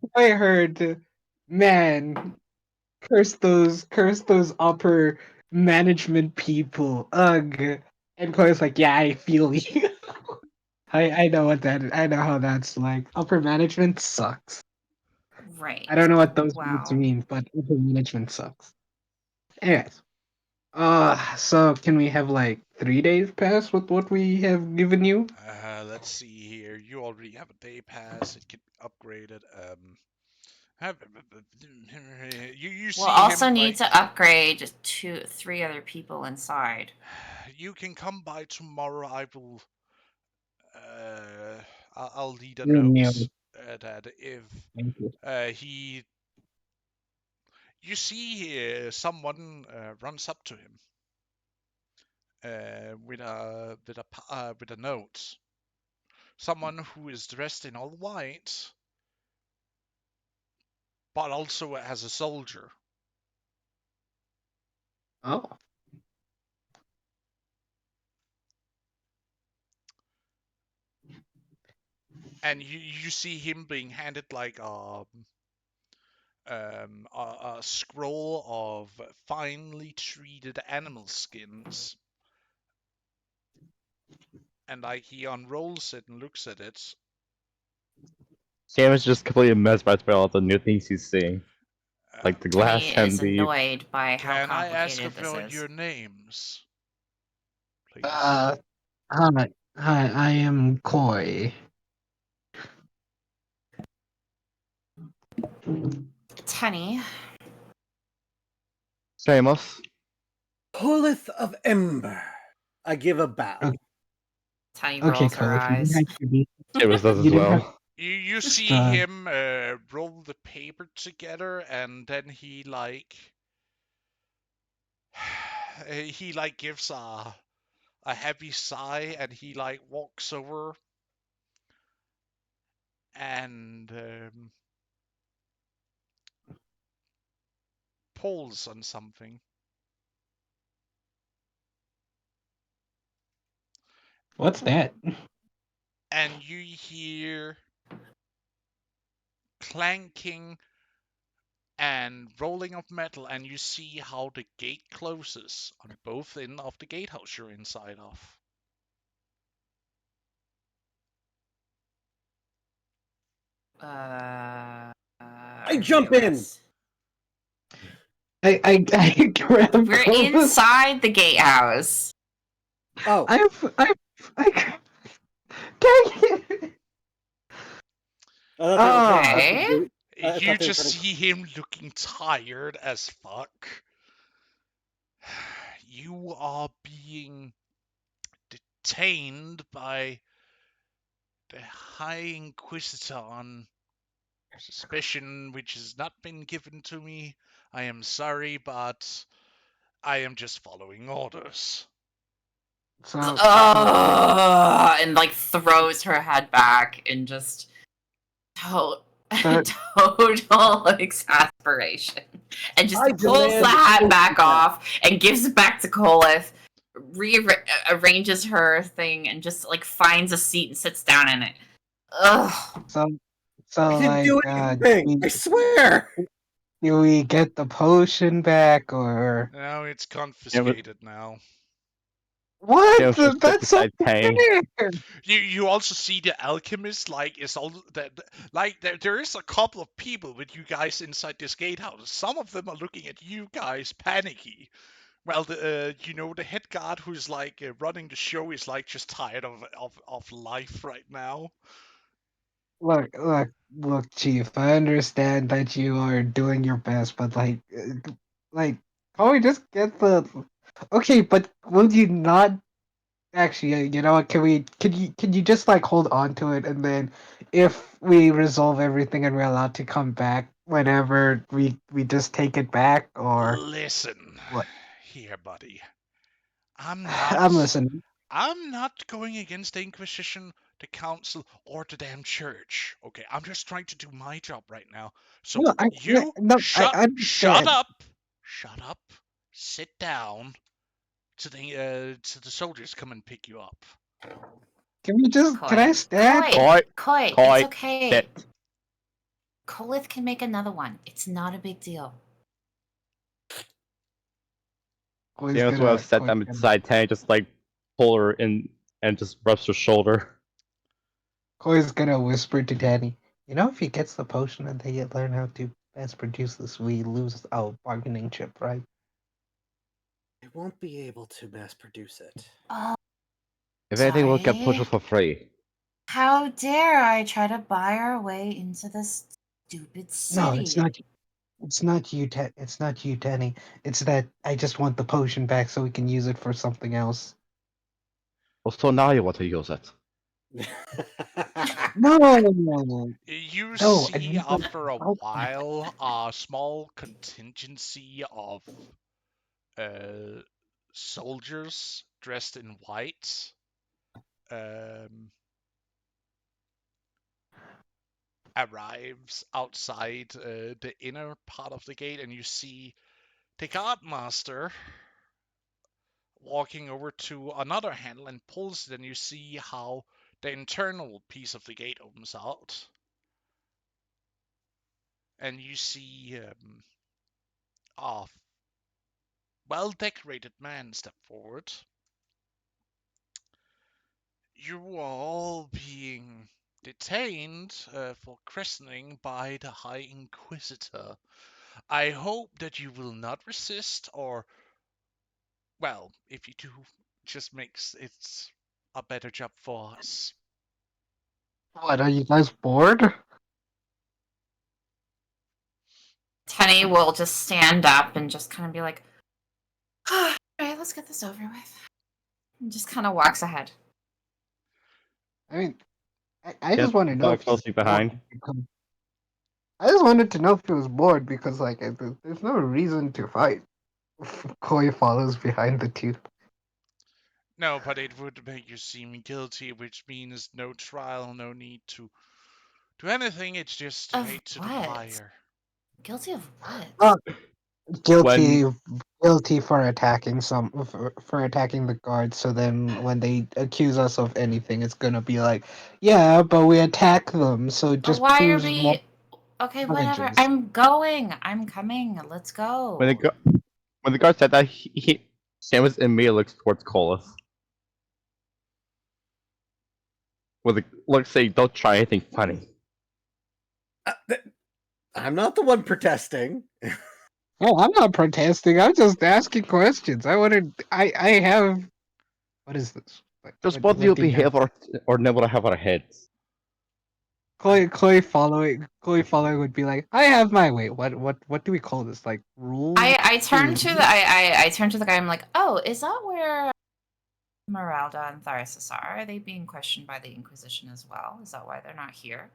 man, curse those upper management people, ugh. And Koi's like, yeah, I feel you. I know what that is. I know how that's like. Upper management sucks. I Right. don't know what those words Wow. mean, but upper management sucks. Anyways, so can we have like 3 days pass with what we have given you? Let's see here. You already have a day pass. It can be upgraded. Have you We'll see also him need like to upgrade 3 other people inside. you can come by tomorrow. Uh, I'll lead a Renew. note that if Thank you. he You see someone runs up to him with a note. Someone who is dressed in all white, but also as a soldier. Oh. And you see him being handed like a scroll of finely treated animal skins. And like he unrolls it and looks at it. Sam is just completely mesmerized by all the new things he's seeing, like the glass Tenny and is the. annoyed by how Can I ask complicated this for is. your names, please? Hi, I am Koi. Tenny, Samus. Pulleth of Ember. I give a bow. Okay. Tenny Okay, rolls her Koi, you didn't eyes. have to be. Samus does You as didn't have. well. You Just, see him roll the paper together, and then he gives a heavy sigh, and he like walks over and pulls on something. What's that? And you hear clanking and rolling of metal, and you see how the gate closes on both ends of the gatehouse you're inside of. I jump in. I grab. We're Colas. inside the gatehouse. Oh, I. Dang it! I thought they were- Okay. I thought You they were just gonna- see him looking tired as fuck. You are being detained by the High Inquisitor on suspicion which has not been given to me. I am sorry, but I am just following orders. So, And like throws her head back in just But- total exasperation, and just I pulls the demand hat open back back. off and gives it back to Coleth, rearranges her thing, and just like finds a seat and sits down in it. Ugh. so I didn't do like, anything. I swear. do we get the potion back or Now it's confiscated now. what? Samus just That's so beside Tang. fair. You also see the alchemist like is all that like there is a couple of people with you guys inside this gatehouse. Some of them are looking at you guys panicky. Well, the head guard who's like running the show is like just tired of life right now. Look, Chief. I understand that you are doing your best, but can we just get the? Okay, but will you not? Actually, you know what? Can you just like hold on to it, and then if we resolve everything and we're allowed to come back whenever we just take it back, or Listen, what? here, buddy. I'm I'm not. listening. I'm not going against the Inquisition, the Council, or the damn church. Okay, I'm just trying to do my job right now. So No, you I shut understand. up, shut up, sit down. To the soldiers come and pick you up. Can I stand? Koi, Koi, it's okay. sit. Coleth can make another one. It's not a big deal. Samus would have sat down beside Tang, just like pull her in and just rubs her shoulder. Koi's gonna whisper to Danny, you know, if he gets the potion and they learn how to best produce this, we lose our bargaining chip, right? I won't be able to mass produce it. Oh, If anything, we'll get sorry. pushes for free. How dare I try to buy our way into this stupid city? No, it's not. It's not you, It's not you, Danny. It's that I just want the potion back so we can use it for something else. Well, so now you want to use it. No. You No, I see need to after a help. while a small contingency of soldiers dressed in white um, arrives outside the inner part of the gate, and you see the guardmaster walking over to another handle and pulls it, and you see how the internal piece of the gate opens out, and you see a well-decorated man step forward. You are all being detained for questioning by the High Inquisitor. I hope that you will not resist, or, well, if you do, just makes it a better job for us. What, are you guys bored? Tenny will just stand up and just kind of be like, all right, let's get this over with. And just kind of walks ahead. I mean, I Just just want to know if he's closely behind. bored. I just wanted to know if he was bored because, like, there's no reason to fight. Koi follows behind the two. No, but it would make you seem guilty, which means no trial, no need to do anything. It's just Of straight to the what? wire. Guilty of what? Guilty, When guilty for attacking for attacking the guards. So then, when they accuse us of anything, it's gonna be like, yeah, but we attack them, so it But just why are proves we? more Okay, whatever. charges. I'm going. I'm coming. Let's go. when the guard said that, Seamus immediately looks towards Colas. With a look saying, "Don't try anything funny." I'm not the one protesting. Oh, I'm not protesting. I'm just asking questions. I have. What is this? Just both of you What do you have? behave or never have our heads. Chloe following would be like, I have my wait. What do we call this? Like rules? I turn to the I turn to the guy. I'm like, oh, is that where Meralda and Tharsis are? Are they being questioned by the Inquisition as well? Is that why they're not here?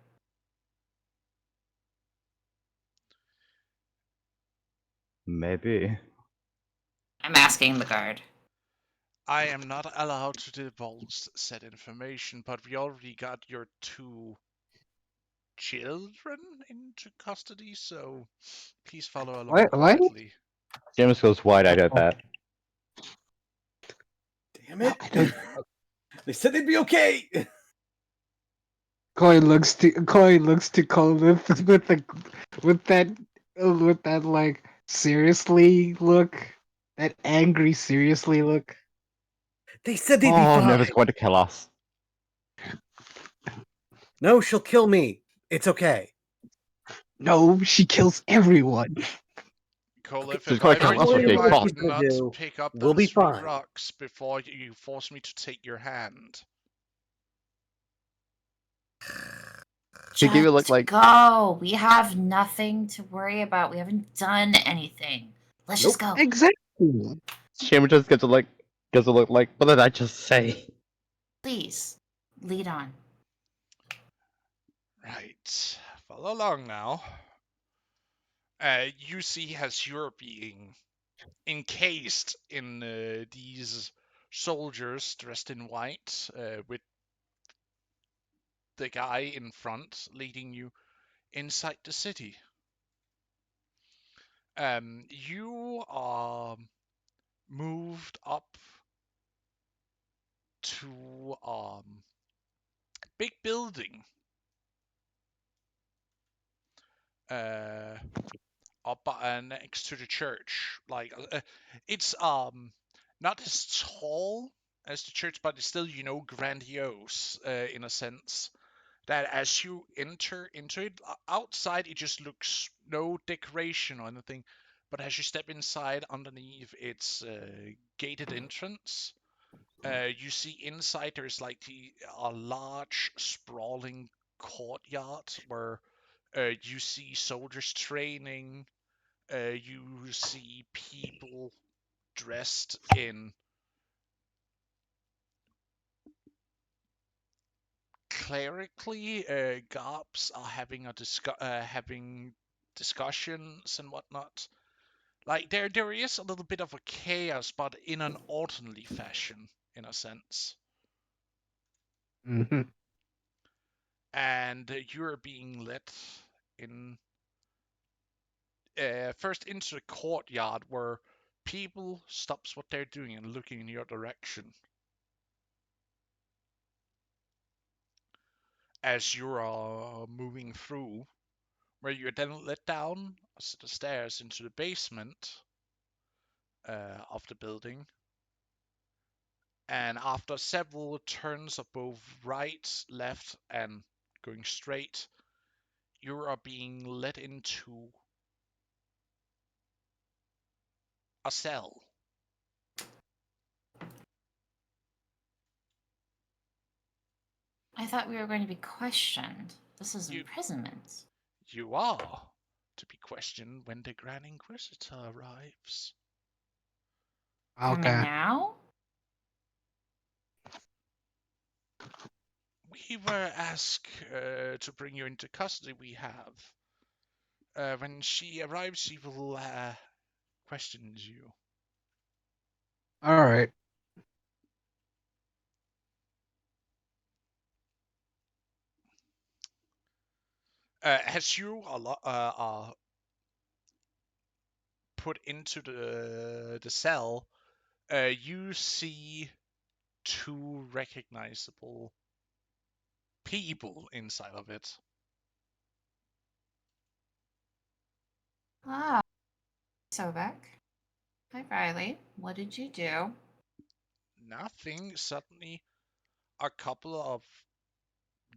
Maybe. I'm asking the guard. I am not allowed to divulge said information, but we already got your two children into custody, so please follow along What? quietly. Seamus goes wide-eyed at that. Damn No, it! I don't. They said they'd be okay. Chloe looks to Cole with that like seriously look, that angry seriously look. They said they'd be Oh, fine. Neva's going to kill us. No, she'll kill me. It's okay. No, she kills everyone. Colif, She's if going I to were kill us I'll for tell you you, getting I what caught. would she's gonna not do. pick up We'll them be 3 fine. rocks before you force me to take your hand. She gave you Just like go. We have nothing to worry about. We haven't done anything. Let's just go. Exactly. Seamus just gets a look like, what did I just say? Please, lead on. Right. Follow along now. You see as you're being encased in these soldiers dressed in white, with the guy in front leading you inside the city. You are moved up to big building uh, up next to the church. Like it's not as tall as the church, but it's still grandiose in a sense. That as you enter into it, outside it just looks no decoration or anything, but as you step inside underneath its gated entrance, you see inside there's like a large sprawling courtyard where you see soldiers training, you see people dressed in clerically, GOPs are having having discussions and whatnot. Like there is a little bit of a chaos, but in an orderly fashion, in a sense. Hmm. And you're being led in first into the courtyard where people stops what they're doing and looking in your direction as you are moving through, where you're then led down the stairs into the basement of the building. And after several turns of both right, left, and going straight, you are being led into a cell. I thought we were going to be questioned. This is You imprisonment. you are to be questioned when the Grand Inquisitor arrives. Coming Okay. now? We were asked to bring you into custody. We have. When she arrives, she will question you. All right. As you are put into the cell, you see two recognizable people inside of it. Ah, Sobek. Hi, Riley. What did you do? Nothing. Suddenly, a couple of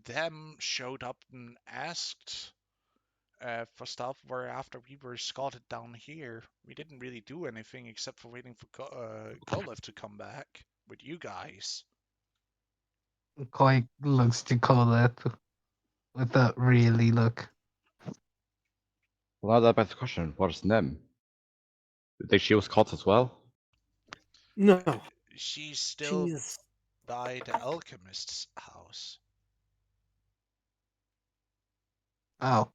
them showed up and asked for stuff. Where after we were escorted down here, we didn't really do anything except for waiting for Kolev to come back with you guys. Koi looks to Colette with a really look. Well, now that begs the question: what's them? Do you think she was caught as well? No, She's still she's by the alchemist's house. Oh, Is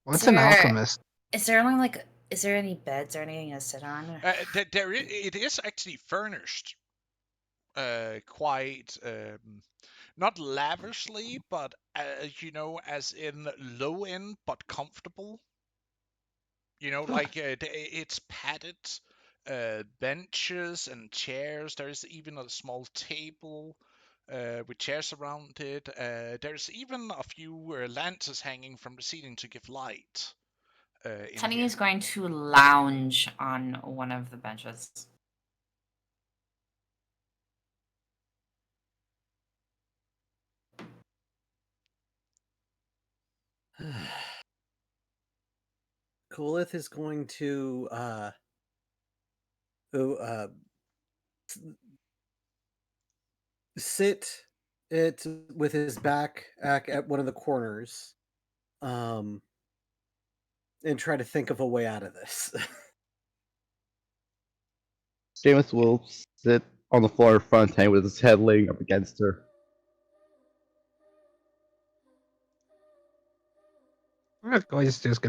what's an there, alchemist? is there only like, is there any beds or anything to sit on? It is actually furnished quite not lavishly, but as in low end but comfortable. Like it's padded benches and chairs. There's even a small table with chairs around it. There's even a few lanterns hanging from the ceiling to give light in Tenny here. is going to lounge on one of the benches. Coolith is going to sit it with his back at one of the corners, and try to think of a way out of this. James will sit on the floor in front of him with his head laying up against her. Koi's just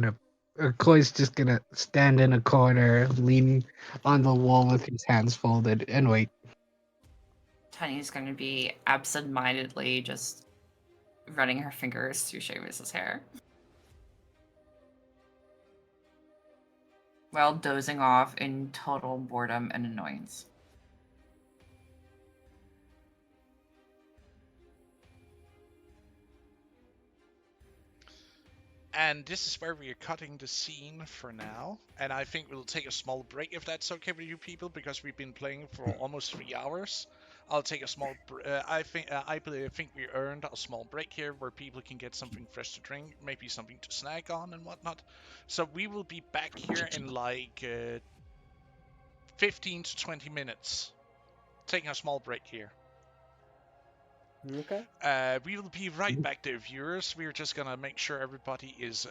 gonna stand in a corner, lean on the wall with his hands folded, and wait. Tenny's going to be absent-mindedly just running her fingers through Seamus's hair while dozing off in total boredom and annoyance. And this is where we are cutting the scene for now. And I think we'll take a small break if that's okay with you people, because we've been playing for almost 3 hours. I'll take a small. I think we earned a small break here where people can get something fresh to drink, maybe something to snack on and whatnot. So we will be back here in like 15 to 20 minutes. Taking a small break here. Okay. We will be right back there, viewers. We're just gonna make sure everybody is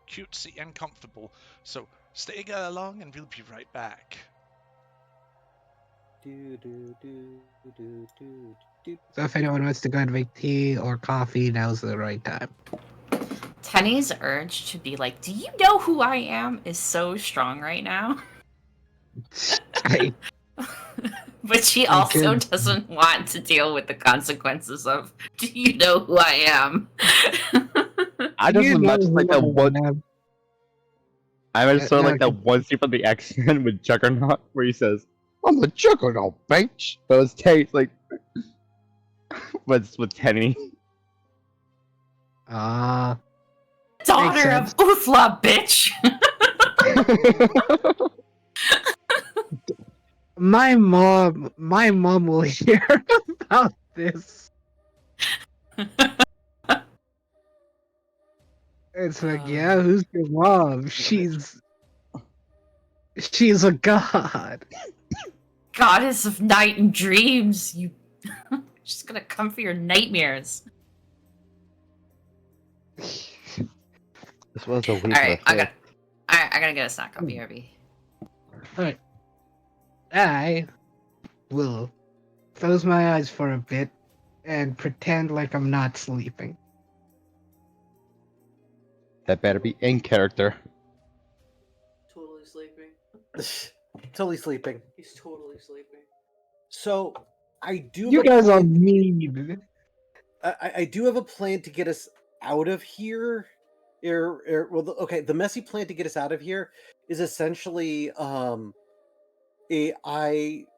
cutesy and comfortable. So stay along, and we'll be right back. Do, do, do, do, do, do. So if anyone wants to go and make tea or coffee, now's the right time. Tenny's urge to be like, "Do you know who I am?" is so strong right now. I, But she I also could- doesn't want to deal with the consequences of, "Do you know who I am?" I just You know imagine like that who one. I am. I imagine sort of like that No, one scene from the X-Men with Juggernaut where he says, "I'm the Juggernaut, bitch." But it's Terry's like, but it's with Tenny. Ah, Daughter sense. of Uthla, bitch. my mom will hear about this. It's like, yeah, who's your mom? She's a god. Goddess of night and dreams. She's gonna come for your nightmares. This was a week. Alright, I gotta get a snack. I'll be RB. Alright. I will close my eyes for a bit and pretend like I'm not sleeping. That better be in character. Totally sleeping. Totally sleeping. He's totally sleeping. So I do. You have a guys are plan- mean. I do have a plan to get us out of here. The messy plan to get us out of here is essentially I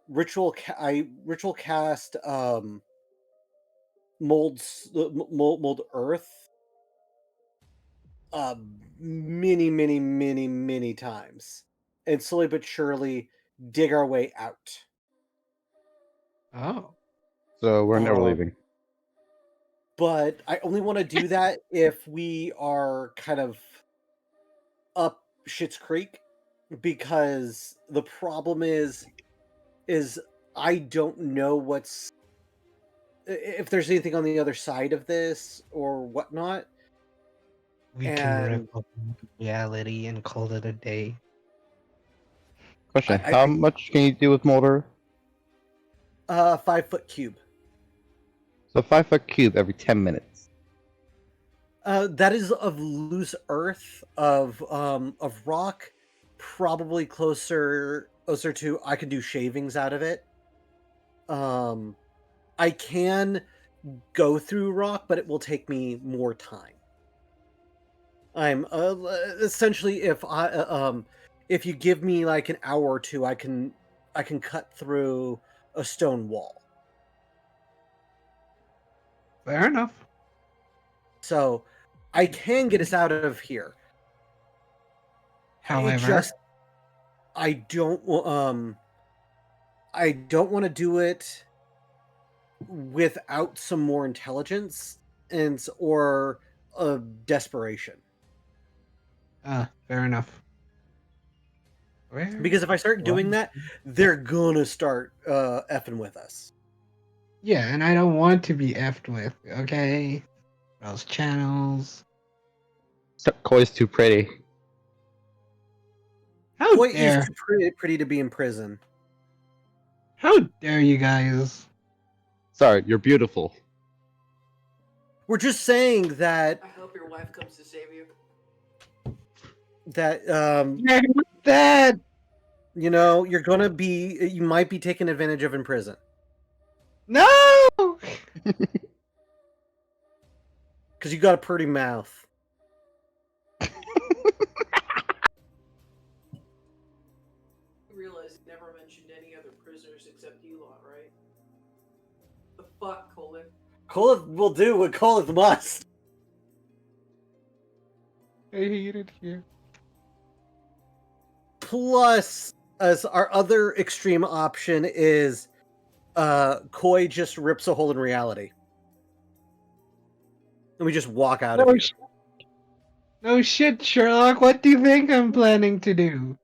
ritual cast mold earth many times, and slowly but surely dig our way out. Oh. So we're never Oh. leaving. But I only want to do that if we are kind of up Schitt's Creek, because the problem is I don't know if there's anything on the other side of this or whatnot. We can And- rip up reality and call it a day. Question: I- How much can you do with Molder? 5 foot cube. So 5 foot cube every 10 minutes. That is of loose earth, of rock, probably closer to I could do shavings out of it. I can go through rock, but it will take me more time. I'm essentially if you give me like an hour or two, I can cut through a stone wall. Fair enough. So I can get us out of here. However, I don't want to do it without some more intelligence or desperation. fair enough. Because if I start doing that, they're gonna start effing with us. Yeah, and I don't want to be effed with, okay? Those channels. Koi's too pretty. How Boy, dare is too pretty to be in prison. How dare you guys? Sorry, you're beautiful. We're just saying that I hope your wife comes to save you. That you might be taken advantage of in prison. no. Because you got a pretty mouth. You realize you never mentioned any other prisoners except you lot, right? The fuck, Colin? Kolith will do what Kolith must. I hate it here. Plus, as our other extreme option is Koi just rips a hole in reality. And we just walk out of here. No shit, Sherlock. What do you think I'm planning to do?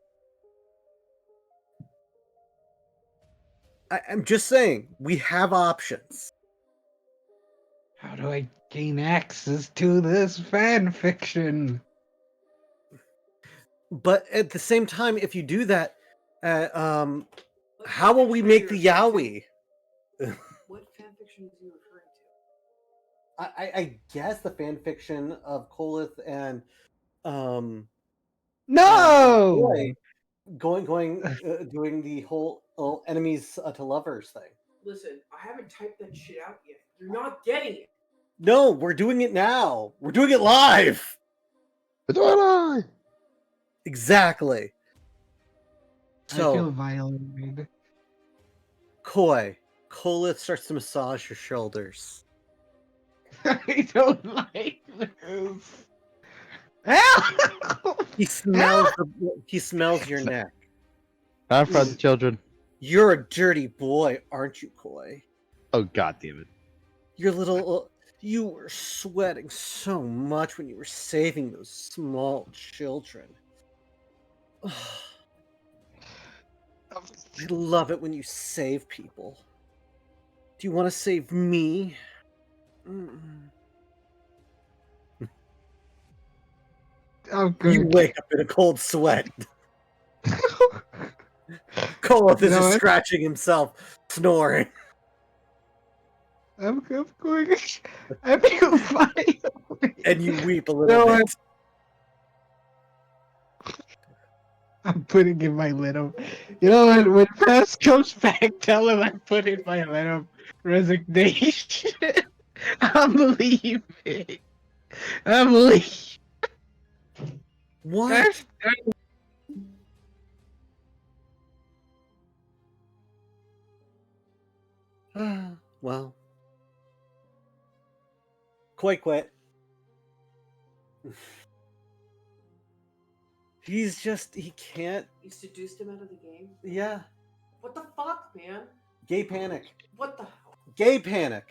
I'm just saying, we have options. How do I gain access to this fan fiction? But at the same time, if you do that, How will we make the yaoi? What fanfiction is you referring to? I guess the fan fiction of Kolith and No. Boy going doing the whole enemies to lovers thing. Listen, I haven't typed that shit out yet. You're not getting it. No, we're doing it now. We're doing it live. Exactly. I feel So, violated. Kolith starts to massage your shoulders. I don't like this. Ow! He smells your neck. I'm for the children. You're a dirty boy, aren't you, Koi? Oh god damn it. Your little you were sweating so much when you were saving those small children. I love it when you save people. Do you want to save me? I'm good. You wake up in a cold sweat. Kolith is just scratching himself, snoring. I'm going. I feel fine. And you weep a little bit. I'm putting in my little. You know what? When Press comes back, tell him I put in my little resignation. I'm leaving. I'm leaving. What? Well, Koi quit. He can't. You seduced him out of the game? Yeah. What the fuck, man? Gay panic. What the hell? Gay panic.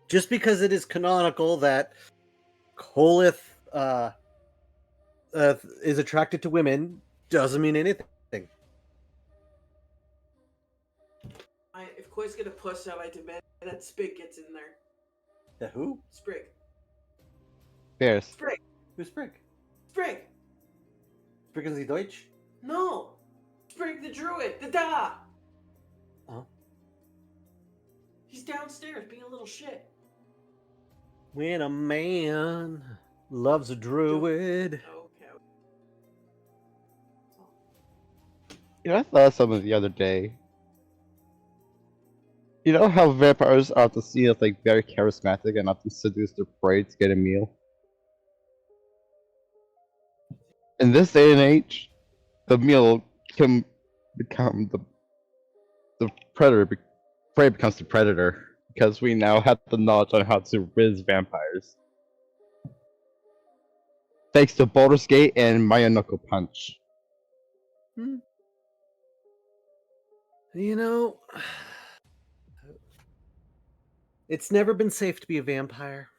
Just because it is canonical that Kolith is attracted to women doesn't mean anything. If Koi's gonna push out, I demand that Sprig gets in there. The who? Sprig. Bears. Sprig. Who's Sprig? Sprig. Sprig is he Deutsch? No. Sprig the druid. The da. Oh. He's downstairs being a little shit. When a man loves a druid. Okay. You know, I thought of something the other day. You know how vampires are often seen as like very charismatic and often seduce their prey to get a meal? In this day and age, the meal can become the predator. Prey becomes the predator because we now have the knowledge on how to riz vampires. Thanks to Baldur's Gate and Maya Knuckle Punch. You know, it's never been safe to be a vampire.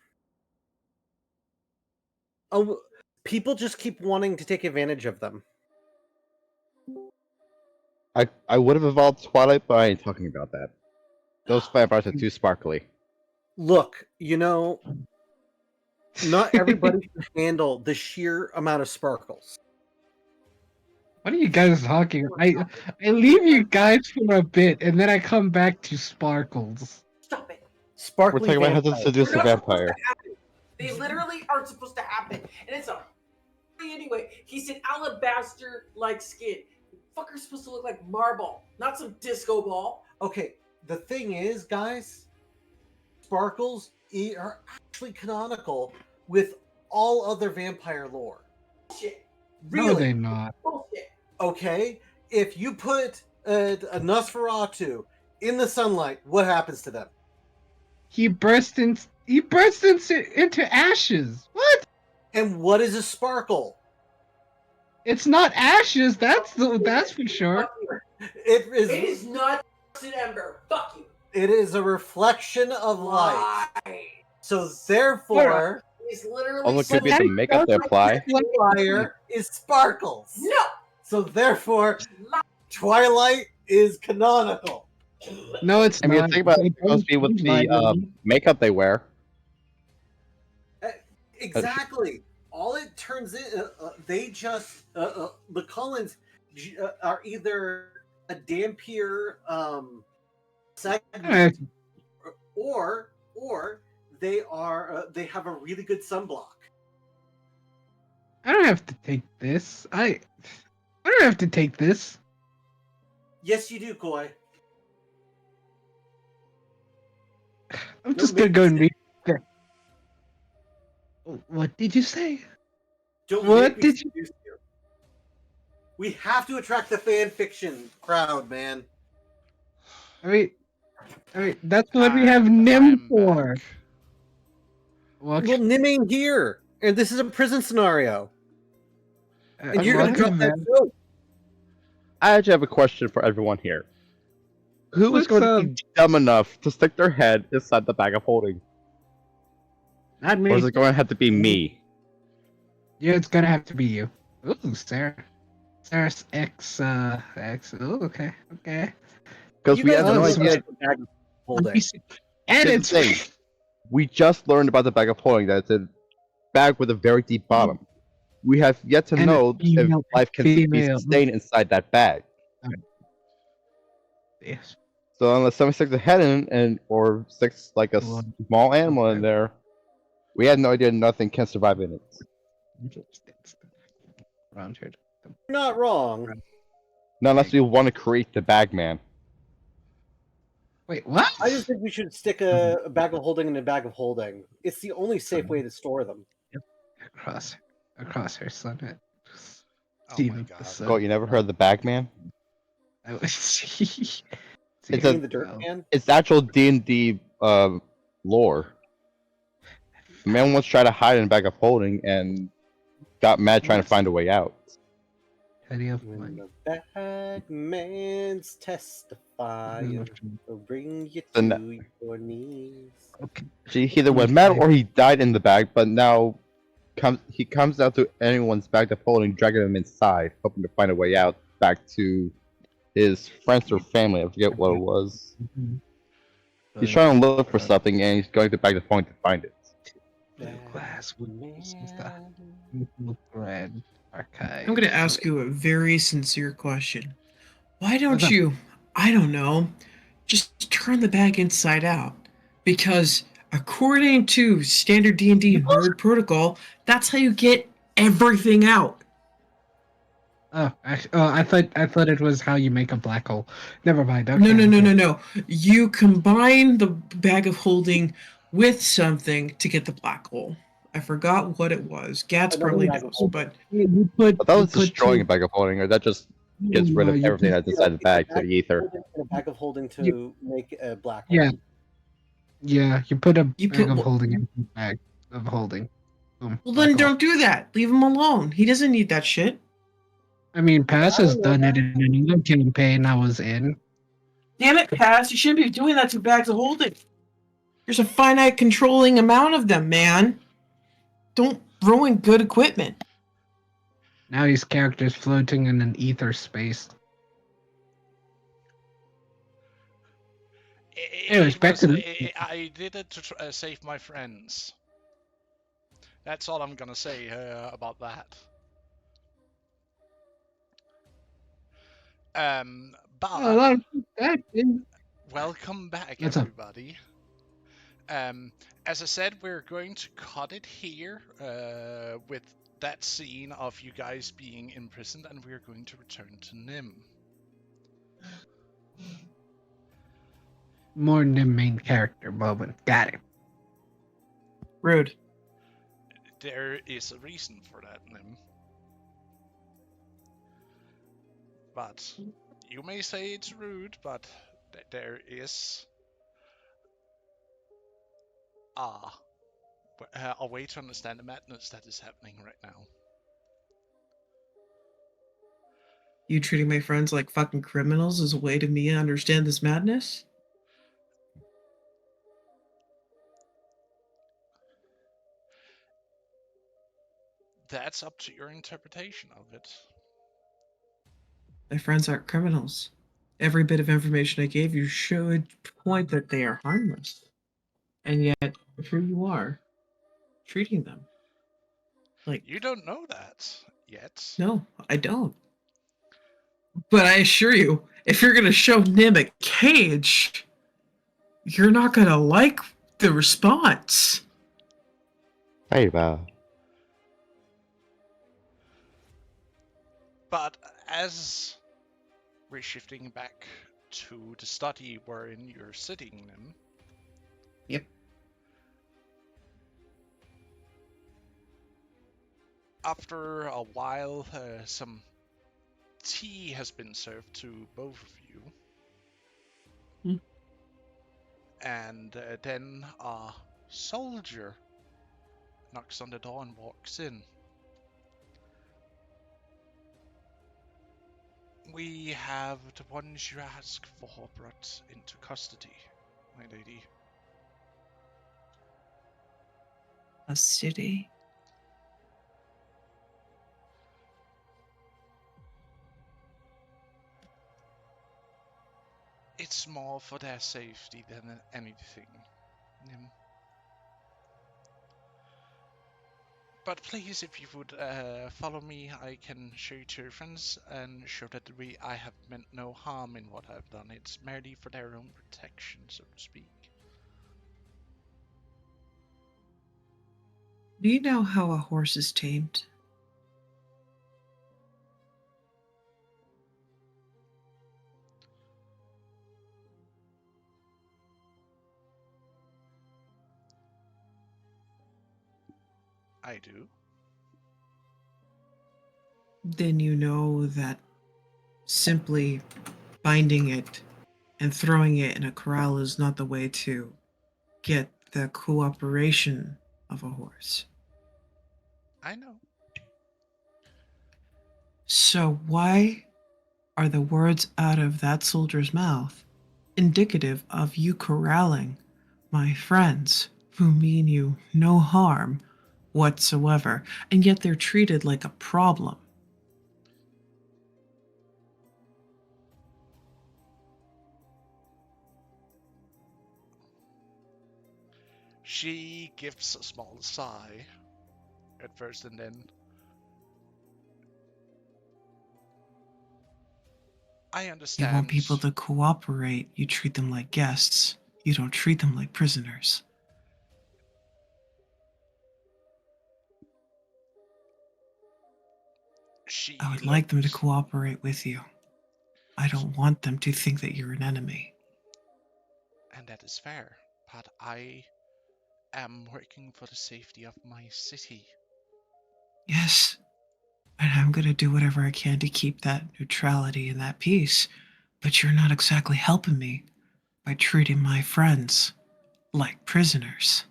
Oh, people just keep wanting to take advantage of them. I would have evolved Twilight, but I ain't talking about that. Those vampires are too sparkly. Look, you know, not everybody can handle the sheer amount of sparkles. What are you guys talking? I leave you guys for a bit, and then I come back to Sparkles. Stop it. Sparkly We're talking about how to vampires. seduce a They're not supposed vampire. to happen. They literally aren't supposed to happen. And it's a anyway. He's an alabaster-like skin. The fucker's supposed to look like marble, not some disco ball. Okay, the thing is, guys, sparkles are actually canonical with all other vampire lore. Shit. Really? No, they're not. Bullshit. Okay, if you put a Nosferatu in the sunlight, what happens to them? He bursts into ashes. What? And what is a sparkle? It's not ashes. That's for sure. Fuck you. It It is. is not an ember. Fuck you. It is a reflection of light. Lie. So therefore, He's literally. Although it could be some makeup they apply. fire is sparkles. No. So therefore, Lie. Twilight is canonical. No, it's I mean, not. think about They it, must be don't with use the vitamin. makeup they wear. Exactly. All it turns in, they just the Cullens are either a dampier segment, Alright. or they have a really good sunblock. I don't have to take this. I don't have to take this. Yes, you do, Koi. I'm Don't just gonna make go me and say- read. What did you say? Don't What make me did you? seduce you. We have to attract the fan fiction crowd, man. I mean, that's what we have And Nim I'm for. back. Well, Well, Nim ain't here, and this is a prison scenario, and you're gonna drop welcome, that man. joke. I actually have a question for everyone here. Who is What's going to up? be dumb enough to stick their head inside the bag of holding? Not Or is me. it going to have to be me? Yeah, it's gonna have to be you. Ooh, Sarah. Sarah's X. Oh, okay. Because You we guys have don't no know idea. about the bag of holding. And Here's the it's thing. We just learned about the bag of holding that it's a bag with a very deep bottom. We have yet to And a know if female- life can be female. sustained inside that bag. Yes. So unless someone sticks a head in, or sticks like a Well, small animal in okay. there, we have no idea nothing can survive in it. Around here. You're not wrong. Not unless we want to create the bag man. Wait, what? I just think we should stick a bag of holding in a bag of holding. It's the only safe way to store them. across her son. Oh my god. Go, you never heard of the bag man? I was see. It's You a- mean the dirt man? It's actual D&D lore. A man once tried to hide in a bag of holding and got mad trying to find a way out. When the bag man's testifying, will bring you The to your knees. Okay. He either went mad or he died in the bag, but now he comes out to anyone's bag of holding, dragging them inside, hoping to find a way out back to his friends or family. I forget what it was. He's trying to look for something, and he's going to bag of holding to find it. Glass bread archive. I'm going to ask you a very sincere question. Why What's don't up? you, I don't know, just turn the bag inside out? Because according to standard D&D nerd protocol, that's how you get everything out. I thought it was how you make a black hole. Never mind. Okay, No. You combine the bag of holding with something to get the black hole. I forgot what it was. Gats Another probably bag of knows, holding. but You put. But that was you put destroying two- a bag of holding, or that just gets rid No, of you everything put- that's inside the bag to the ether. A bag of holding to make a black hole. Yeah. Yeah, you put a You bag put- of holding in a bag of holding. Boom, well, black then hole. don't do that. Leave him alone. He doesn't need that shit. I mean, Pass I has don't know done it that. in another campaign I was in. Damn it, Pass. You shouldn't be doing that to bags of holding. There's a finite controlling amount of them, man. Don't ruin good equipment. Now his character's floating in an ether space. Anyways, back to the. I did it to save my friends. That's all I'm gonna say about that. But A lot of that. welcome back, What's up? everybody. As I said, we're going to cut it here with that scene of you guys being imprisoned, and we're going to return to Nim. More than the main character moment. Got it. Rude. There is a reason for that, Nim. But you may say it's rude, but there is a way to understand the madness that is happening right now. You treating my friends like fucking criminals is a way to me understand this madness? That's up to your interpretation of it. My friends aren't criminals. Every bit of information I gave you should point that they are harmless. And yet, here you are, treating them like. You don't know that yet. No, I don't. But I assure you, if you're gonna show Nim a cage, you're not gonna like the response. Hey, wow. But as we're shifting back to the study wherein you're sitting in, Yep. after a while, some tea has been served to both of you. Hmm. And then a soldier knocks on the door and walks in. We have the ones you asked for brought into custody, my lady. A city. It's more for their safety than anything. But please, if you would follow me, I can show you to your friends and show that I have meant no harm in what I've done. It's merely for their own protection, so to speak. Do you know how a horse is tamed? I do. Then you know that simply binding it and throwing it in a corral is not the way to get the cooperation of a horse. I know. So why are the words out of that soldier's mouth indicative of you corralling my friends who mean you no harm whatsoever, and yet they're treated like a problem? She gives a small sigh at first and then I You want understand. people to cooperate, you treat them like guests. You don't treat them like prisoners. I She would like them to looked, cooperate with you. I don't want them to think that you're an enemy. and that is fair, but I am working for the safety of my city. Yes, and I'm going to do whatever I can to keep that neutrality and that peace, but you're not exactly helping me by treating my friends like prisoners.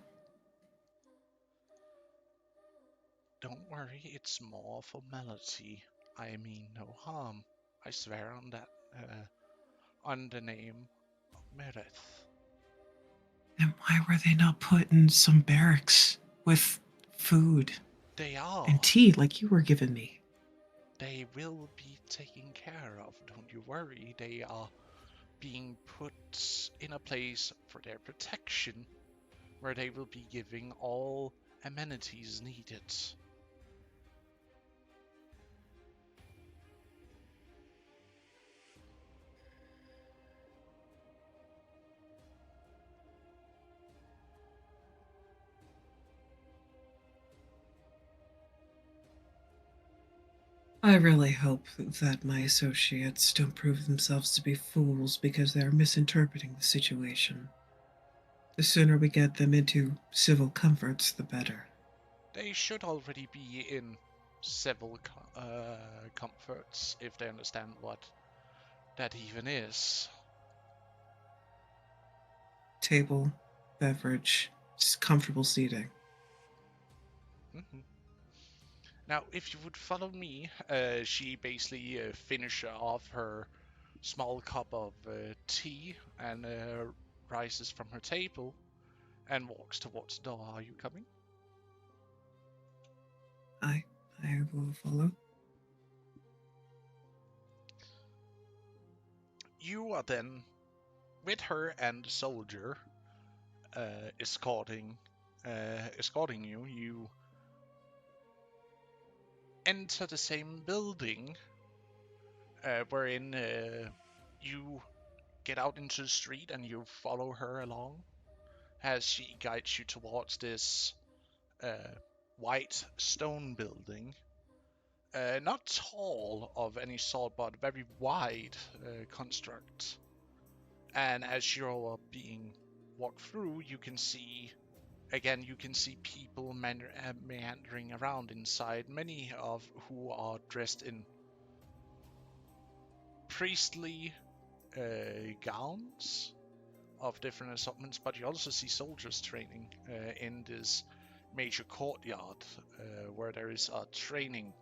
Don't worry, it's more formality. I mean no harm. I swear on that, on the name of Meredith. Then why were they not put in some barracks with food They are. and tea like you were giving me? They will be taken care of, don't you worry. They are being put in a place for their protection, where they will be giving all amenities needed. I really hope that my associates don't prove themselves to be fools because they are misinterpreting the situation. The sooner we get them into civil comforts, the better. They should already be in civil comforts if they understand what that even is. Table, beverage, comfortable seating. Mhm. Now, if you would follow me, she basically finishes off her small cup of tea and rises from her table and walks towards the door. Are you coming? I I will follow. You are then with her and the soldier escorting you. You enter the same building wherein you get out into the street and you follow her along as she guides you towards this white stone building. Not tall of any sort, but very wide construct. And as you're being walked through, you can see people meandering around inside, many of who are dressed in priestly gowns of different assortments, but you also see soldiers training in this major courtyard where there is a training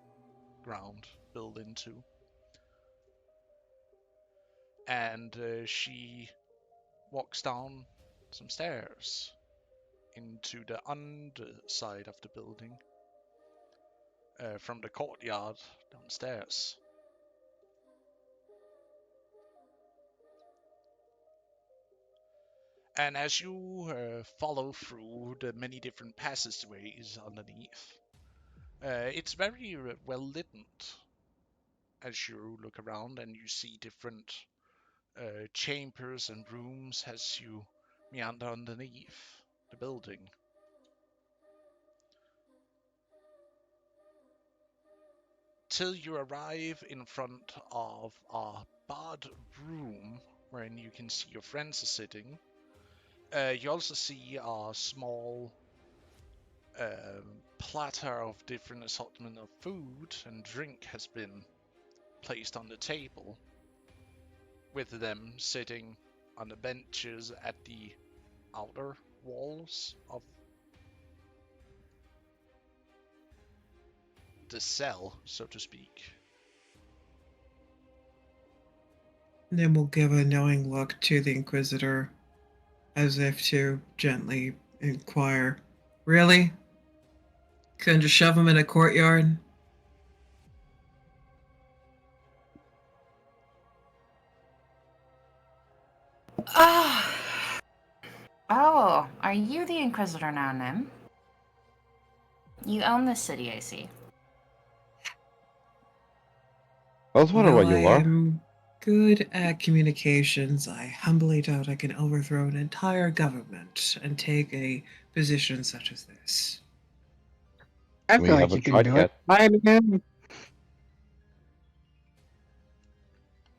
ground built into. And she walks down some stairs into the underside of the building from the courtyard downstairs. And as you follow through the many different passageways underneath, it's very well lit as you look around and you see different chambers and rooms as you meander underneath the building. Till you arrive in front of a barred room wherein you can see your friends are sitting. You also see a small platter of different assortment of food and drink has been placed on the table, with them sitting on the benches at the outer walls of the cell, so to speak. Then we'll give a knowing look to the Inquisitor, as if to gently inquire, "Really? Couldn't just shove him in a courtyard?" Ah. Oh, are you the Inquisitor now, Nim? You own this city, I see. I was wondering Though what I you are. am good at communications, I humbly doubt I can overthrow an entire government and take a position such as this. I We feel like you haven't can tried do yet. it. Fine, man.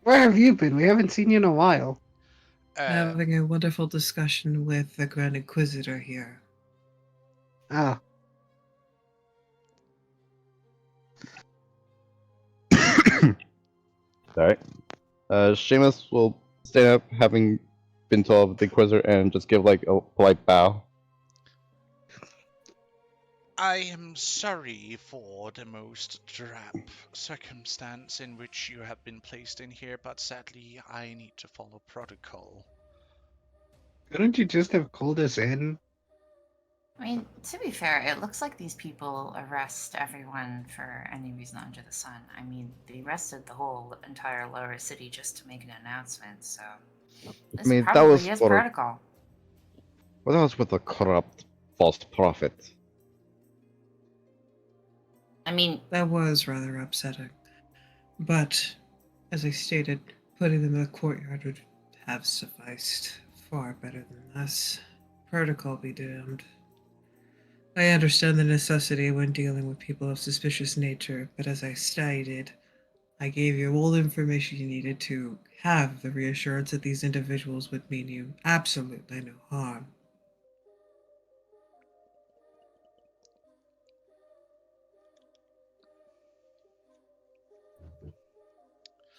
Where have you been? We haven't seen you in a while. Having a wonderful discussion with the Grand Inquisitor here. Ah. Alright. Seamus will stand up, having been told the Inquisitor, and just give like a polite bow. I am sorry for the most drab circumstance in which you have been placed in here, but sadly I need to follow protocol. Couldn't you just have called us in? I mean, to be fair, it looks like these people arrest everyone for any reason under the sun. I mean, they arrested the whole entire lower city just to make an announcement, so this mean, that probably was is for- protocol. Well, that was with a corrupt false prophet. I mean, That was rather upsetting. But, as I stated, putting them in the courtyard would have sufficed far better than this. Protocol be damned. I understand the necessity when dealing with people of suspicious nature, but as I stated, I gave you all the information you needed to have the reassurance that these individuals would mean you absolutely no harm.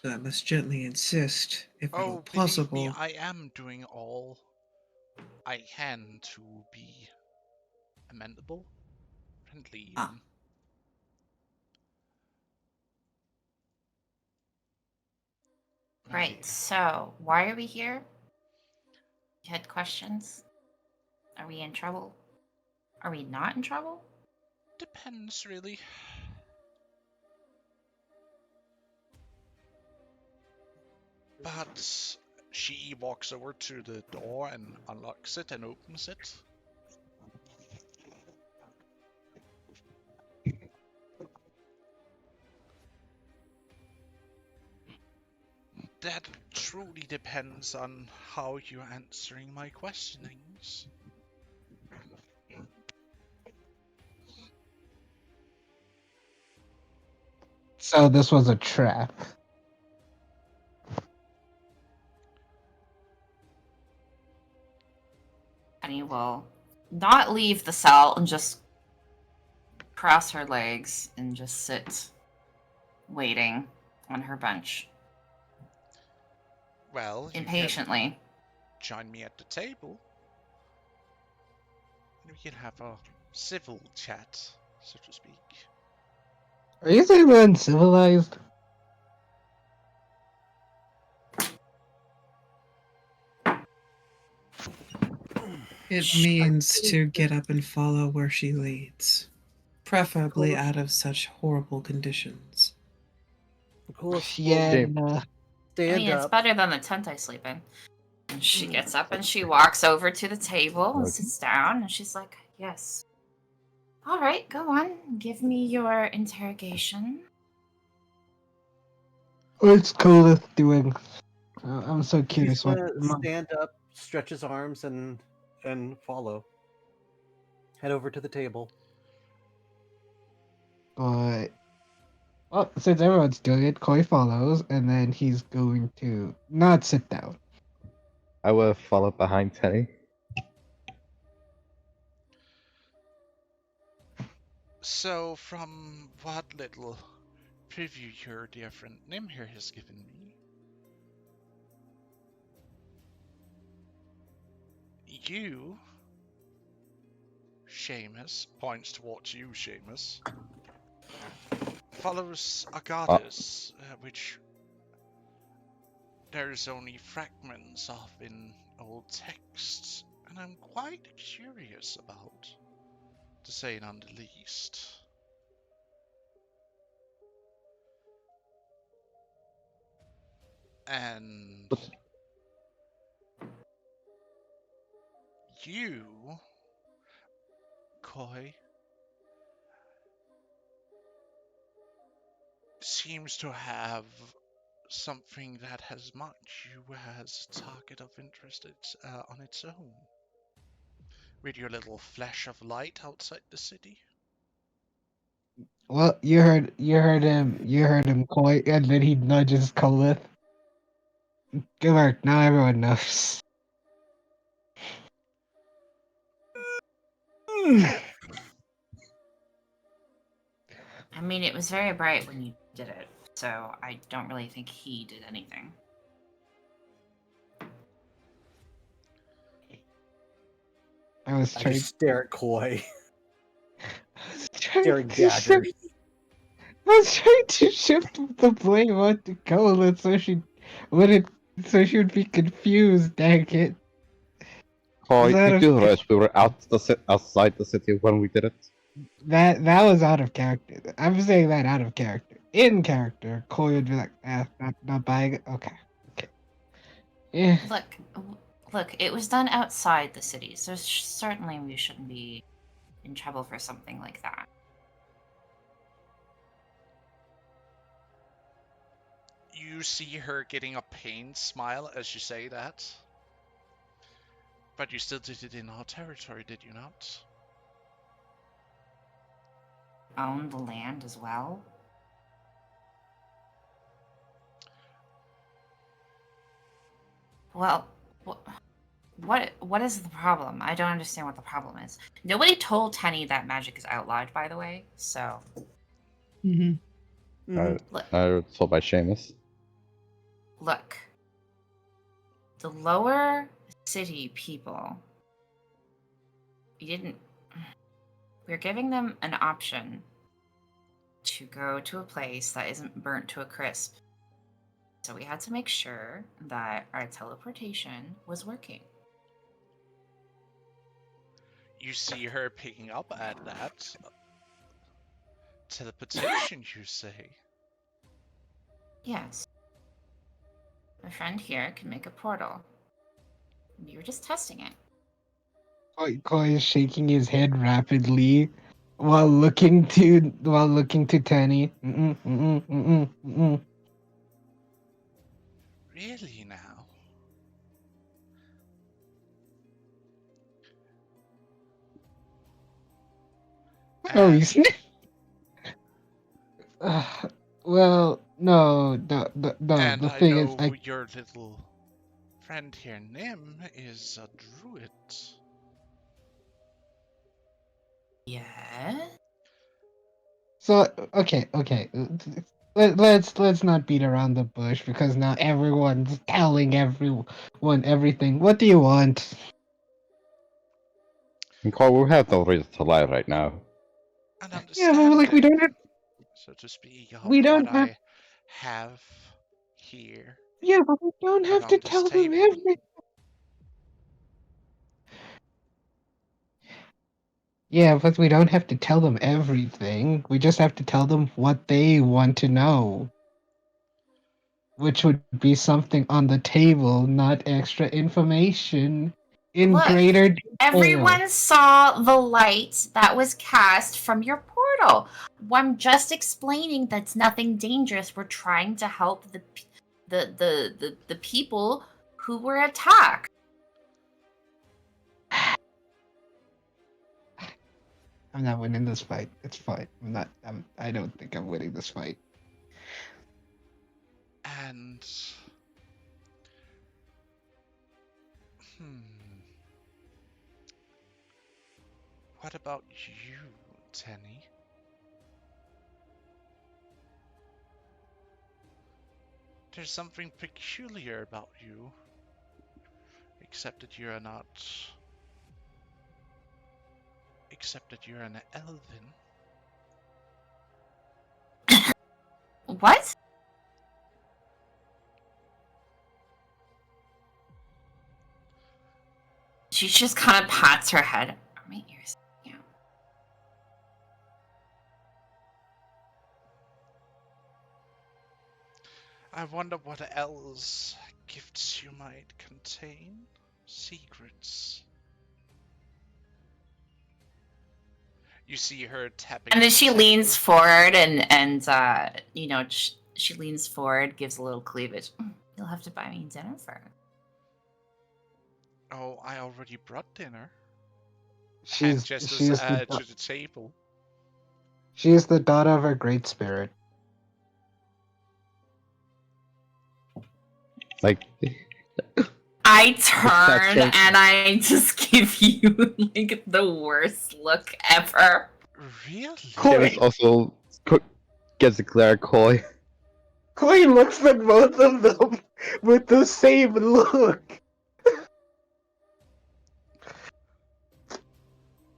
So I must gently insist, if at all Oh, believe possible. me, I am doing all I can to be amendable, friendly even. Ah. right, so why are we here? You had questions? Are we in trouble? Are we not in trouble? Depends, really. But she walks over to the door and unlocks it and opens it. That truly depends on how you're answering my questionings. So this was a trap. Penny will not leave the cell and just cross her legs and just sit waiting on her bench Well, you can impatiently. join me at the table, and we can have a civil chat, so to speak. Are you saying we're uncivilized? It means to get up and follow where she leads, preferably out of such horrible conditions. Nicholas will Yeah. Shame. I stand mean, it's up. better than the tent I sleep in. And she gets up and she walks over to the table and Okay. sits down, and she's like, "Yes. All right, go on. Give me your interrogation." What's Colith doing? I'm so He's curious. What? gonna stand up, stretch his arms, and follow. Head over to the table. But well, since everyone's doing it, Koi follows, and then he's going to not sit down. I will follow behind Tenny. So, from what little preview your dear friend Nim here has given me, you, Seamus, points towards you, Seamus, follows a goddess, which there's only fragments of in old texts, and I'm quite curious about, to say none the least. And you, Koi, seems to have something that has marked you as a target of interest on its own. With your little flash of light outside the city. Well, you heard him, Koi, and then he nudges Colith. Good work. Now everyone knows. I mean, it was very bright when you did it, so I don't really think he did anything. I was I trying. just stare at Koi, I was trying staring to shift. daggers. I was trying to shift the blame onto Colith so she wouldn't, so she would be confused. Dang it! Koi, Out you of do realize we were outside the city when we did it? that was out of character. I'm saying that out of character. In character, Koi would be like, not buying it. Okay. Yeah. Look, it was done outside the city, so certainly we shouldn't be in trouble for something like that. You see her getting a pained smile as you say that. But you still did it in our territory, did you not? Own the land as well? Well, what is the problem? I don't understand what the problem is. Nobody told Tenny that magic is outlawed, by the way. So Mm-hmm. I was told by Seamus. look, the lower city people, we're giving them an option to go to a place that isn't burnt to a crisp. So we had to make sure that our teleportation was working. You see her picking up at that. Teleportation, you say? Yes. My friend here can make a portal. We were just testing it. Koi is shaking his head rapidly while looking to Tenny. Really now? Oh, And, well, no, no. and The I thing is, know your little friend here, Nim, is a druid. Yeah. so okay, okay. Let's not beat around the bush because now everyone's telling everyone everything. What do you want? And Cole, we have no reason to lie right now. An Yeah, but like understanding, so to speak, of we what don't have. I have here Yeah, but we don't have to around this tell them table. everything. Yeah, but we don't have to tell them everything. We just have to tell them what they want to know. Which would be something on the table, not extra information in Look, greater detail. everyone saw the light that was cast from your portal. I'm just explaining that's nothing dangerous. We're trying to help the people who were attacked. I'm not winning this fight. It's fine. I don't think I'm winning this fight. And what about you, Tenny? There's something peculiar about you, except that you're not. Except that you're an elven. What? She just kind of pats her head. Are my ears? Yeah. I wonder what else gifts you might contain. Secrets. You see her tapping. And then the she table. leans forward and you know she leans forward, gives a little cleavage. You'll have to buy me dinner first. Oh, I already brought dinner. She's Gestures she's the to the table. she is the daughter of a great spirit. Like, I turn That's and I just give you like the worst look ever. Really? James also gets a glare coy. Koi looks at both of them with the same look.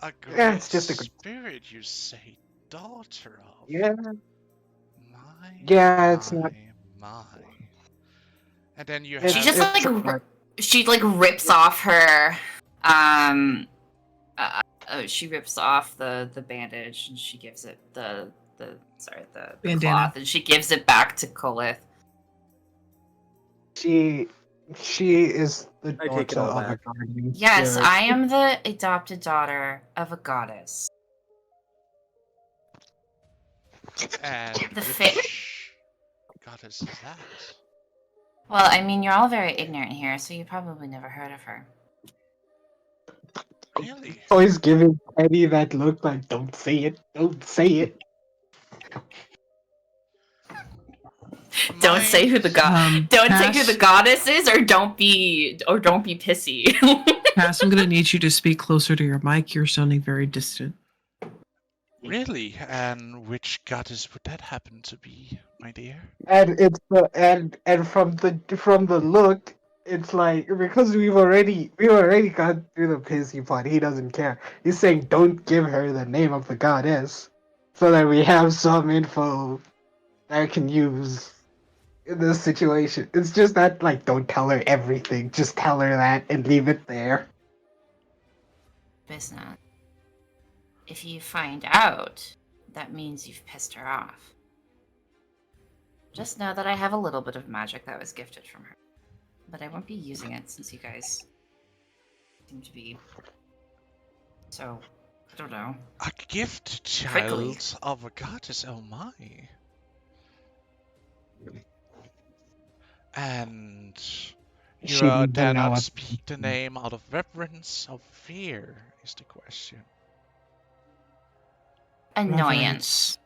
A great Yeah, it's just a good. spirit, you say, daughter of. Yeah, My, yeah, it's not. my. And then you It's, She have. just it's like she like rips off her she rips off the bandage and she gives it the Bandana. cloth and she gives it back to Kolith. she is the I take it daughter all of a back. guardian Yes, spirit. I am the adopted daughter of a goddess. And The which goddess is that? Well, I mean, you're all very ignorant here, so you probably never heard of her. Really? Always giving Eddie that look like, don't say it, don't say it. Don't say who the don't say who Pass. the goddess is, or don't be pissy. Pass, I'm gonna need you to speak closer to your mic. You're sounding very distant. Really? And which goddess would that happen to be, my dear? And it's the and from the look, it's like because we've already gone through the pissy part. He doesn't care. He's saying don't give her the name of the goddess, so that we have some info that I can use in this situation. It's just that like don't tell her everything. Just tell her that and leave it there. Business. If you find out, that means you've pissed her off. Just know that I have a little bit of magic that was gifted from her, but I won't be using it since you guys seem to be so, I don't know. A gift Prickly. child of a goddess, oh my. And you She doesn't dare know not what. speak the name out of reverence of fear, is the question. Annoyance.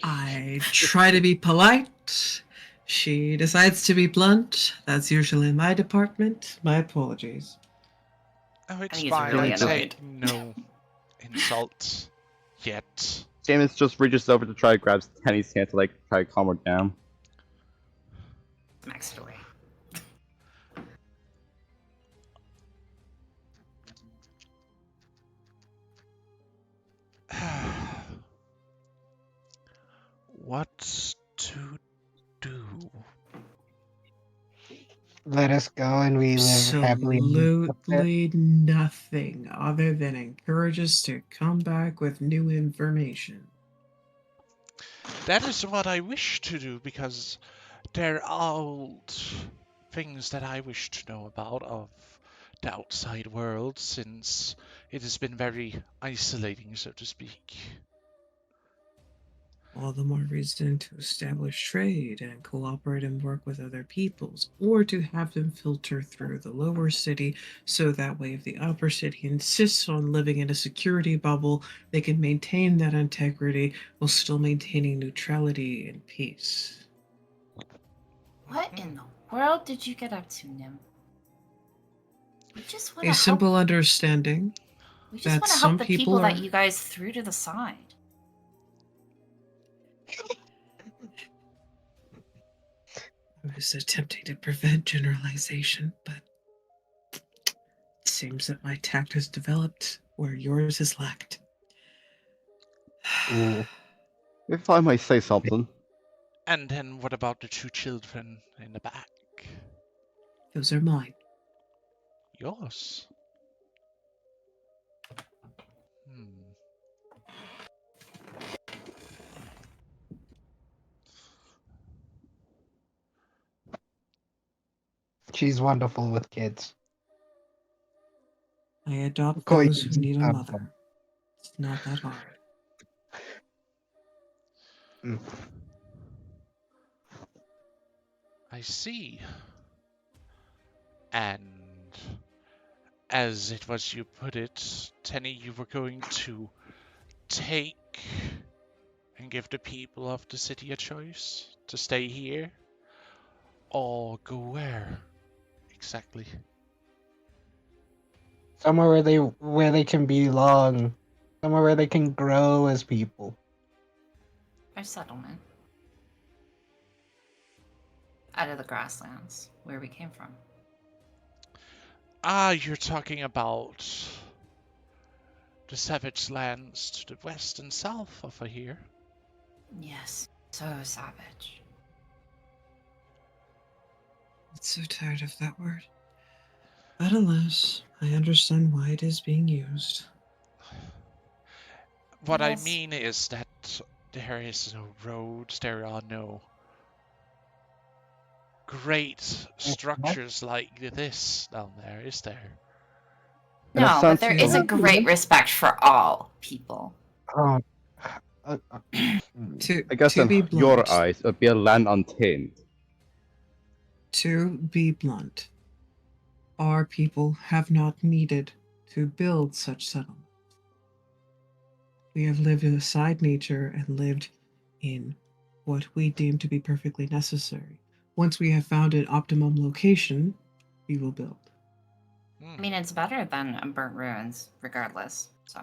I try to be polite. She decides to be blunt. That's usually my department. My apologies. Oh, it's he's fine. really I annoyed. take no insult yet. James just reaches over to try to grab Tenny's hand to like try to calm her down. Smacks it away. What to do? Let us go and we live happily. Absolutely nothing other than encourage us to come back with new information. That is what I wish to do, because there are old things that I wish to know about of the outside world, since it has been very isolating, so to speak. All the more reason to establish trade and cooperate and work with other peoples, or to have them filter through the lower city so that way if the upper city insists on living in a security bubble, they can maintain that integrity while still maintaining neutrality and peace. What in the world did you get up to, Nim? We just want A to help. simple understanding We just that want to some help the people people that are- you guys threw to the side. I was attempting to prevent generalization, but it seems that my tact has developed where yours has lacked. Ooh. If I might say something, And then what about the two children in the back? Those are mine. Yours? Hmm. She's wonderful with kids. I adopt Koi those is who need a wonderful. mother. It's not that hard. Mm. I see. And as it was you put it, Tenny, you were going to take and give the people of the city a choice to stay here or go where exactly? Somewhere where they can belong. Somewhere where they can grow as people. Our settlement. Out of the grasslands, where we came from. Ah, you're talking about the savage lands to the west and south of here. Yes, so savage. I'm so tired of that word. But alas, I understand why it is being used. What I Yes. mean is that there is no roads, there are no great structures like this down there, is there? in a No, but sense, there is a great respect for all people. Uh, To I guess to in be your blunt, eyes, it would be a land untamed. to be blunt, our people have not needed to build such settlements. We have lived beside nature and lived in what we deem to be perfectly necessary. Once we have found an optimum location, we will build. I mean, it's better than burnt ruins, regardless. So,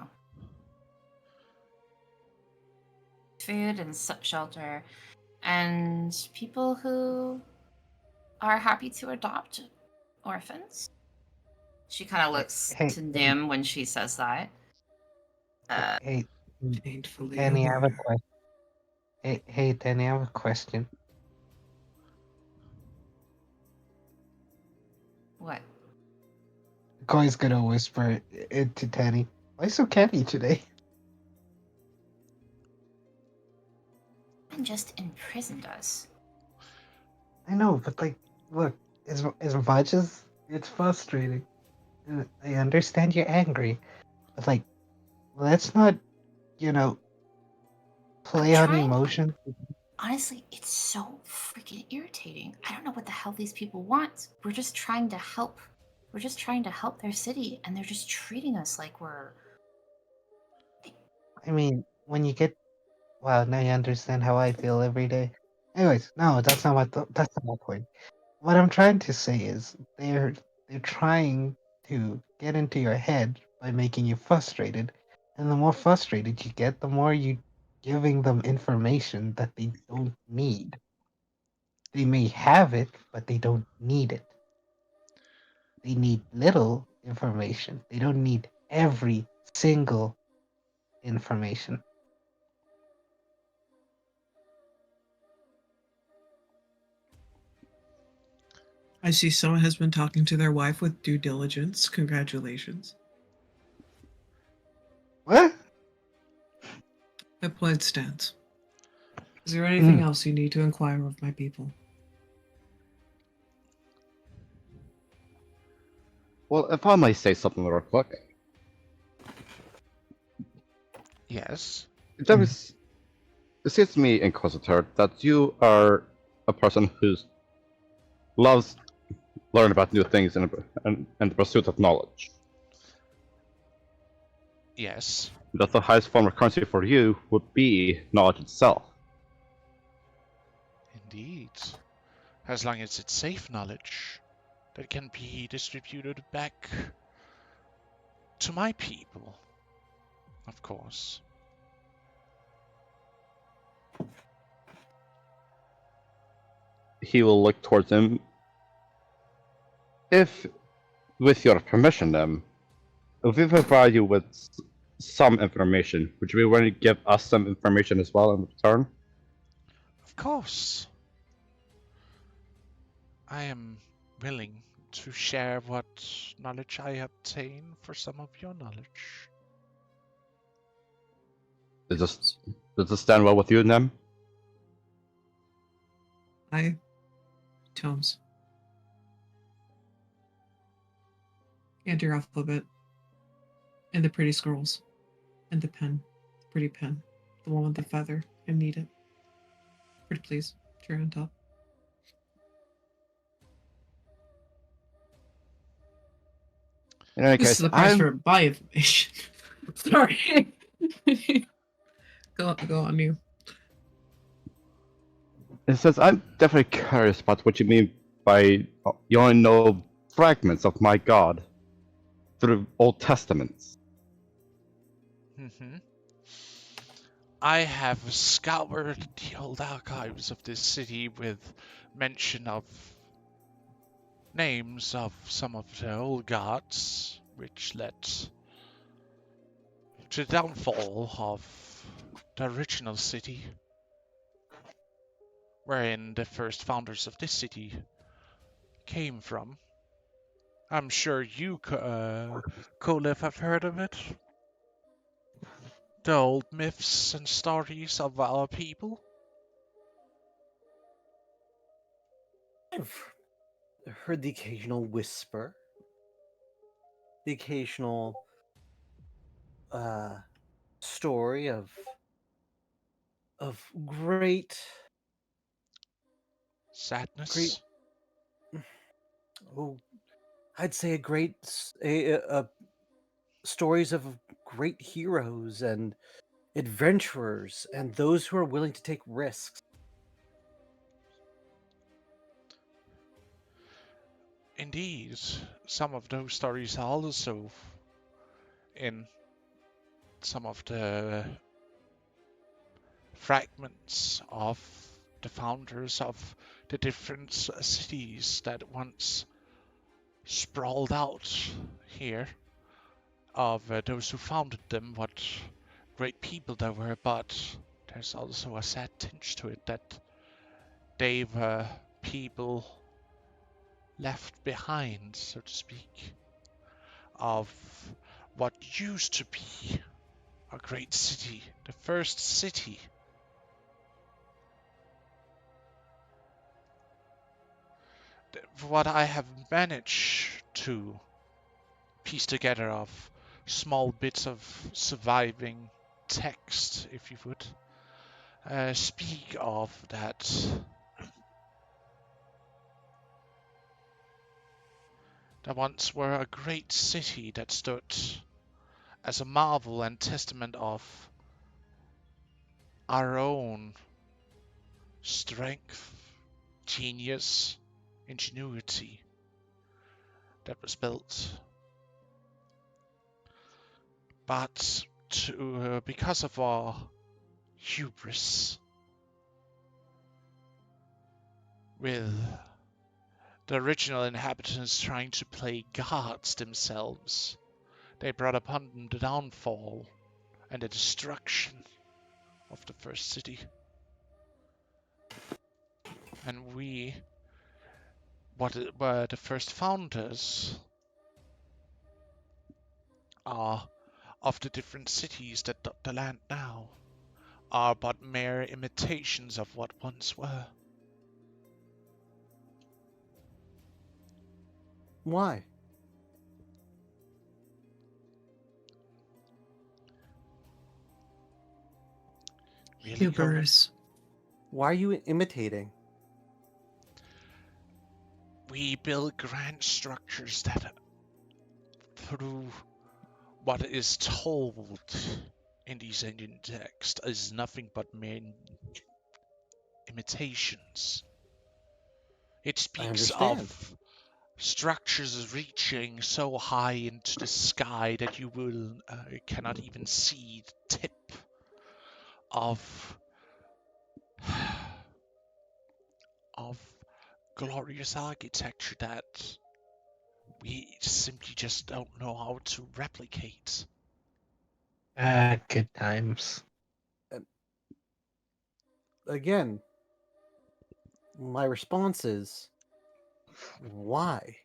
food and shelter, and people who are happy to adopt orphans. She kind of looks Hey, to Nim when she says that. hey, Painfully Danny, I have a aware. question. Hey, Danny, I have a question. What? Koi's gonna whisper it to Danny. Why so canny today? And just imprisoned us. I know, but like, look, as much as it's frustrating, and I understand you're angry, but like, let's not, you know, I'm play on trying. emotion. Honestly, it's so freaking irritating. I don't know what the hell these people want. We're just trying to help. We're just trying to help their city, and they're just treating us like we're. I mean, when you get, wow, now you understand how I feel every day. Anyways, no, that's not that's not my point. What I'm trying to say is they're trying to get into your head by making you frustrated, and the more frustrated you get, the more you giving them information that they don't need. They may have it, but they don't need it. They need little information. They don't need every single information. I see someone has been talking to their wife with due diligence. Congratulations. What? That point stands. Is there anything Mm. else you need to inquire of my people? Well, if I may say something real quick, Yes. it seems to me, Inquisitor, that you are a person who loves learning about new things and the pursuit of knowledge. Yes. That the highest form of currency for you would be knowledge itself. Indeed. As long as it's safe knowledge that can be distributed back to my people, of course. He will look towards him. If, with your permission, then, if we provide you with some information, would you be willing to give us some information as well in return? Of course. I am willing to share what knowledge I obtain for some of your knowledge. Does this stand well with you, Nem? Tomes. And your alphabet. And the pretty scrolls. And the pen. The pretty pen. The one with the feather. I need it. Pretty please. Cherry on top. In any This case, is the price for buy information. Sorry. Go on you. It says, I'm definitely curious about what you mean by you only know fragments of my God through Old Testaments. I have scoured the old archives of this city with mention of names of some of the old gods, which led to the downfall of the original city, wherein the first founders of this city came from. I'm sure you, Kolif, have heard of it. The old myths and stories of our people. I've heard the occasional whisper, the occasional story of great Sadness. oh, I'd say stories of great heroes and adventurers and those who are willing to take risks. Indeed, some of those stories are also in some of the fragments of the founders of the different cities that once sprawled out here, of those who founded them, what great people they were, but there's also a sad tinge to it that they were people left behind, so to speak, of what used to be a great city, the first city. What I have managed to piece together of small bits of surviving text, if you would, speak of that. There once were a great city that stood as a marvel and testament of our own strength, genius, ingenuity that was built. But because of our hubris, with the original inhabitants trying to play gods themselves, they brought upon them the downfall and the destruction of the first city. And we, what were the first founders, are of the different cities that dot the land now, are but mere imitations of what once were. Why? Really, Conan? Hubris. Why are you imitating? We build grand structures that, through what is told in these ancient texts, is nothing but mere imitations. It I speaks understand. of structures reaching so high into the sky that you will cannot even see the tip of of glorious architecture that we simply just don't know how to replicate. Good times. Again, my response is why?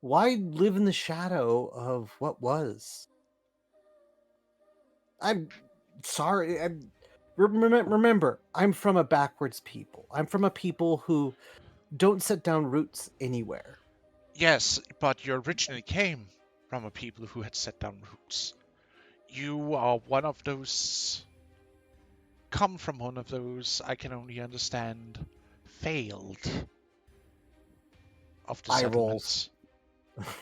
Why live in the shadow of what was? I'm sorry. Remember, I'm from a backwards people. I'm from a people who don't set down roots anywhere. Yes, but you originally came from a people who had set down roots. You are one of those, come from one of those, I can only understand, failed of the Eye rolls. settlements.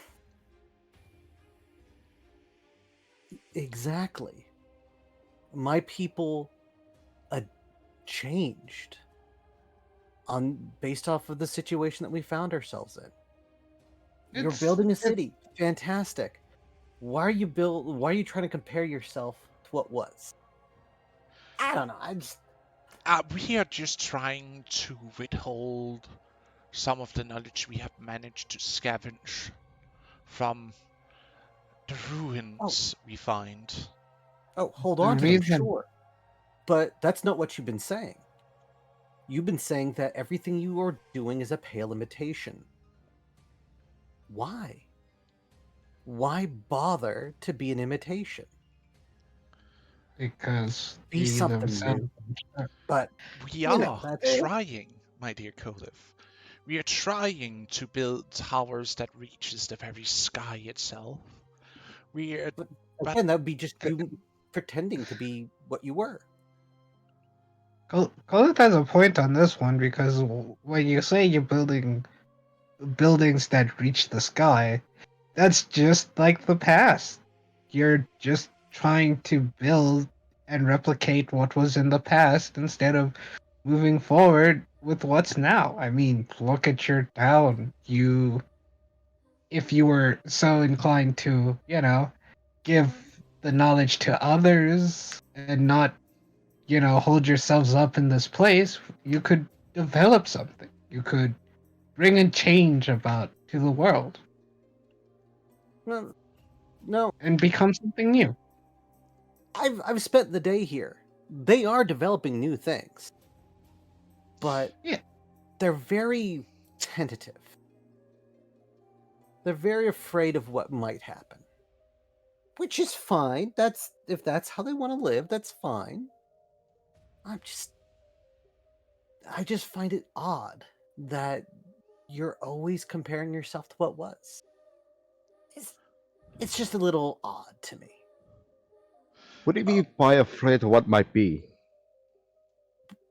Exactly. My people changed on based off of the situation that we found ourselves in. You're building a city. Fantastic. Why are you trying to compare yourself to what was? I don't know. We are just trying to withhold some of the knowledge we have managed to scavenge from the ruins we find. Hold The on to them, reason sure. But that's not what you've been saying. You've been saying that everything you are doing is a pale imitation. Why? Why bother to be an imitation? because Be we something themselves. new. But We you know, are that's trying, my dear Kodif. We are trying to build towers that reaches the very sky itself. We are, but but again, that would be just you pretending to be what you were. Colin has a point on this one because when you say you're building buildings that reach the sky, that's just like the past. You're just trying to build and replicate what was in the past instead of moving forward with what's now. I mean, look at your town. If you were so inclined to, give the knowledge to others and not, hold yourselves up in this place, you could develop something. You could bring a change about to the world No, no. and become something new. I've spent the day here. They are developing new things, but Yeah. they're very tentative. They're very afraid of what might happen, which is fine. That's if that's how they want to live, that's fine. I just find it odd that you're always comparing yourself to what was. It's just a little odd to me. What do you mean by afraid of what might be?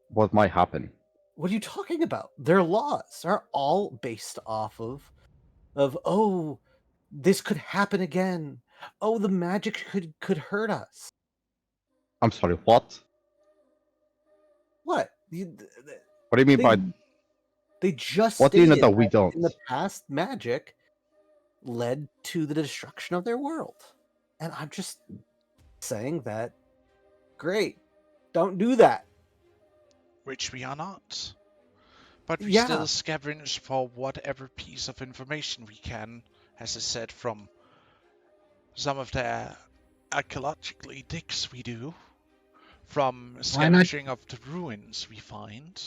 what might happen. What are you talking about? Their laws are all based off of oh, this could happen again. Oh, the magic could hurt us. I'm sorry, what? What? What do you mean by... They just What do you know stated that we don't? in the past magic led to the destruction of their world. And I'm just saying that, great, don't do that. Which we are not. But we Yeah. still scavenge for whatever piece of information we can, as I said, from some of the archaeological digs we do, from Why not? scavenging of the ruins we find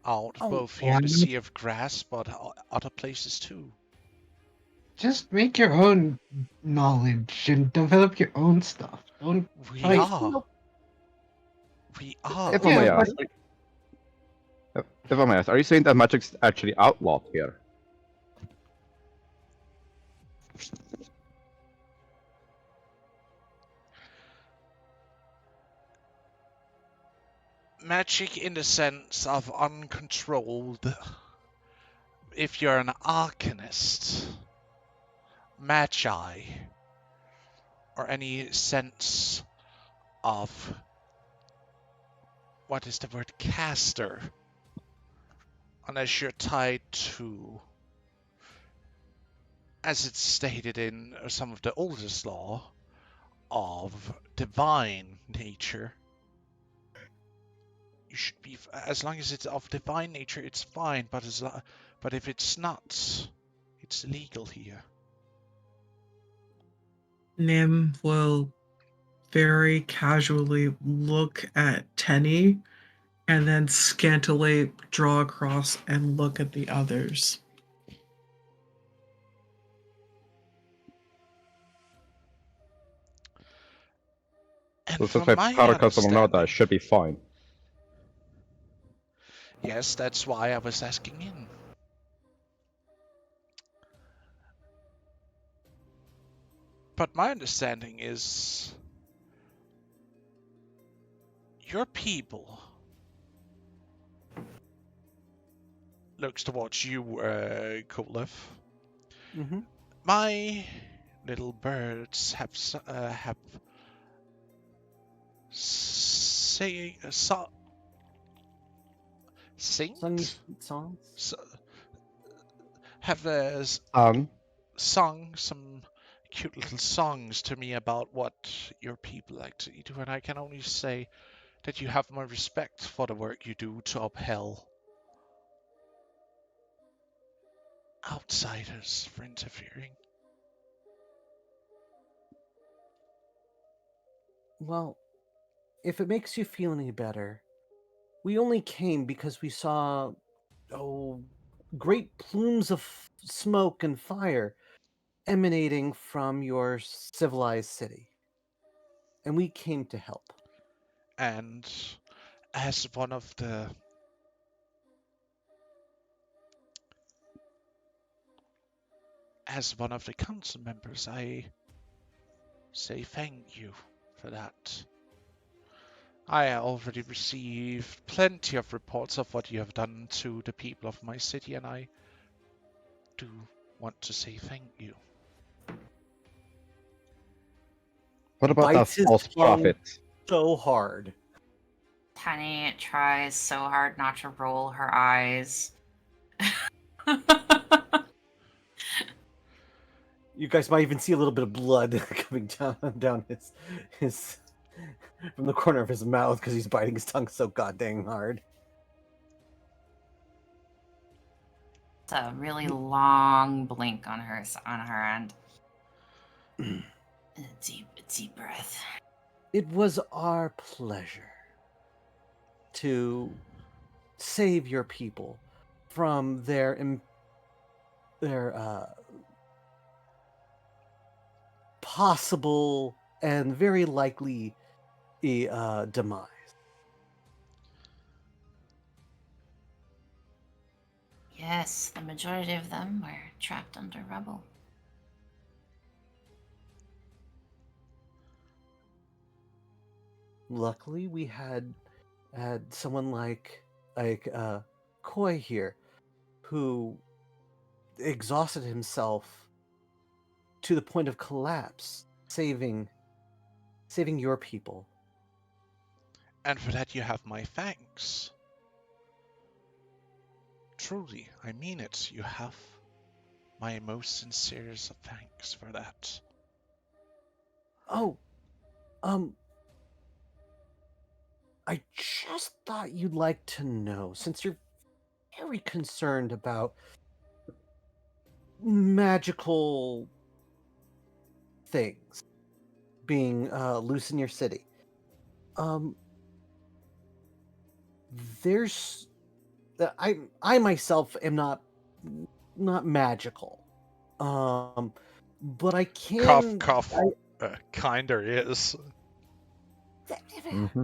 out Oh, both here why in the not? Sea of Grass, but other places too. Just make your own knowledge and develop your own stuff. Don't We try. are. We are. If I may Yeah, ask, if I may ask, are you saying that magic's actually outlawed here? Magic in the sense of uncontrolled. If you're an arcanist, magi, or any sense of what is the word caster, unless you're tied to, as it's stated in some of the oldest law, of divine nature. You should be, as long as it's of divine nature, it's fine. But if it's not, it's illegal here. Nim will very casually look at Tenny and then scantily draw across and look at the others. And So since from my my power customer know that, it understanding, should be fine. yes, that's why I was asking in. But my understanding is your people looks towards you, Kolev. Mm-hmm. My little birds have Sung singed? songs? Have sung some cute little songs to me about what your people like to do, and I can only say that you have my respect for the work you do to upheld outsiders for interfering. Well, if it makes you feel any better, we only came because we saw, great plumes of smoke and fire emanating from your civilized city. And we came to help. And as one of the council members, I say thank you for that. I already received plenty of reports of what you have done to the people of my city, and I do want to say thank you. What about that Bites his false tongue prophet? so hard. Penny tries so hard not to roll her eyes. You guys might even see a little bit of blood coming down his from the corner of his mouth because he's biting his tongue so goddamn hard. It's a really long blink on her end. A deep breath. It was our pleasure to save your people from their possible and very likely demise. Yes, the majority of them were trapped under rubble. Luckily, we had someone like Koi here, who exhausted himself to the point of collapse, saving your people. And for that you have my thanks. Truly, I mean it. You have my most sincerest of thanks for that. Oh, I just thought you'd like to know, since you're very concerned about magical things being loose in your city. There's I myself am not magical. But I Cough, can. cough. Kinda is. Mm-hmm.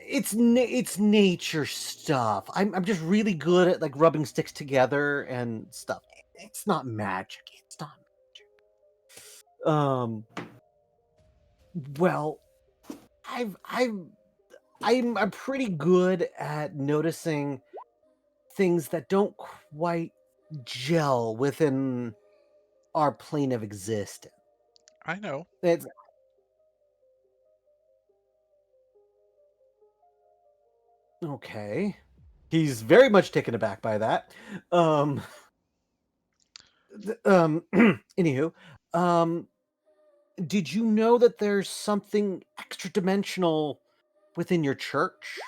It's nature stuff. I'm just really good at like rubbing sticks together and stuff. It's not magic. It's not magic. Well, I'm pretty good at noticing things that don't quite gel within our plane of existence. I know. It's okay. He's very much taken aback by that. Anywho, did you know that there's something extra dimensional within your church?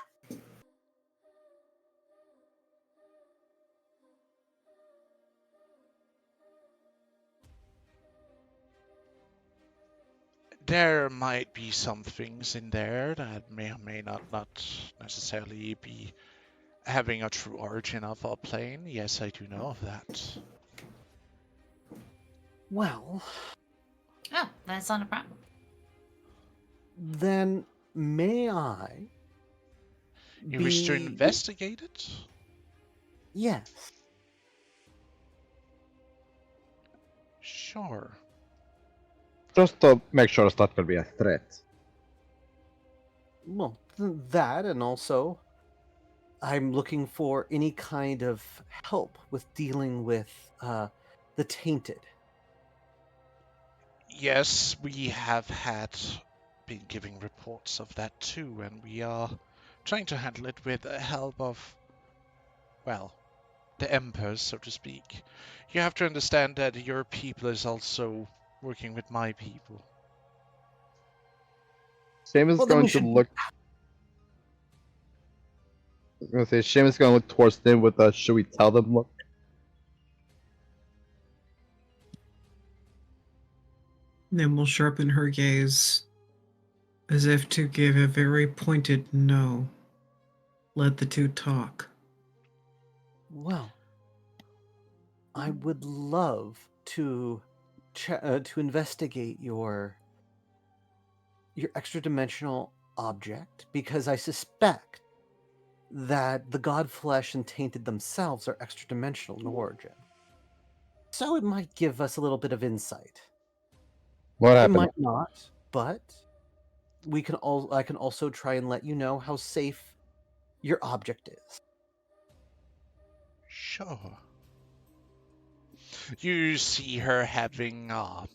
There might be some things in there that may or may not necessarily be having a true origin of our plane. Yes, I do know of that. Well, Oh, that's not a problem. then may I You wish to be investigate it? yes. Sure. Just to make sure it's not going to be a threat. Well, that and also I'm looking for any kind of help with dealing with the tainted. Yes, we have been giving reports of that too, and we are trying to handle it with the help of, well, the Emperor, so to speak. You have to understand that your people is also working with my people. Seamus is Well, then we going to should. look. I was going to say, Seamus is going to look towards them with a should we tell them look. Then we'll sharpen her gaze as if to give a very pointed no. Let the two talk. Well, I would love to investigate your extra dimensional object because I suspect that the god flesh and tainted themselves are extra dimensional in origin. So it might give us a little bit of insight. What It happened? might not, but I can also try and let you know how safe your object is. Sure. You see her having a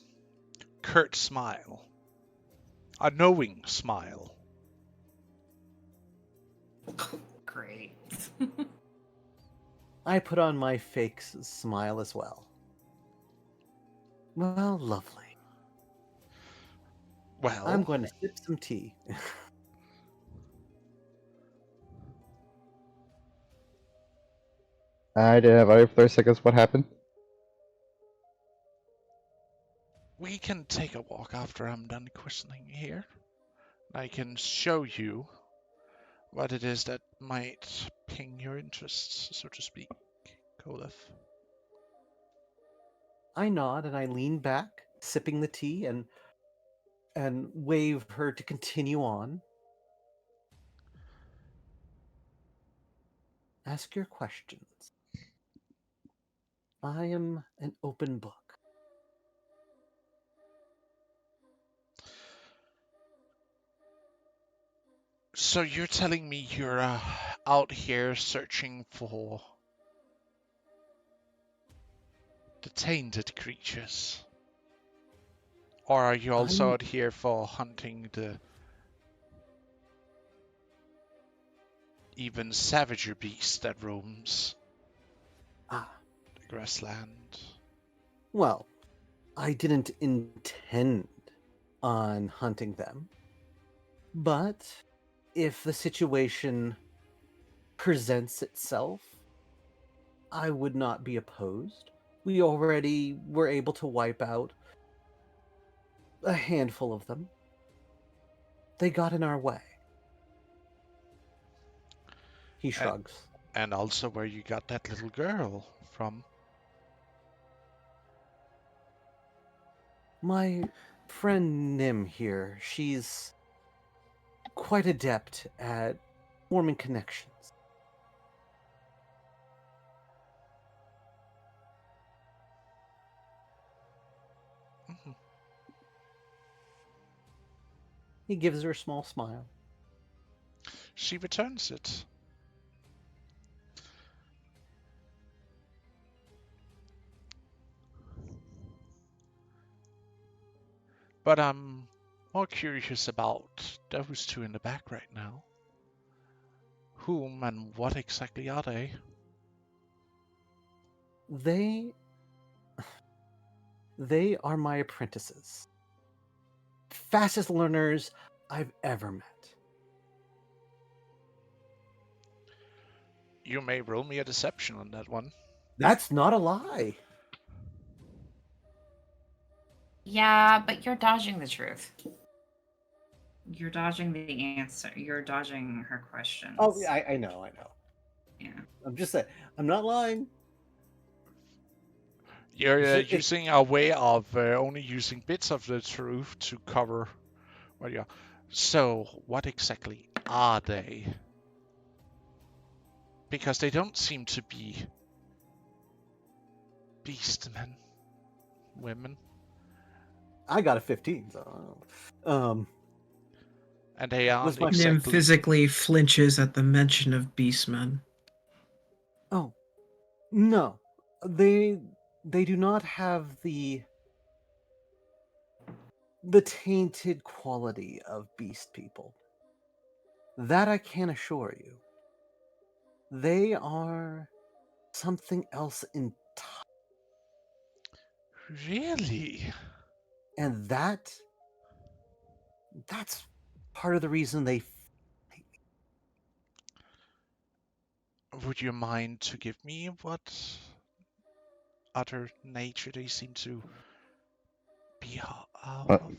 curt smile. A knowing smile. Great. I put on my fake smile as well. Well, lovely. Well, I'm going to sip some tea. I didn't have other 30 seconds. What happened? we can take a walk after I'm done questioning here. I can show you what it is that might ping your interests, so to speak, Kolef. I nod and I lean back, sipping the tea, and wave her to continue on. Ask your questions. I am an open book. So you're telling me you're out here searching for the tainted creatures? Or are you also I'm- out here for hunting the even savager beast that roams Ah, the grassland? well, I didn't intend on hunting them, but if the situation presents itself, I would not be opposed. We already were able to wipe out a handful of them. They got in our way. He And, shrugs. and also where you got that little girl from. My friend Nim here, she's quite adept at forming connections. Mhm. He gives her a small smile. She returns it. But I'm more curious about those two in the back right now. Whom and what exactly are they? They They are my apprentices. Fastest learners I've ever met. You may roll me a deception on that one. That's not a lie. Yeah, but you're dodging the truth. You're dodging the answer. You're dodging her questions. Oh, yeah, I know. Yeah. I'm just saying, I'm not lying. You're It's- using a way of only using bits of the truth to cover what you are. So, what exactly are they? Because they don't seem to be beastmen, women, I got a 15, so and they aren't my- Nim exactly. physically flinches at the mention of beastmen. oh no, they do not have the tainted quality of beast people. That I can assure you. They are something else entirely. Really? And that's part of the reason they hate me. Would you mind to give me what other nature they seem to be Uh, of?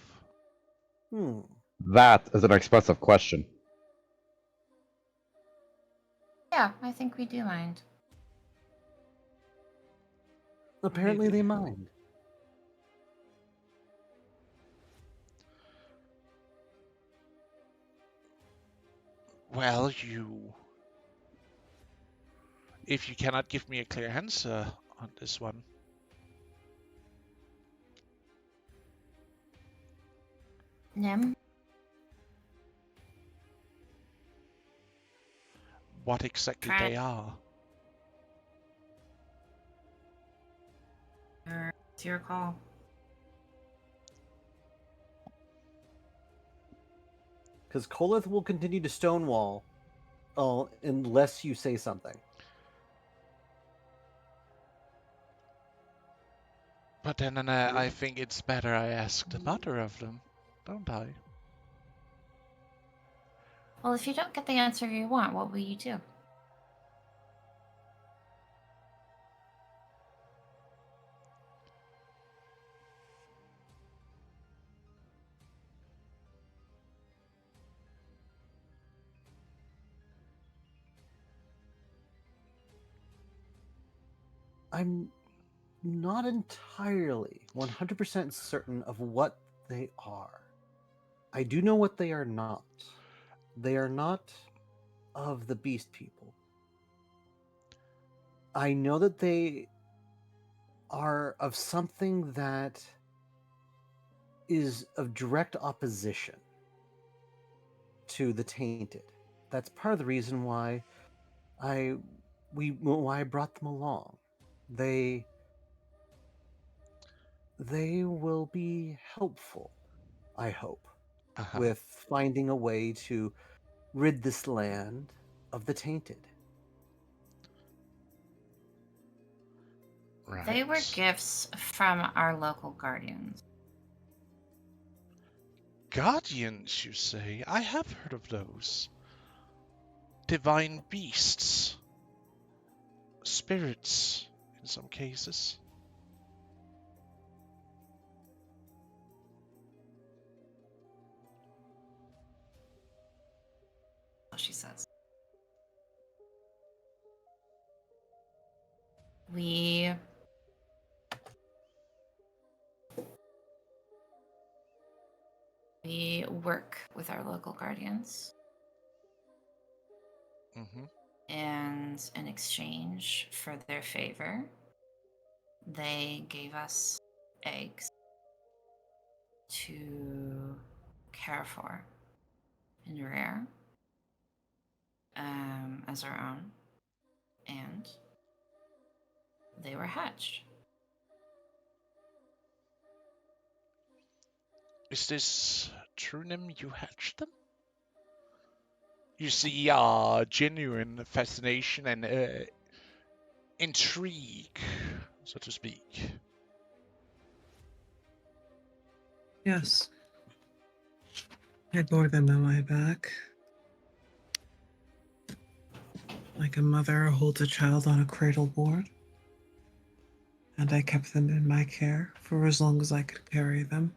That is an expressive question. Yeah, I think we do mind. Apparently Maybe. they mind. Well, if you cannot give me a clear answer on this one, Nim? what exactly Try- they are? It's your call. Because Kolith will continue to stonewall unless you say something. But then I think it's better I ask the mother of them, don't I? Well, if you don't get the answer you want, what will you do? I'm not entirely 100% certain of what they are. I do know what they are not. They are not of the beast people. I know that they are of something that is of direct opposition to the tainted. that's part of the reason why why I brought them along. They will be helpful, I hope, Uh-huh. with finding a way to rid this land of the tainted. Right. They were gifts from our local guardians. Guardians, you say? I have heard of those. Divine beasts. Spirits, in some cases. She says. We work with our local guardians, Mm-hmm. and in exchange for their favor, they gave us eggs to care for and rear as our own, and they were hatched. Is this true, Nim? You hatched them? You see genuine fascination and intrigue, so to speak. Yes. I bore them on my back. Like a mother holds a child on a cradle board. And I kept them in my care for as long as I could carry them.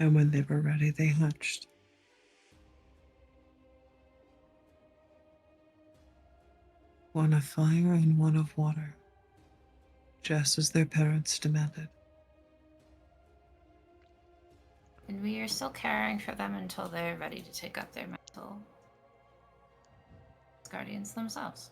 And when they were ready, they hatched. One of fire and one of water, just as their parents demanded. And we are still caring for them until they're ready to take up their mantle as guardians themselves.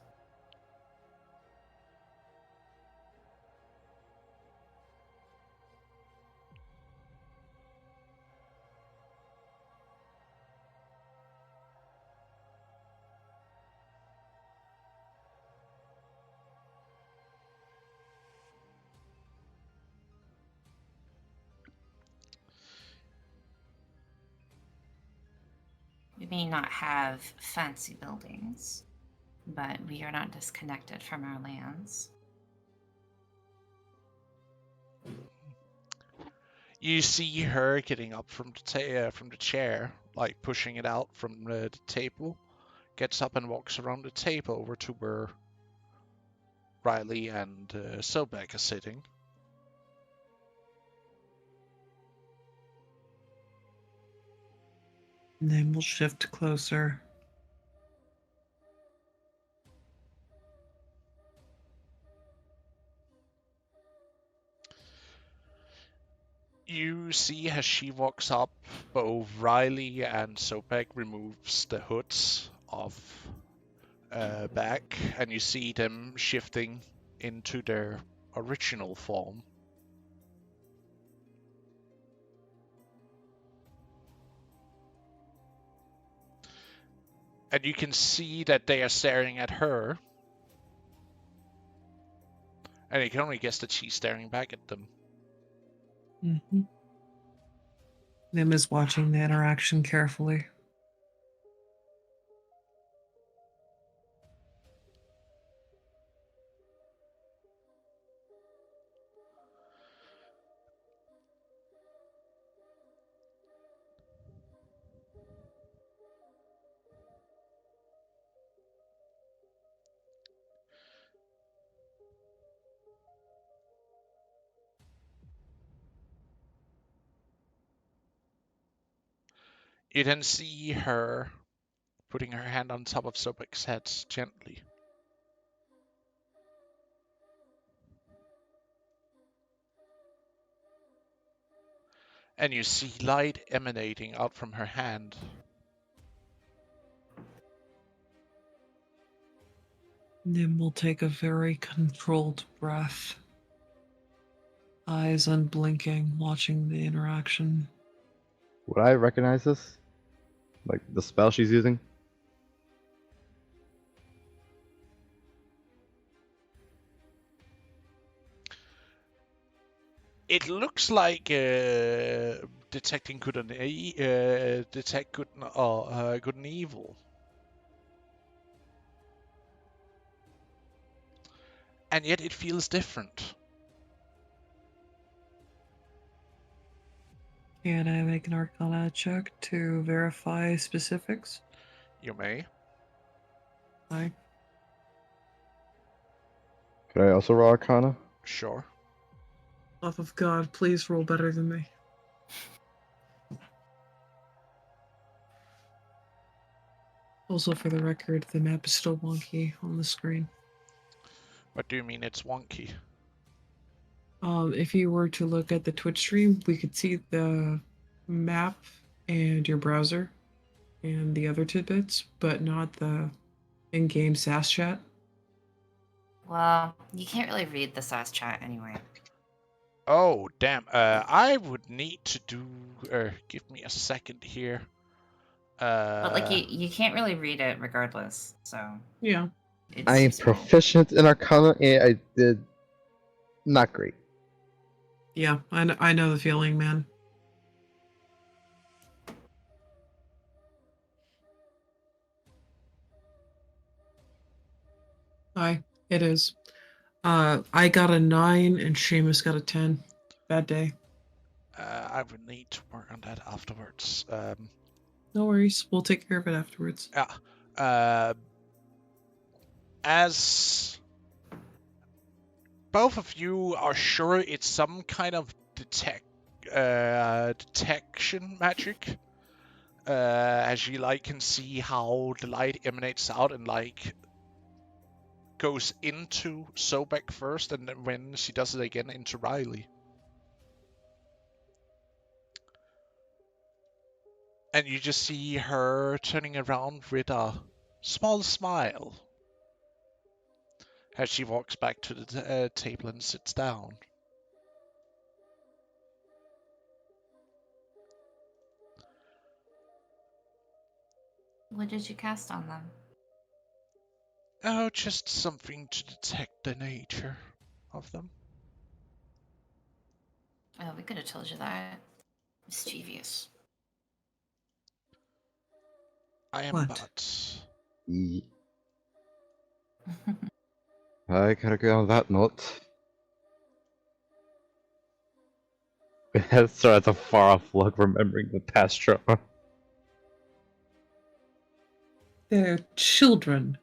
We may not have fancy buildings, but we are not disconnected from our lands. You see her getting up from the chair, like pushing it out from the table. Gets up and walks around the table over to where Riley and Sobek are sitting. And then we'll shift closer. You see as she walks up, both Riley and Sobek removes the hoods of back, and you see them shifting into their original form. And you can see that they are staring at her. And you can only guess that she's staring back at them. Mm-hmm. Nim is watching the interaction carefully. You then see her putting her hand on top of Sobek's head gently. And you see light emanating out from her hand. Nim will take a very controlled breath, eyes unblinking, watching the interaction. Would I recognize this? Like the spell she's using? It looks like detecting good and detect good and evil, and yet it feels different. Can I make an Arcana check to verify specifics? You may. Aye. Can I also roll Arcana? Sure. Love of God, please roll better than me. Also, for the record, the map is still wonky on the screen. What do you mean it's wonky? If you were to look at the Twitch stream, we could see the map and your browser and the other tidbits, but not the in-game SAS chat. Well, you can't really read the SAS chat anyway. Oh, damn. I would need to do... give me a second here. But like you can't really read it regardless, so Yeah. it's I am too small. proficient in Arcana, and I did not great. Yeah, I know the feeling, man. Aye, it is. I got a 9 and Seamus got a 10. Bad day. I would need to work on that afterwards. No worries. We'll take care of it afterwards. Yeah. As both of you are sure it's some kind of detection magic, as you like can see how the light emanates out and like goes into Sobek first, and then when she does it again into Riley. And you just see her turning around with a small smile as she walks back to the table and sits down. What did you cast on them? Oh, just something to detect the nature of them. Oh, we could have told you that. Mischievous. I am What? but... I gotta go on that note. So that's a far off look, remembering the past trauma. They're children.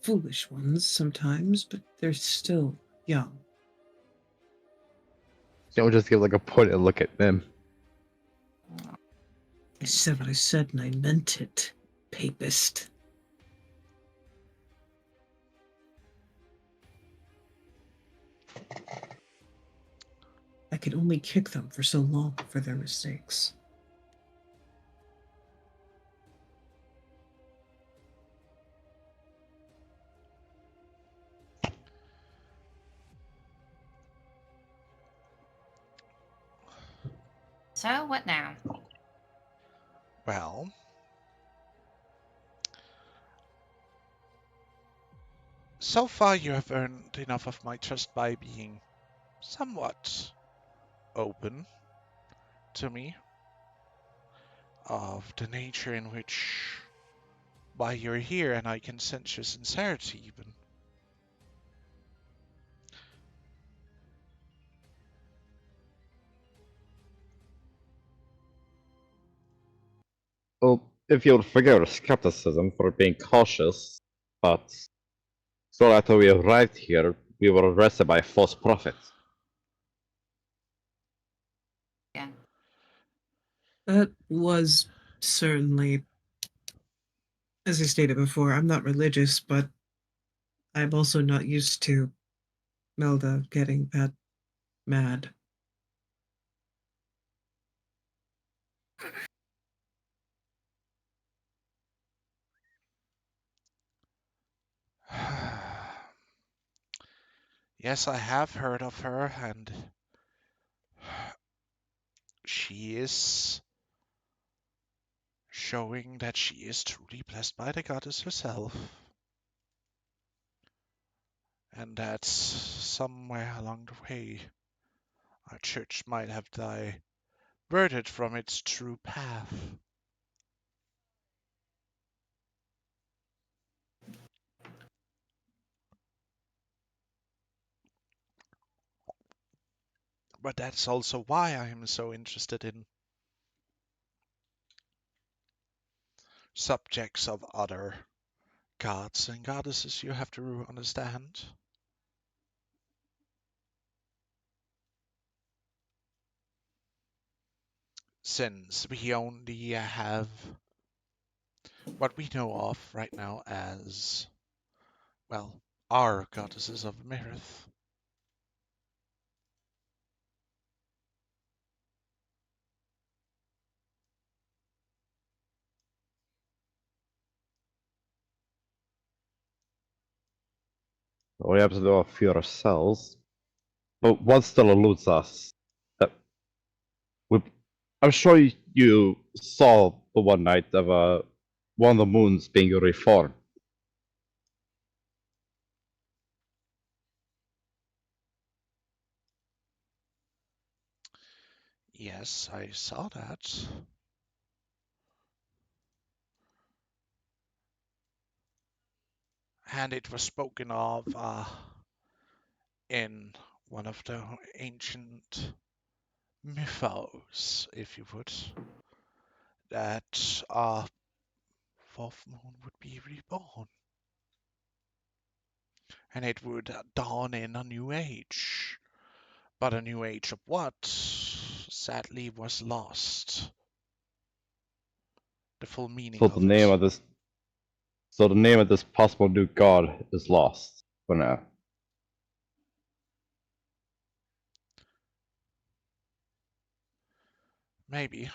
Foolish ones sometimes, but they're still young. Don't just give like a pointed look at them. I said what I said and I meant it, papist. I could only kick them for so long for their mistakes. So, what now? Well... So far you have earned enough of my trust by being somewhat open to me of the nature in which why you're here, and I can sense your sincerity even. Well, if you'll forgive our skepticism for being cautious, but so after we arrived here, we were arrested by a false prophet. Yeah. That was certainly, as I stated before, I'm not religious, but I'm also not used to Melda getting that mad. Yes, I have heard of her, and she is showing that she is truly blessed by the goddess herself. And that somewhere along the way, our church might have diverted from its true path. But that's also why I am so interested in subjects of other gods and goddesses, you have to understand. Since we only have what we know of right now as, well, our goddesses of Mirth. We have to do a few ourselves. But what still eludes us? That we, I'm sure you saw the one night of one of the moons being reformed. Yes, I saw that. And it was spoken of in one of the ancient mythos, if you would, that fourth moon would be reborn. And it would dawn in a new age. But a new age of what, sadly, was lost. The full meaning So the of name it. of this, so the name of this possible new god is lost for now. Maybe.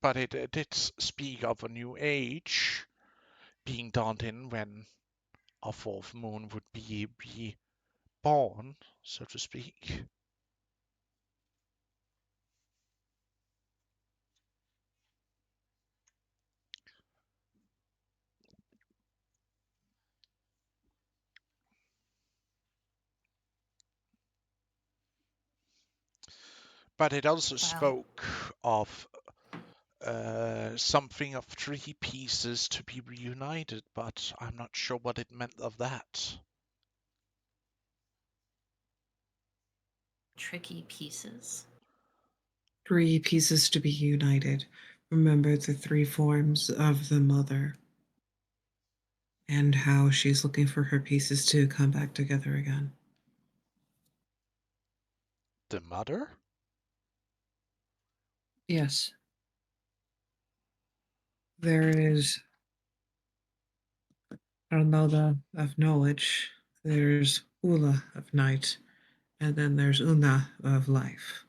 But it did speak of a new age being dawned in when a fourth moon would be reborn, so to speak. But it also spoke of something of three pieces to be reunited, but I'm not sure what it meant of that. Tricky pieces. 3 pieces to be united. Remember the 3 forms of the mother and how she's looking for her pieces to come back together again. The mother? Yes. There is Arnalda of knowledge, there's Ula of night, and then there's Una of life.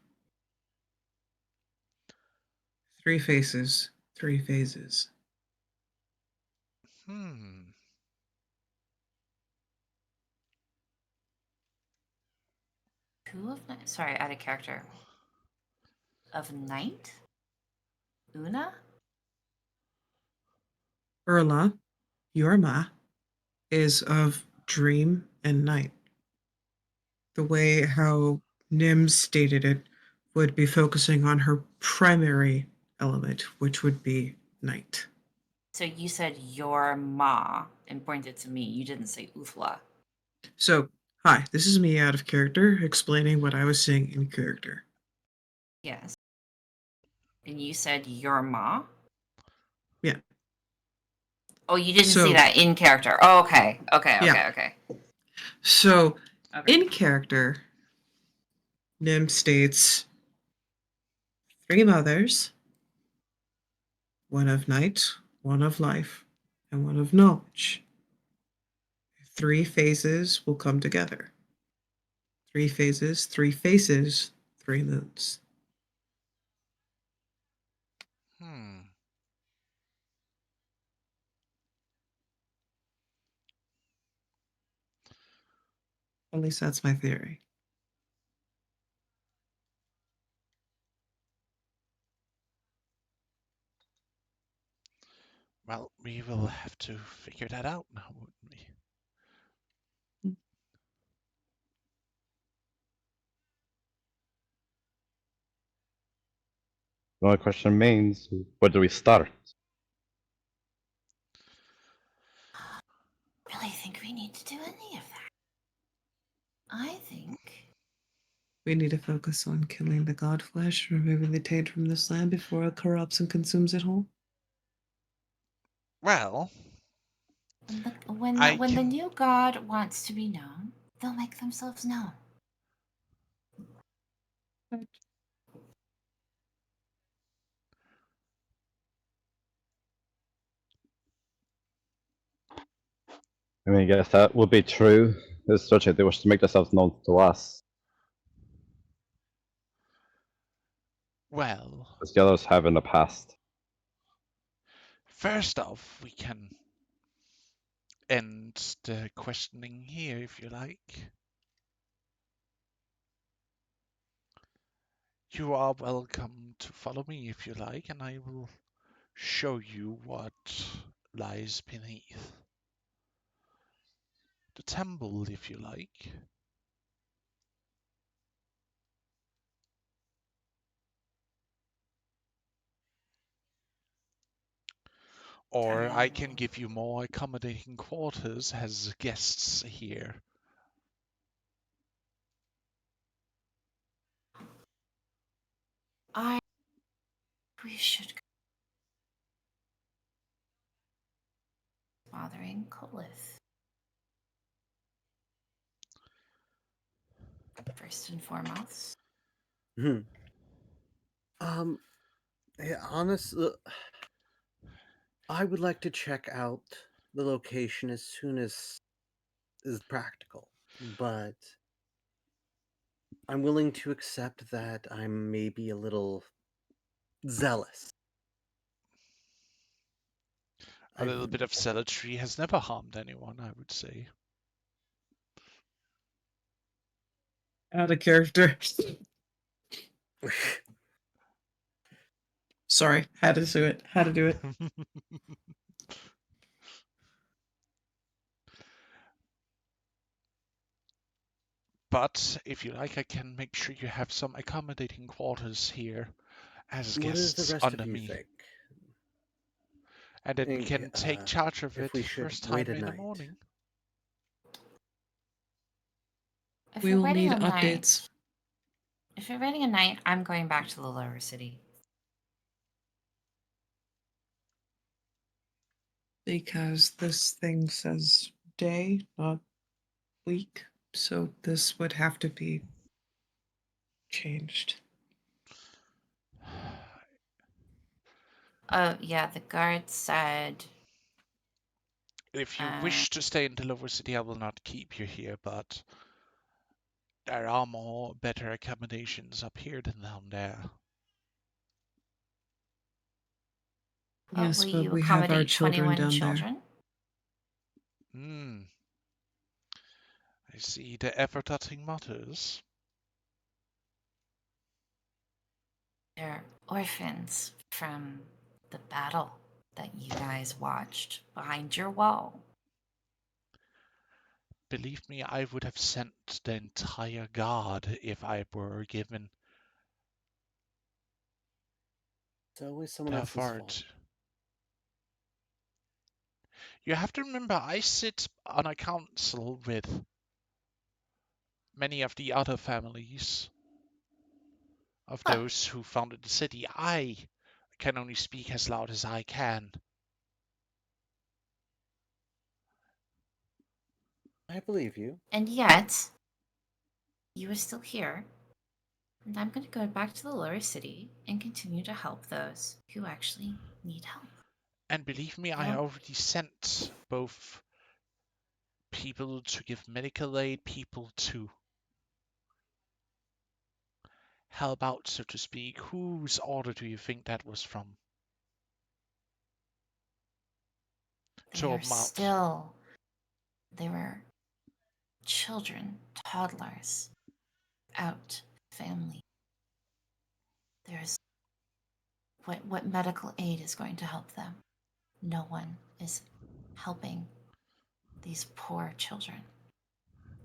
3 faces, 3 phases. Hmm. Who of night? Sorry, out of character. Of night? Una? Urla, your ma, is of dream and night. The way how Nim stated it would be focusing on her primary element, which would be night. So you said your ma and pointed to me. You didn't say Uthla. So, hi, this is me out of character explaining what I was saying in character. Yes. And you said your ma? Yeah. Oh, you didn't So- say that in character. Oh, okay. Okay, okay, Yeah. okay. So, Okay. in character, Nim states 3 mothers, one of night, one of life, and one of knowledge. 3 phases will come together. 3 phases, 3 faces, 3 moons. Hmm. At least that's my theory. Well, we will have to figure that out now, wouldn't we? The only question remains, where do we start? Really think we need to do any of that. I think We need to focus on killing the god flesh, removing the taint from this land before it corrupts and consumes it whole. Well, when the new god wants to be known, they'll make themselves known. I mean, I guess that would be true. It's such a they wish to make themselves known to us, well, as the others have in the past. first off, we can end the questioning here if you like. You are welcome to follow me if you like, and I will show you what lies beneath the temple if you like. Or I can give you more accommodating quarters as guests here. We should go bothering Kolith. First and foremost. Hmm. Yeah, honestly, I would like to check out the location as soon as is practical, but I'm willing to accept that I'm maybe a little zealous. A little bit of zealotry has never harmed anyone, I would say. Out of character. Sorry, had to do it. Had to do it. But if you like, I can make sure you have some accommodating quarters here as What does the guests rest of under you me. think? And then we can take charge of if it we should first wait time a in the night? morning. If We we're will waiting need a night, updates. if you're waiting a night, I'm going back to the lower city. Because this thing says day, not week. So this would have to be changed. Oh, yeah, the guard said. If you wish to stay in the lower city, I will not keep you here, but there are more better accommodations up here than down there. Yes, Will but you we have our accommodate children 21 down children? Hmm. I see the efforting matters. They're orphans from the battle that you guys watched behind your wall. Believe me, I would have sent the entire guard if I were given It's always someone the else's fault. effort. You have to remember, I sit on a council with many of the other families of those who founded the city. I can only speak as loud as I can. I believe you. And yet, you are still here. And I'm going to go back to the lower city and continue to help those who actually need help. And believe me, I already sent both people to give medical aid, people to help out, so to speak. Whose order do you think that was from? They were children, toddlers, out, family. There's what medical aid is going to help them? No one is helping these poor children.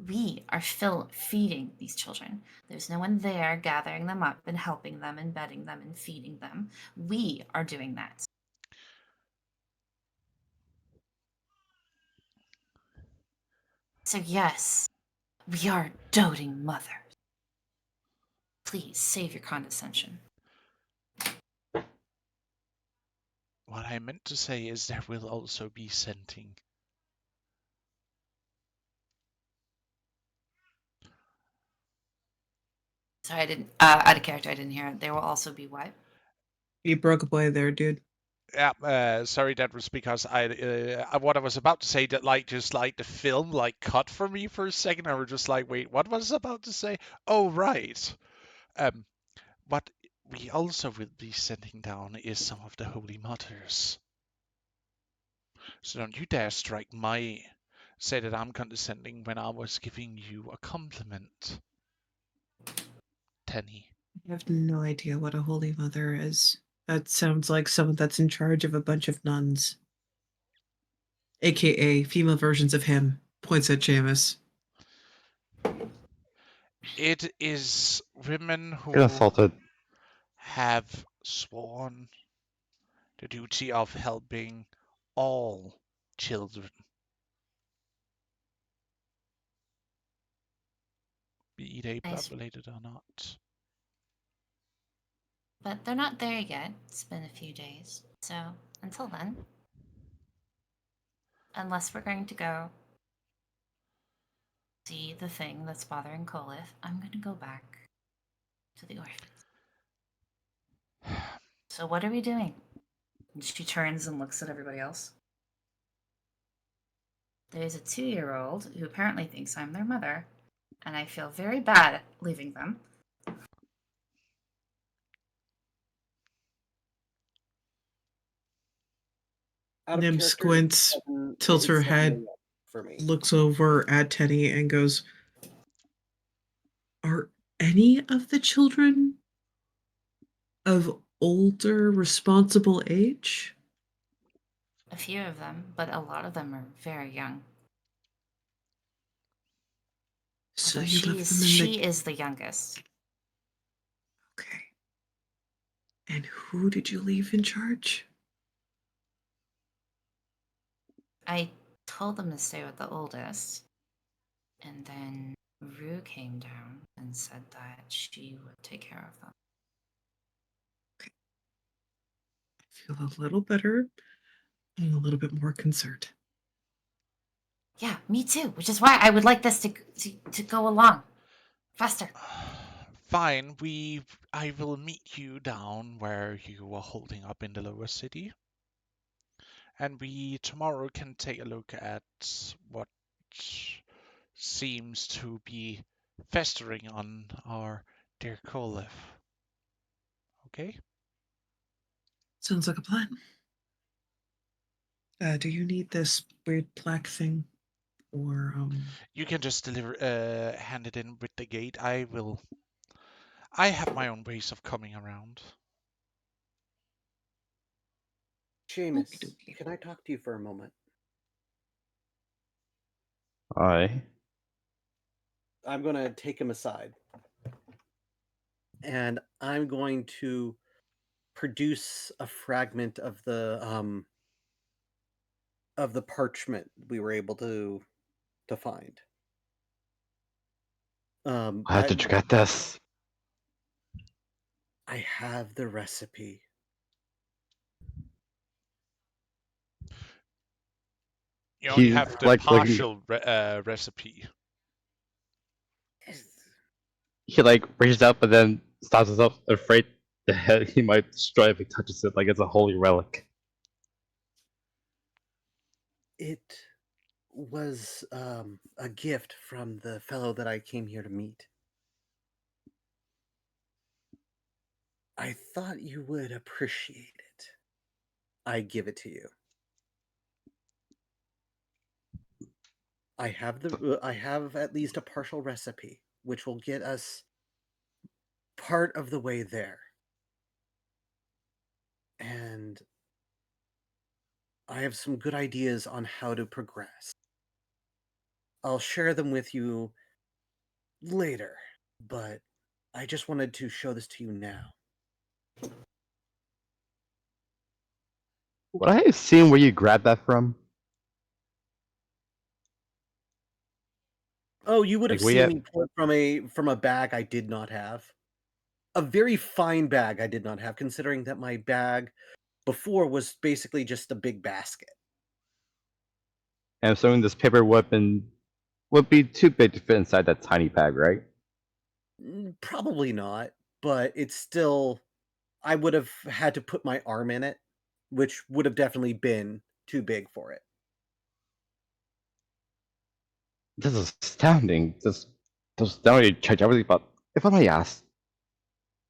We are feeding these children. There's no one there gathering them up and helping them and bedding them and feeding them. We are doing that. So, yes, we are doting mothers. Please save your condescension. What I meant to say is there will also be scenting. Sorry, I didn't. Out of character, I didn't hear it. There will also be what? You broke away there, dude. Yeah, sorry, that was because what I was about to say that just like the film cut for me for a second. I was just like, wait, what was I about to say? Oh, right. What we also will be sending down is some of the holy mothers. So don't you dare say that I'm condescending when I was giving you a compliment, Tenny. I have no idea what a holy mother is. That sounds like someone that's in charge of a bunch of nuns. AKA female versions of him. Points at Jameis. It is women Get who assaulted. have sworn the duty of helping all children, be they blood Nice. related or not. But they're not there yet. It's been a few days. So, until then, unless we're going to go see the thing that's bothering Kolith, I'm going to go back to the orphans. So, what are we doing? And she turns and looks at everybody else. There's a 2-year-old who apparently thinks I'm their mother, and I feel very bad leaving them. Out of Nim character, squints, tilts her isn't head, setting up for me. looks over at Tenny and goes, "Are any of the children of older, responsible age?" A few of them, but a lot of them are very young. So Although you left them in she the... is the youngest. Okay. And who did you leave in charge? I told them to stay with the oldest, and then Rue came down and said that she would take care of them. I feel a little better and a little bit more concerned. Yeah, me too, which is why I would like this to go along faster. Fine, I will meet you down where you were holding up in the lower city. And we tomorrow can take a look at what seems to be festering on our dear Kolef. Okay? Sounds like a plan. Do you need this weird plaque thing? Or, You can just hand it in with the gate. I have my own ways of coming around. Seamus, Okey-dokey. can I talk to you for a moment? Aye. I'm going to take him aside. And I'm going to produce a fragment of the parchment we were able to find. How did you get this? I have the recipe. You only He have the like partial recipe. he reaches out, but then stops himself, afraid that he might destroy if he touches it, like it's a holy relic. It was a gift from the fellow that I came here to meet. I thought you would appreciate it. I give it to you. I have at least a partial recipe, which will get us part of the way there. And I have some good ideas on how to progress. I'll share them with you later, but I just wanted to show this to you now. Would I have seen where you grabbed that from? Oh, you would Like have we seen have, me pull it from a bag I did not have. A very fine bag I did not have, considering that my bag before was basically just a big basket. I'm assuming this paper weapon would be too big to fit inside that tiny bag, right? Probably not, but it's still. I would have had to put my arm in it, which would have definitely been too big for it. This is astounding. This now you change everything. But if I may ask,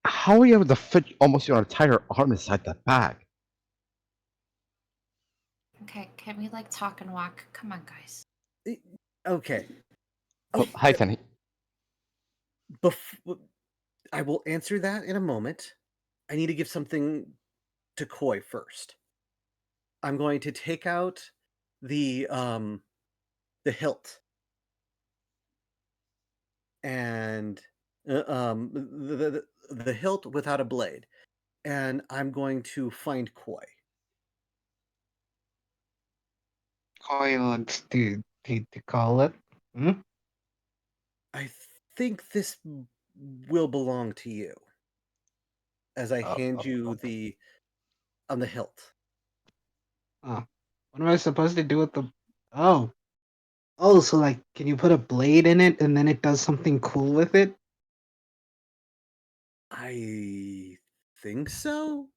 how are you able to fit almost your entire arm inside that bag? Okay, can we like talk and walk? Come on, guys. Okay. Oh, hi, Tenny. I will answer that in a moment. I need to give something to Koi first. I'm going to take out the hilt and the hilt without a blade, and I'm going to find Koi. Koi looks to call it. Hmm? I think this will belong to you as I Oh, hand oh, you oh, the hilt. oh. What am I supposed to do with the? Oh, oh. So like, can you put a blade in it and then it does something cool with it? I think so.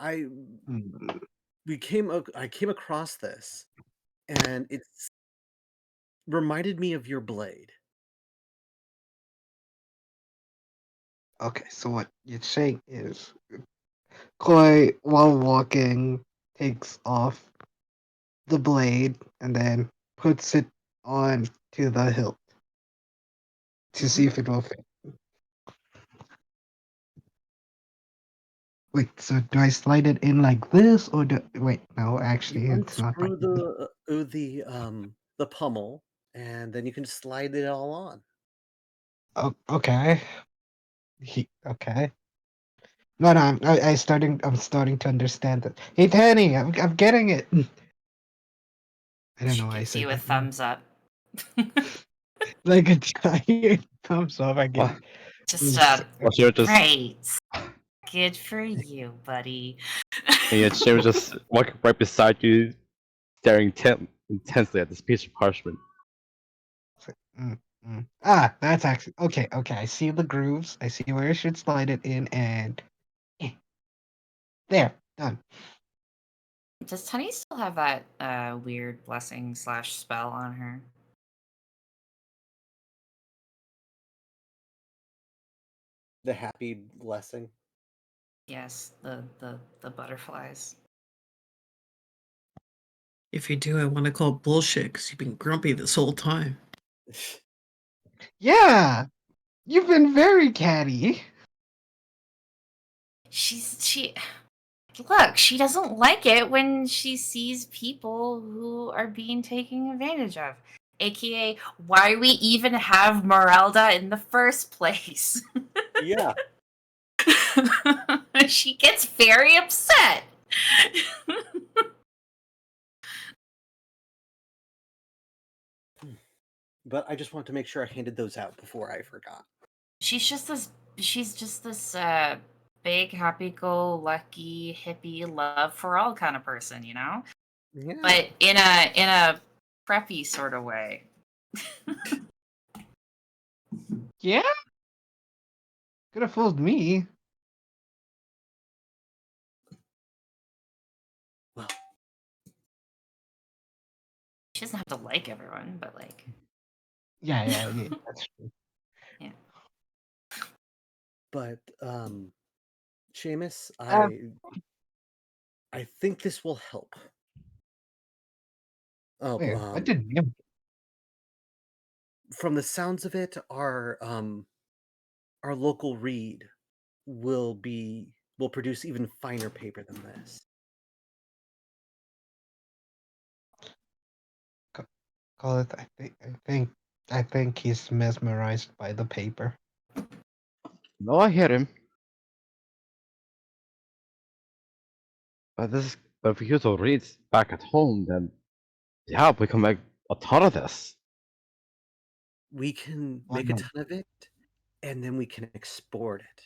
I Hmm. I came across this, and it's reminded me of your blade. Okay, so what you're saying is Koi, while walking, takes off the blade and then puts it on to the hilt to see Mhm. if it will fit. Wait, so do I slide it in like this, or do wait? No, You actually, it's not like unscrew this. the pommel, and then you can slide it all on. Oh, okay. Okay. No, no, I'm starting to understand it. Hey, Danny, I'm getting it. I don't She know why I gives said you a that. thumbs up. Like a giant thumbs up. I get Well, it. Just It's- well, she was just, great. Good for you, buddy. and yet she was just walking right beside you, staring intensely at this piece of parchment. Mm, mm. Ah, that's actually okay. Okay, I see the grooves. I see where I should slide it in, and eh, there, done. Does Tunny still have that weird blessing slash spell on her? The happy blessing. Yes, the butterflies. If you do, I want to call bullshit because you've been grumpy this whole time. Yeah, you've been very catty. She look, she doesn't like it when she sees people who are being taken advantage of. AKA why we even have Merelda in the first place. Yeah. She gets very upset. But I just want to make sure I handed those out before I forgot. she's just this big happy-go-lucky hippie love for all kind of person, you know? Yeah. But in a preppy sort of way. Yeah, could have fooled me. Well, She doesn't have to like everyone, but like Yeah, that's true. yeah. but Seamus, Uh, I think this will help. Oh, wait, what did you? from the sounds of it, our local reed will produce even finer paper than this. Call it. I think he's mesmerized by the paper. No, I hear him. But if we use to read back at home, then yeah, we can make a ton of this. We can Why make a not? ton of it, and then we can export it.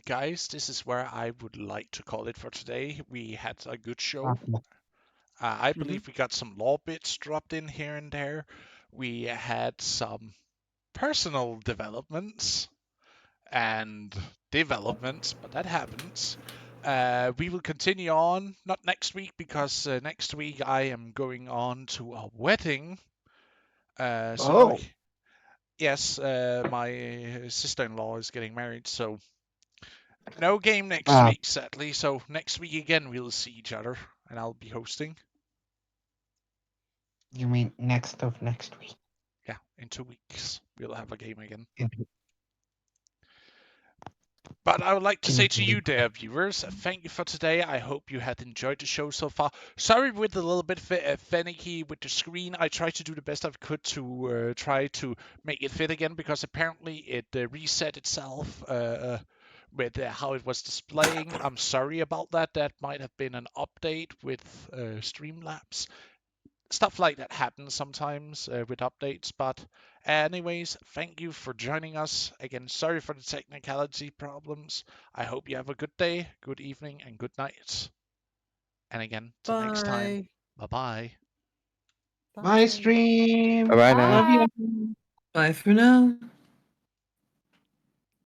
Guys, this is where I would like to call it for today. We had a good show. Awesome. I believe we got some law bits dropped in here and there. We had some personal developments and developments, but that happens. We will continue on, not next week, because next week I am going on to a wedding. Oh. Yes, my sister-in-law is getting married, so no game next Uh, week, sadly. So next week again, we'll see each other, and I'll be hosting. you mean next week? Yeah, in 2 weeks, we'll have a game again. But I would like to say to you, dear viewers, thank you for today. I hope you had enjoyed the show so far. Sorry with a little bit finicky with the screen. I tried to do the best I could to try to make it fit again, because apparently it reset itself with how it was displaying. I'm sorry about that. That might have been an update with Streamlabs. Stuff like that happens sometimes with updates, but anyways, thank you for joining us. Again, sorry for the technicality problems. I hope you have a good day, good evening, and good night. And again, till next time, bye-bye. Bye, stream. Bye now. Love you. Bye for now.